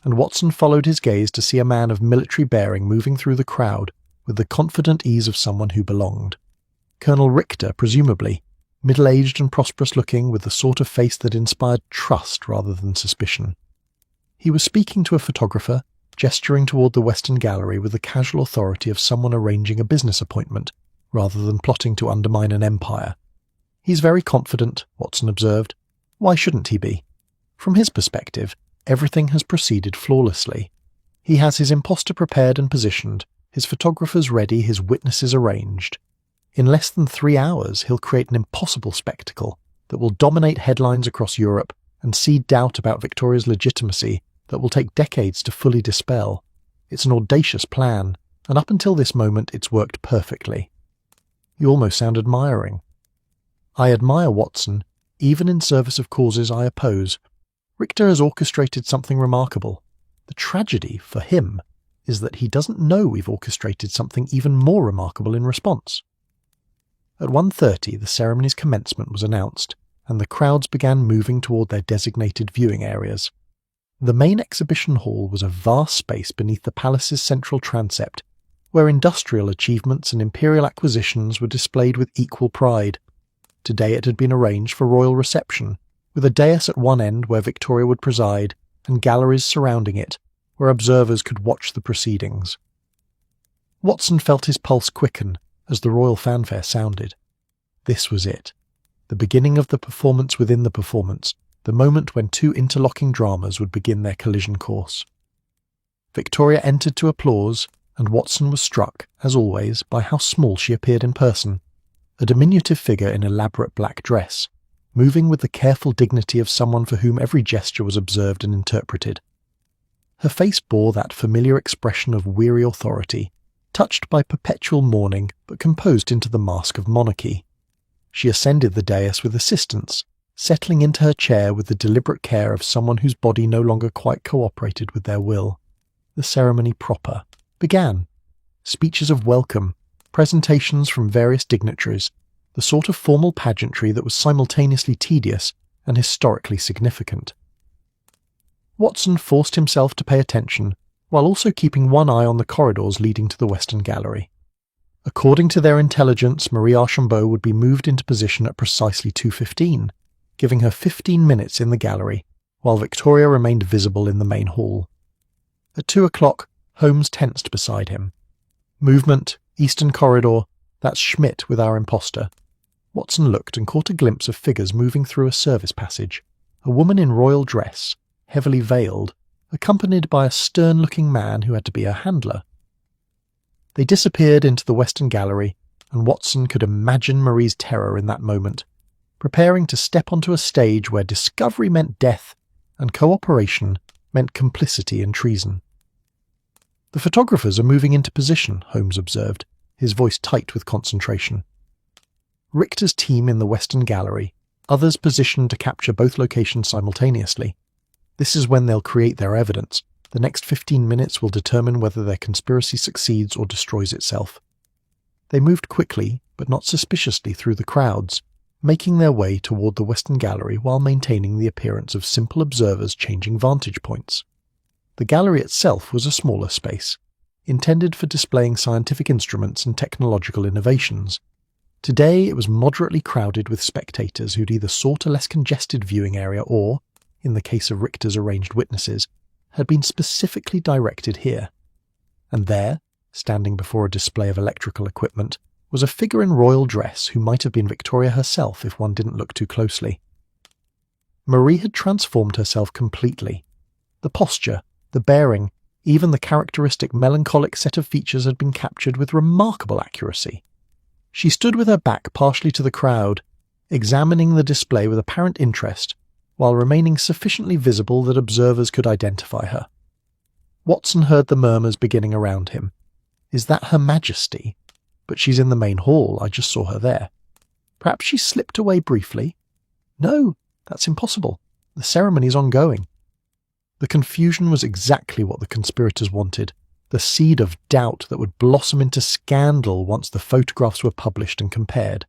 and Watson followed his gaze to see a man of military bearing moving through the crowd with the confident ease of someone who belonged. Colonel Richter, presumably, middle-aged and prosperous-looking with the sort of face that inspired trust rather than suspicion. He was speaking to a photographer, gesturing toward the Western Gallery with the casual authority of someone arranging a business appointment, rather than plotting to undermine an empire. "He's very confident," Watson observed. "Why shouldn't he be? From his perspective, everything has proceeded flawlessly. He has his impostor prepared and positioned, his photographers ready, his witnesses arranged. In less than 3 hours, he'll create an impossible spectacle that will dominate headlines across Europe and seed doubt about Victoria's legitimacy that will take decades to fully dispel. It's an audacious plan, and up until this moment it's worked perfectly." You almost sound admiring. "I admire Watson, even in service of causes I oppose. Richter has orchestrated something remarkable. The tragedy, for him, is that he doesn't know we've orchestrated something even more remarkable in response." At 1:30 the ceremony's commencement was announced, and the crowds began moving toward their designated viewing areas. The main exhibition hall was a vast space beneath the palace's central transept, where industrial achievements and imperial acquisitions were displayed with equal pride. Today it had been arranged for royal reception, with a dais at one end where Victoria would preside, and galleries surrounding it, where observers could watch the proceedings. Watson felt his pulse quicken as the royal fanfare sounded. This was it. The beginning of the performance within the performance, the moment when two interlocking dramas would begin their collision course. Victoria entered to applause, and Watson was struck, as always, by how small she appeared in person, a diminutive figure in elaborate black dress, moving with the careful dignity of someone for whom every gesture was observed and interpreted. Her face bore that familiar expression of weary authority, touched by perpetual mourning but composed into the mask of monarchy. She ascended the dais with assistance, settling into her chair with the deliberate care of someone whose body no longer quite cooperated with their will. The ceremony proper began. Speeches of welcome, presentations from various dignitaries, the sort of formal pageantry that was simultaneously tedious and historically significant. Watson forced himself to pay attention, while also keeping one eye on the corridors leading to the Western Gallery. According to their intelligence, Marie Archambault would be moved into position at precisely 2:15, giving her 15 minutes in the gallery, while Victoria remained visible in the main hall. At 2 o'clock, Holmes tensed beside him. Movement, Eastern Corridor, that's Schmidt with our imposter. Watson looked and caught a glimpse of figures moving through a service passage, a woman in royal dress, heavily veiled, accompanied by a stern-looking man who had to be her handler. They disappeared into the Western Gallery, and Watson could imagine Marie's terror in that moment, preparing to step onto a stage where discovery meant death and cooperation meant complicity in treason. "The photographers are moving into position," Holmes observed, his voice tight with concentration. Richter's team in the Western Gallery, others positioned to capture both locations simultaneously. This is when they'll create their evidence. The next 15 minutes will determine whether their conspiracy succeeds or destroys itself. They moved quickly, but not suspiciously, through the crowds, making their way toward the Western Gallery while maintaining the appearance of simple observers changing vantage points. The gallery itself was a smaller space, intended for displaying scientific instruments and technological innovations. Today it was moderately crowded with spectators who'd either sought a less congested viewing area or, in the case of Richter's arranged witnesses, had been specifically directed here. And there, standing before a display of electrical equipment, was a figure in royal dress who might have been Victoria herself if one didn't look too closely. Marie had transformed herself completely. The posture, the bearing, even the characteristic melancholic set of features had been captured with remarkable accuracy. She stood with her back partially to the crowd, examining the display with apparent interest, while remaining sufficiently visible that observers could identify her. Watson heard the murmurs beginning around him. "Is that Her Majesty? But she's in the main hall, I just saw her there. Perhaps she slipped away briefly? No, that's impossible. The ceremony's ongoing." The confusion was exactly what the conspirators wanted, the seed of doubt that would blossom into scandal once the photographs were published and compared.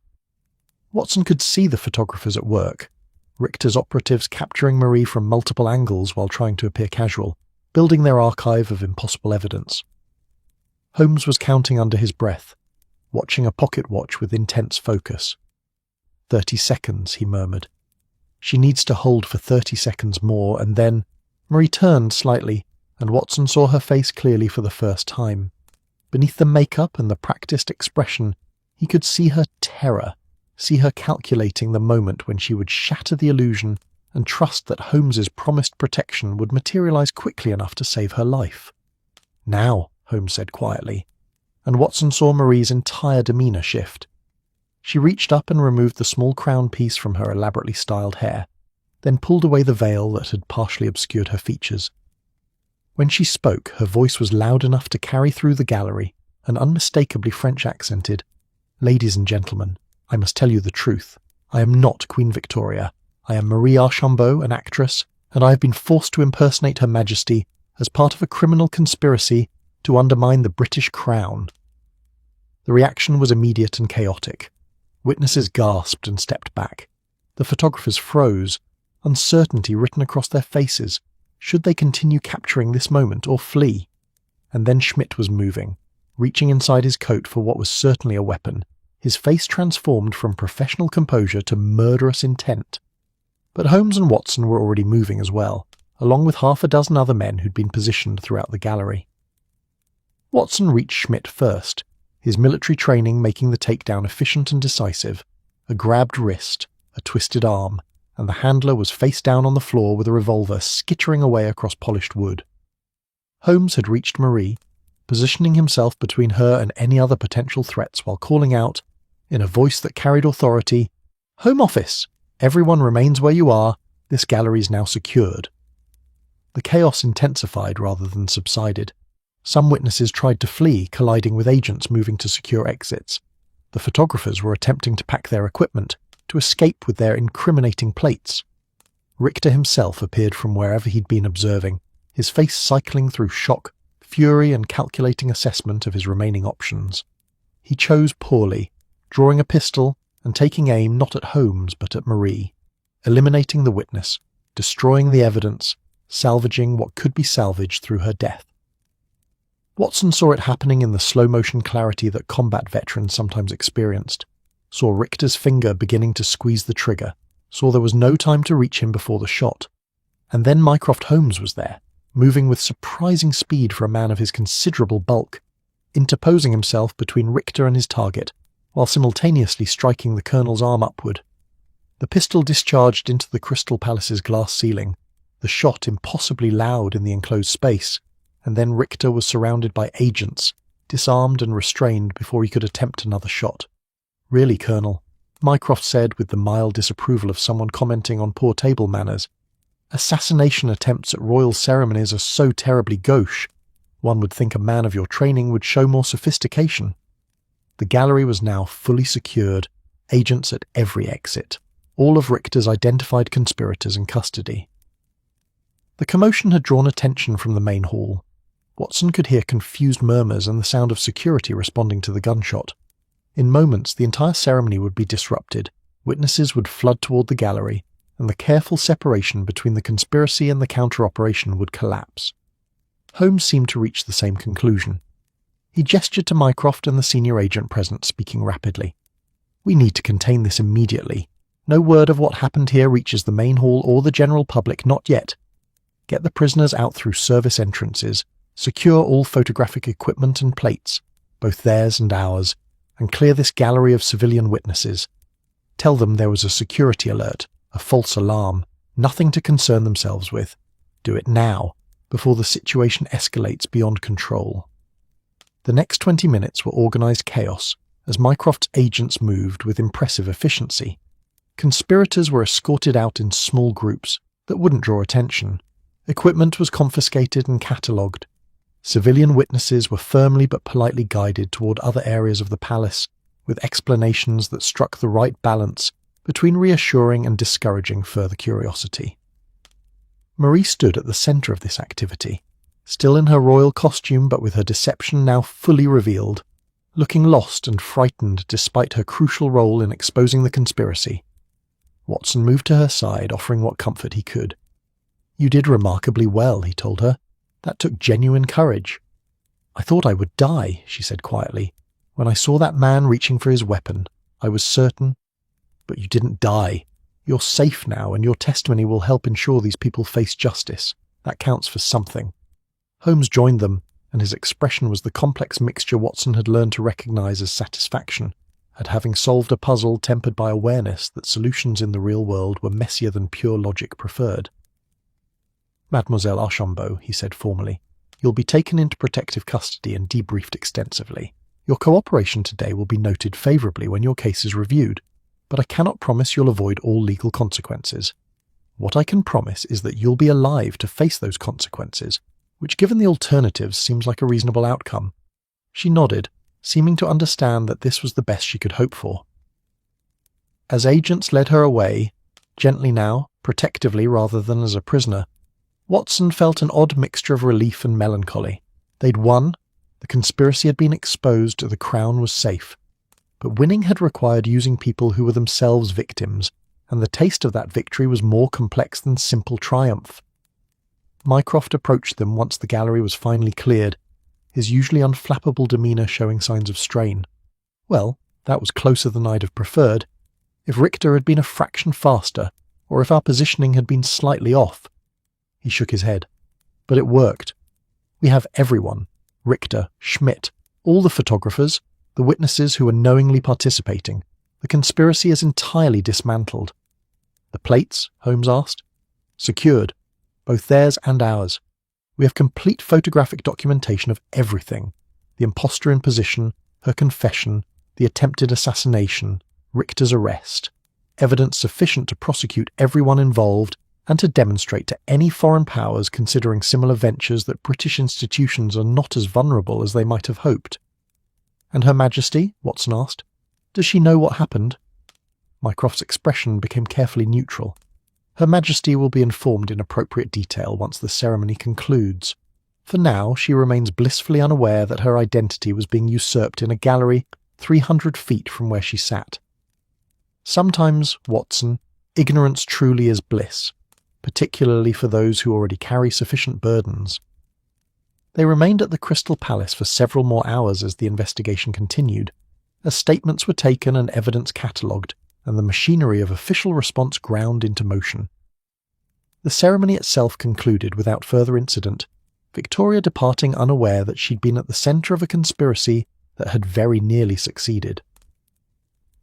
Watson could see the photographers at work, Richter's operatives capturing Marie from multiple angles while trying to appear casual, building their archive of impossible evidence. Holmes was counting under his breath, watching a pocket watch with intense focus. 30 seconds, he murmured. She needs to hold for 30 seconds more, and then Marie turned slightly, and Watson saw her face clearly for the first time. Beneath the makeup and the practiced expression, he could see her terror, see her calculating the moment when she would shatter the illusion and trust that Holmes's promised protection would materialize quickly enough to save her life. "Now," Holmes said quietly, and Watson saw Marie's entire demeanor shift. She reached up and removed the small crown piece from her elaborately styled hair, then pulled away the veil that had partially obscured her features. When she spoke, her voice was loud enough to carry through the gallery, and unmistakably French accented. "Ladies and gentlemen, I must tell you the truth. I am not Queen Victoria. I am Marie Archambault, an actress, and I have been forced to impersonate Her Majesty as part of a criminal conspiracy to undermine the British crown." The reaction was immediate and chaotic. Witnesses gasped and stepped back. The photographers froze, uncertainty written across their faces. Should they continue capturing this moment or flee? And then Schmidt was moving, reaching inside his coat for what was certainly a weapon, his face transformed from professional composure to murderous intent. But Holmes and Watson were already moving as well, along with half a dozen other men who'd been positioned throughout the gallery. Watson reached Schmidt first, his military training making the takedown efficient and decisive, a grabbed wrist, a twisted arm, and the handler was face down on the floor with a revolver skittering away across polished wood. Holmes had reached Marie, positioning himself between her and any other potential threats while calling out, in a voice that carried authority, "Home Office! Everyone remains where you are. This gallery is now secured." The chaos intensified rather than subsided. Some witnesses tried to flee, colliding with agents moving to secure exits. The photographers were attempting to pack their equipment, to escape with their incriminating plates. Richter himself appeared from wherever he'd been observing, his face cycling through shock, fury and calculating assessment of his remaining options. He chose poorly, drawing a pistol and taking aim not at Holmes but at Marie, eliminating the witness, destroying the evidence, salvaging what could be salvaged through her death. Watson saw it happening in the slow-motion clarity that combat veterans sometimes experienced, saw Richter's finger beginning to squeeze the trigger, saw there was no time to reach him before the shot. And then Mycroft Holmes was there, moving with surprising speed for a man of his considerable bulk, interposing himself between Richter and his target, while simultaneously striking the Colonel's arm upward. The pistol discharged into the Crystal Palace's glass ceiling, the shot impossibly loud in the enclosed space, and then Richter was surrounded by agents, disarmed and restrained before he could attempt another shot. "Really, Colonel," Mycroft said with the mild disapproval of someone commenting on poor table manners, "assassination attempts at royal ceremonies are so terribly gauche. One would think a man of your training would show more sophistication." The gallery was now fully secured, agents at every exit, all of Richter's identified conspirators in custody. The commotion had drawn attention from the main hall. Watson could hear confused murmurs and the sound of security responding to the gunshot. In moments, the entire ceremony would be disrupted, witnesses would flood toward the gallery, and the careful separation between the conspiracy and the counter-operation would collapse. Holmes seemed to reach the same conclusion. He gestured to Mycroft and the senior agent present, speaking rapidly. "We need to contain this immediately. No word of what happened here reaches the main hall or the general public, not yet. Get the prisoners out through service entrances, secure all photographic equipment and plates, both theirs and ours, and clear this gallery of civilian witnesses. Tell them there was a security alert, a false alarm, nothing to concern themselves with. Do it now, before the situation escalates beyond control." The next 20 minutes were organised chaos, as Mycroft's agents moved with impressive efficiency. Conspirators were escorted out in small groups that wouldn't draw attention. Equipment was confiscated and catalogued. Civilian witnesses were firmly but politely guided toward other areas of the palace, with explanations that struck the right balance between reassuring and discouraging further curiosity. Marie stood at the centre of this activity, still in her royal costume but with her deception now fully revealed, looking lost and frightened despite her crucial role in exposing the conspiracy. Watson moved to her side, offering what comfort he could. "You did remarkably well," he told her. "That took genuine courage." "I thought I would die," she said quietly. "When I saw that man reaching for his weapon, I was certain." "But you didn't die. You're safe now, and your testimony will help ensure these people face justice. That counts for something." Holmes joined them, and his expression was the complex mixture Watson had learned to recognize as satisfaction, at having solved a puzzle tempered by awareness that solutions in the real world were messier than pure logic preferred. "Mademoiselle Archambault," he said formally, "you'll be taken into protective custody and debriefed extensively. Your cooperation today will be noted favourably when your case is reviewed, but I cannot promise you'll avoid all legal consequences. What I can promise is that you'll be alive to face those consequences, which given the alternatives seems like a reasonable outcome." She nodded, seeming to understand that this was the best she could hope for. As agents led her away, gently now, protectively rather than as a prisoner, Watson felt an odd mixture of relief and melancholy. They'd won, the conspiracy had been exposed, the crown was safe. But winning had required using people who were themselves victims, and the taste of that victory was more complex than simple triumph. Mycroft approached them once the gallery was finally cleared, his usually unflappable demeanour showing signs of strain. Well, that was closer than I'd have preferred. If Richter had been a fraction faster, or if our positioning had been slightly off. He shook his head. But it worked. We have everyone. Richter, Schmidt, all the photographers, the witnesses who were knowingly participating, The conspiracy is entirely dismantled. The plates? Holmes asked. Secured. Both theirs and ours. We have complete photographic documentation of everything. The imposter in position, her confession, the attempted assassination, Richter's arrest. Evidence sufficient to prosecute everyone involved and to demonstrate to any foreign powers considering similar ventures that British institutions are not as vulnerable as they might have hoped. And Her Majesty? Watson asked. Does she know what happened? Mycroft's expression became carefully neutral. Her Majesty will be informed in appropriate detail once the ceremony concludes. For now, she remains blissfully unaware that her identity was being usurped in a gallery 300 feet from where she sat. Sometimes, Watson, ignorance truly is bliss, particularly for those who already carry sufficient burdens. They remained at the Crystal Palace for several more hours as the investigation continued, as statements were taken and evidence catalogued, and the machinery of official response ground into motion. The ceremony itself concluded without further incident, Victoria departing unaware that she'd been at the centre of a conspiracy that had very nearly succeeded.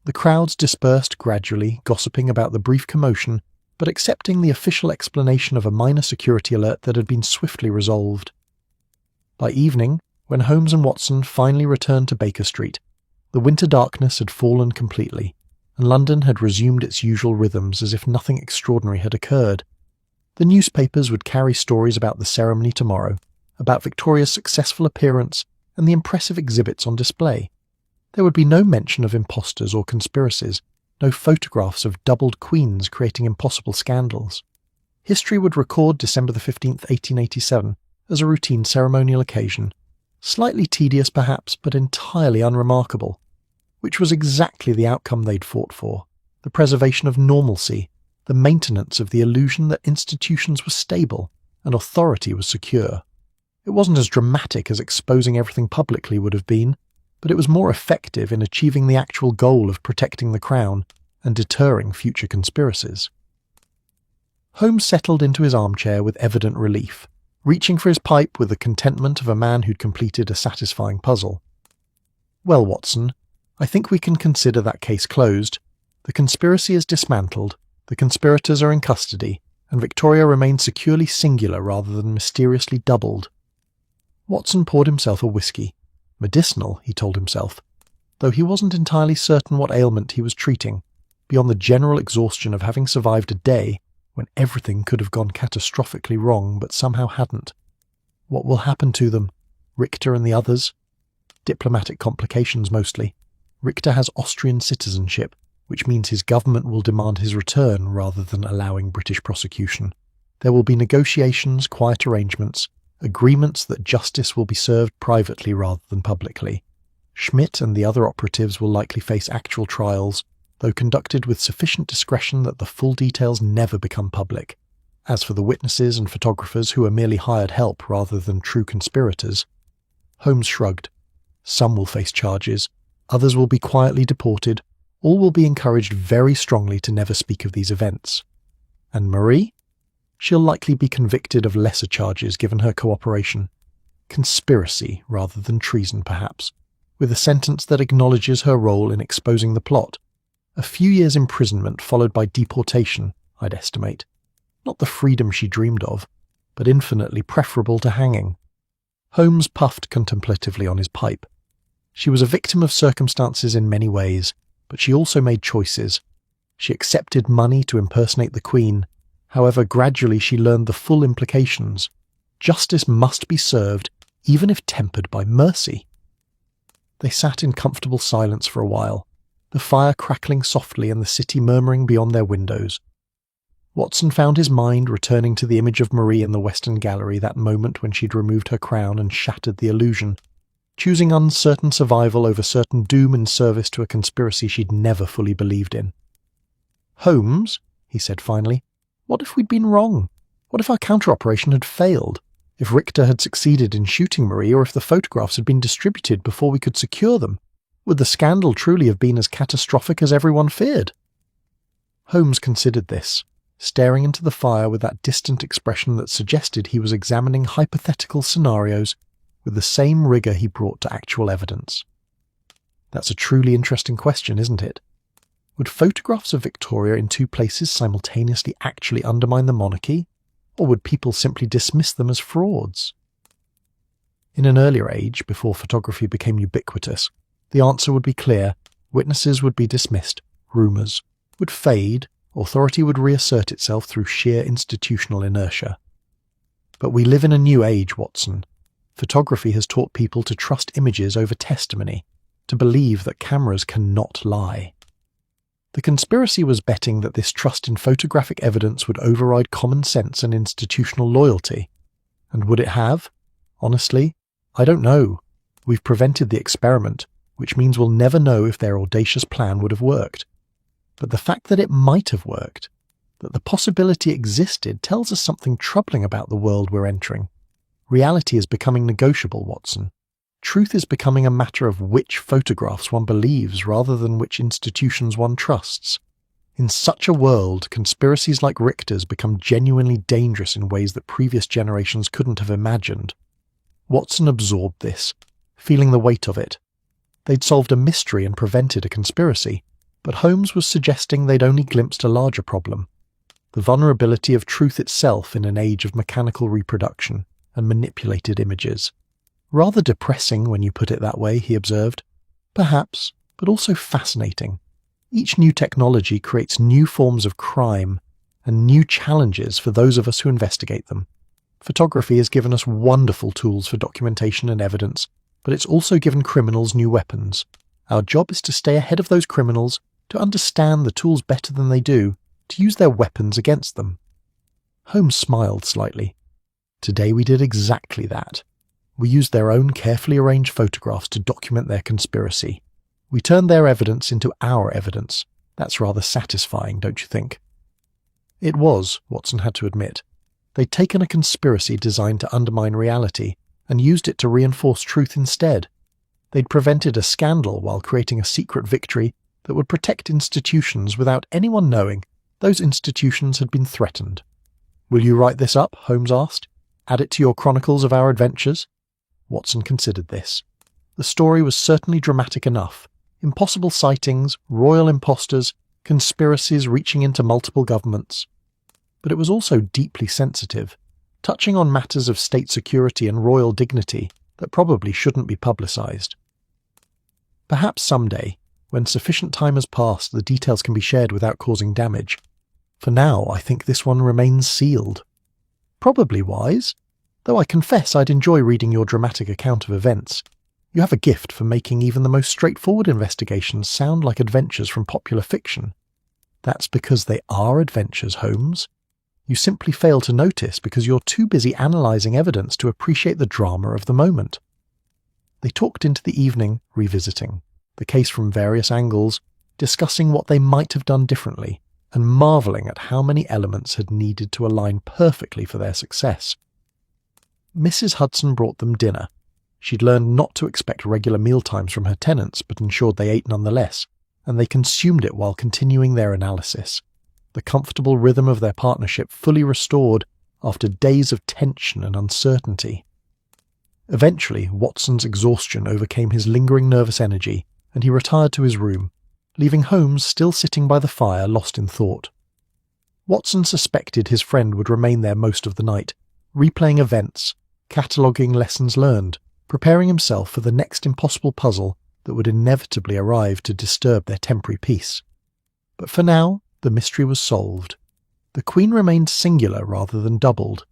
The crowds dispersed gradually, gossiping about the brief commotion, but accepting the official explanation of a minor security alert that had been swiftly resolved. By evening, when Holmes and Watson finally returned to Baker Street, the winter darkness had fallen completely, and London had resumed its usual rhythms as if nothing extraordinary had occurred. The newspapers would carry stories about the ceremony tomorrow, about Victoria's successful appearance and the impressive exhibits on display. There would be no mention of impostors or conspiracies, no photographs of doubled queens creating impossible scandals. History would record December 15th, 1887, as a routine ceremonial occasion, slightly tedious perhaps, but entirely unremarkable, which was exactly the outcome they'd fought for, the preservation of normalcy, the maintenance of the illusion that institutions were stable and authority was secure. It wasn't as dramatic as exposing everything publicly would have been, but it was more effective in achieving the actual goal of protecting the crown and deterring future conspiracies. Holmes settled into his armchair with evident relief, reaching for his pipe with the contentment of a man who'd completed a satisfying puzzle. Well, Watson, I think we can consider that case closed. The conspiracy is dismantled, the conspirators are in custody, and Victoria remains securely singular rather than mysteriously doubled. Watson poured himself a whisky. Medicinal, he told himself, though he wasn't entirely certain what ailment he was treating, beyond the general exhaustion of having survived a day when everything could have gone catastrophically wrong but somehow hadn't. What will happen to them? Richter and the others? Diplomatic complications mostly. Richter has Austrian citizenship, which means his government will demand his return rather than allowing British prosecution. There will be negotiations, quiet arrangements, agreements that justice will be served privately rather than publicly. Schmidt and the other operatives will likely face actual trials, though conducted with sufficient discretion that the full details never become public. As for the witnesses and photographers who are merely hired help rather than true conspirators, Holmes shrugged. Some will face charges, others will be quietly deported, all will be encouraged very strongly to never speak of these events. And Marie? She'll likely be convicted of lesser charges given her cooperation. Conspiracy rather than treason, perhaps, with a sentence that acknowledges her role in exposing the plot. A few years' imprisonment followed by deportation, I'd estimate. Not the freedom she dreamed of, but infinitely preferable to hanging. Holmes puffed contemplatively on his pipe. She was a victim of circumstances in many ways, but she also made choices. She accepted money to impersonate the Queen. However, gradually she learned the full implications. Justice must be served, even if tempered by mercy. They sat in comfortable silence for a while, the fire crackling softly and the city murmuring beyond their windows. Watson found his mind returning to the image of Marie in the Western Gallery that moment when she'd removed her crown and shattered the illusion, choosing uncertain survival over certain doom in service to a conspiracy she'd never fully believed in. "Holmes," he said finally, "what if we'd been wrong? What if our counter-operation had failed? If Richter had succeeded in shooting Marie, or if the photographs had been distributed before we could secure them? Would the scandal truly have been as catastrophic as everyone feared?" Holmes considered this, staring into the fire with that distant expression that suggested he was examining hypothetical scenarios with the same rigour he brought to actual evidence. "That's a truly interesting question, isn't it? Would photographs of Victoria in two places simultaneously actually undermine the monarchy, or would people simply dismiss them as frauds? In an earlier age, before photography became ubiquitous, the answer would be clear: witnesses would be dismissed, rumours would fade, authority would reassert itself through sheer institutional inertia. But we live in a new age, Watson. Photography has taught people to trust images over testimony, to believe that cameras cannot lie. The conspiracy was betting that this trust in photographic evidence would override common sense and institutional loyalty. And would it have? Honestly, I don't know. We've prevented the experiment, which means we'll never know if their audacious plan would have worked. But the fact that it might have worked, that the possibility existed, tells us something troubling about the world we're entering. Reality is becoming negotiable, Watson. Truth is becoming a matter of which photographs one believes rather than which institutions one trusts. In such a world, conspiracies like Richter's become genuinely dangerous in ways that previous generations couldn't have imagined. Watson absorbed this, feeling the weight of it. They'd solved a mystery and prevented a conspiracy, but Holmes was suggesting they'd only glimpsed a larger problem: the vulnerability of truth itself in an age of mechanical reproduction and manipulated images. Rather depressing when you put it that way, he observed. Perhaps, but also fascinating. Each new technology creates new forms of crime and new challenges for those of us who investigate them. Photography has given us wonderful tools for documentation and evidence, but it's also given criminals new weapons. Our job is to stay ahead of those criminals, to understand the tools better than they do, to use their weapons against them. Holmes smiled slightly. Today we did exactly that. We used their own carefully arranged photographs to document their conspiracy. We turned their evidence into our evidence. That's rather satisfying, don't you think? It was, Watson had to admit. They'd taken a conspiracy designed to undermine reality and used it to reinforce truth instead. They'd prevented a scandal while creating a secret victory that would protect institutions without anyone knowing those institutions had been threatened. "Will you write this up?" Holmes asked. "Add it to your chronicles of our adventures?" Watson considered this. The story was certainly dramatic enough. Impossible sightings, royal impostors, conspiracies reaching into multiple governments. But it was also deeply sensitive, touching on matters of state security and royal dignity that probably shouldn't be publicized. Perhaps someday, when sufficient time has passed, the details can be shared without causing damage. For now, I think this one remains sealed. Probably wise, though I confess I'd enjoy reading your dramatic account of events. You have a gift for making even the most straightforward investigations sound like adventures from popular fiction. That's because they are adventures, Holmes. You simply fail to notice because you're too busy analysing evidence to appreciate the drama of the moment. They talked into the evening, revisiting the case from various angles, discussing what they might have done differently, and marvelling at how many elements had needed to align perfectly for their success. Mrs. Hudson brought them dinner. She'd learned not to expect regular mealtimes from her tenants, but ensured they ate nonetheless, and they consumed it while continuing their analysis. The comfortable rhythm of their partnership fully restored after days of tension and uncertainty. Eventually, Watson's exhaustion overcame his lingering nervous energy, and he retired to his room, leaving Holmes still sitting by the fire, lost in thought. Watson suspected his friend would remain there most of the night, replaying events, cataloguing lessons learned, preparing himself for the next impossible puzzle that would inevitably arrive to disturb their temporary peace. But for now, the mystery was solved. The Queen remained singular rather than doubled.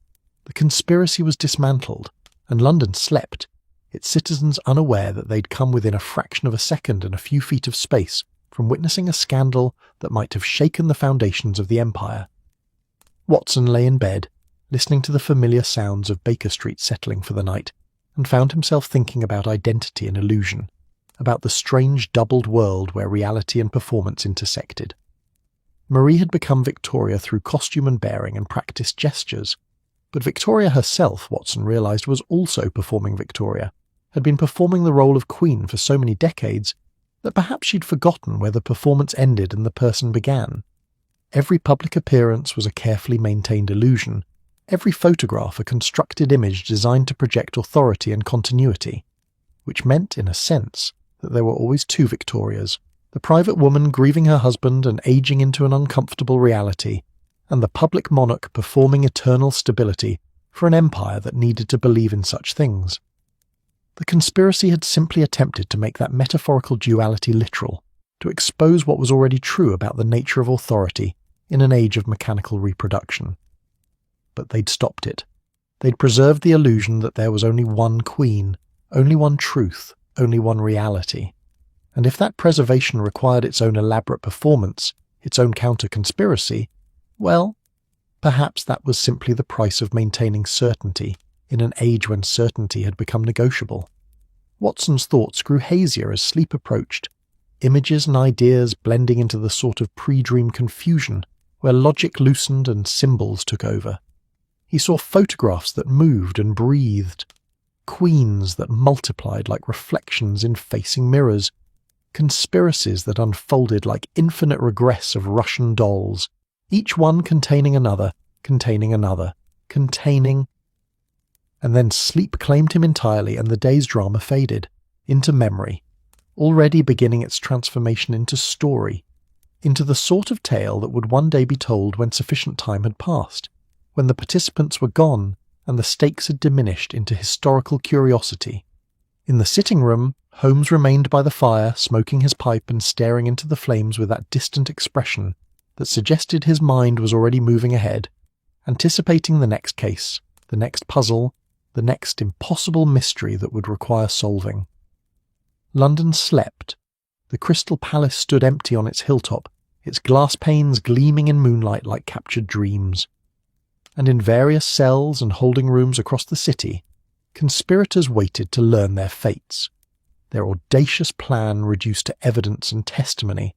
The conspiracy was dismantled, and London slept, its citizens unaware that they'd come within a fraction of a second and a few feet of space from witnessing a scandal that might have shaken the foundations of the empire. Watson lay in bed, listening to the familiar sounds of Baker Street settling for the night, and found himself thinking about identity and illusion, about the strange doubled world where reality and performance intersected. Marie had become Victoria through costume and bearing and practiced gestures, but Victoria herself, Watson realised, was also performing Victoria, had been performing the role of Queen for so many decades that perhaps she'd forgotten where the performance ended and the person began. Every public appearance was a carefully maintained illusion, every photograph a constructed image designed to project authority and continuity, which meant, in a sense, that there were always two Victorias, The private woman grieving her husband and aging into an uncomfortable reality, and the public monarch performing eternal stability for an empire that needed to believe in such things. The conspiracy had simply attempted to make that metaphorical duality literal, to expose what was already true about the nature of authority in an age of mechanical reproduction. But they'd stopped it. They'd preserved the illusion that there was only one queen, only one truth, only one reality. And if that preservation required its own elaborate performance, its own counter-conspiracy, well, perhaps that was simply the price of maintaining certainty in an age when certainty had become negotiable. Watson's thoughts grew hazier as sleep approached, images and ideas blending into the sort of pre-dream confusion where logic loosened and symbols took over. He saw photographs that moved and breathed, queens that multiplied like reflections in facing mirrors, conspiracies that unfolded like infinite regress of Russian dolls, each one containing another, containing. And then sleep claimed him entirely, and the day's drama faded into memory, already beginning its transformation into story, into the sort of tale that would one day be told when sufficient time had passed, when the participants were gone and the stakes had diminished into historical curiosity. In the sitting room, Holmes remained by the fire, smoking his pipe and staring into the flames with that distant expression that suggested his mind was already moving ahead, anticipating the next case, the next puzzle, the next impossible mystery that would require solving. London slept. The Crystal Palace stood empty on its hilltop, its glass panes gleaming in moonlight like captured dreams. And in various cells and holding rooms across the city, conspirators waited to learn their fates, their audacious plan reduced to evidence and testimony,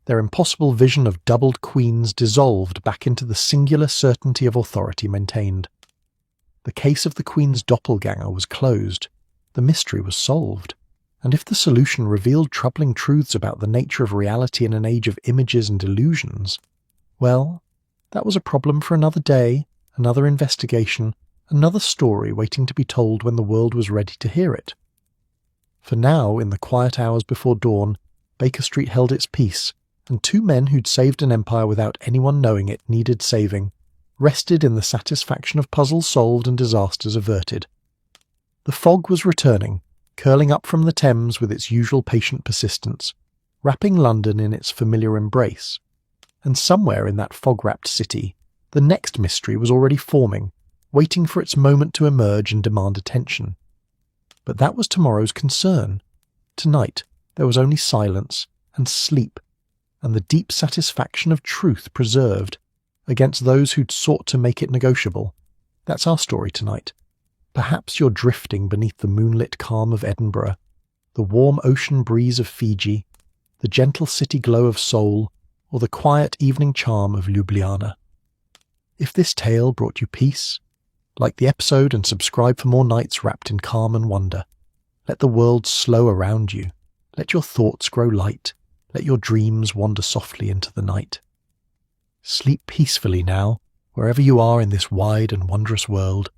their impossible vision of doubled queens dissolved back into the singular certainty of authority maintained. The case of the Queen's doppelganger was closed, the mystery was solved, and if the solution revealed troubling truths about the nature of reality in an age of images and illusions, well, that was a problem for another day, another investigation, another story waiting to be told when the world was ready to hear it. For now, in the quiet hours before dawn, Baker Street held its peace, and two men who'd saved an empire without anyone knowing it needed saving, rested in the satisfaction of puzzles solved and disasters averted. The fog was returning, curling up from the Thames with its usual patient persistence, wrapping London in its familiar embrace. And somewhere in that fog-wrapped city, the next mystery was already forming, waiting for its moment to emerge and demand attention. But that was tomorrow's concern. Tonight, there was only silence and sleep, and the deep satisfaction of truth preserved against those who'd sought to make it negotiable. That's our story tonight. Perhaps you're drifting beneath the moonlit calm of Edinburgh, the warm ocean breeze of Fiji, the gentle city glow of Seoul, or the quiet evening charm of Ljubljana. If this tale brought you peace, like the episode and subscribe for more nights wrapped in calm and wonder. Let the world slow around you. Let your thoughts grow light. Let your dreams wander softly into the night. Sleep peacefully now, wherever you are in this wide and wondrous world.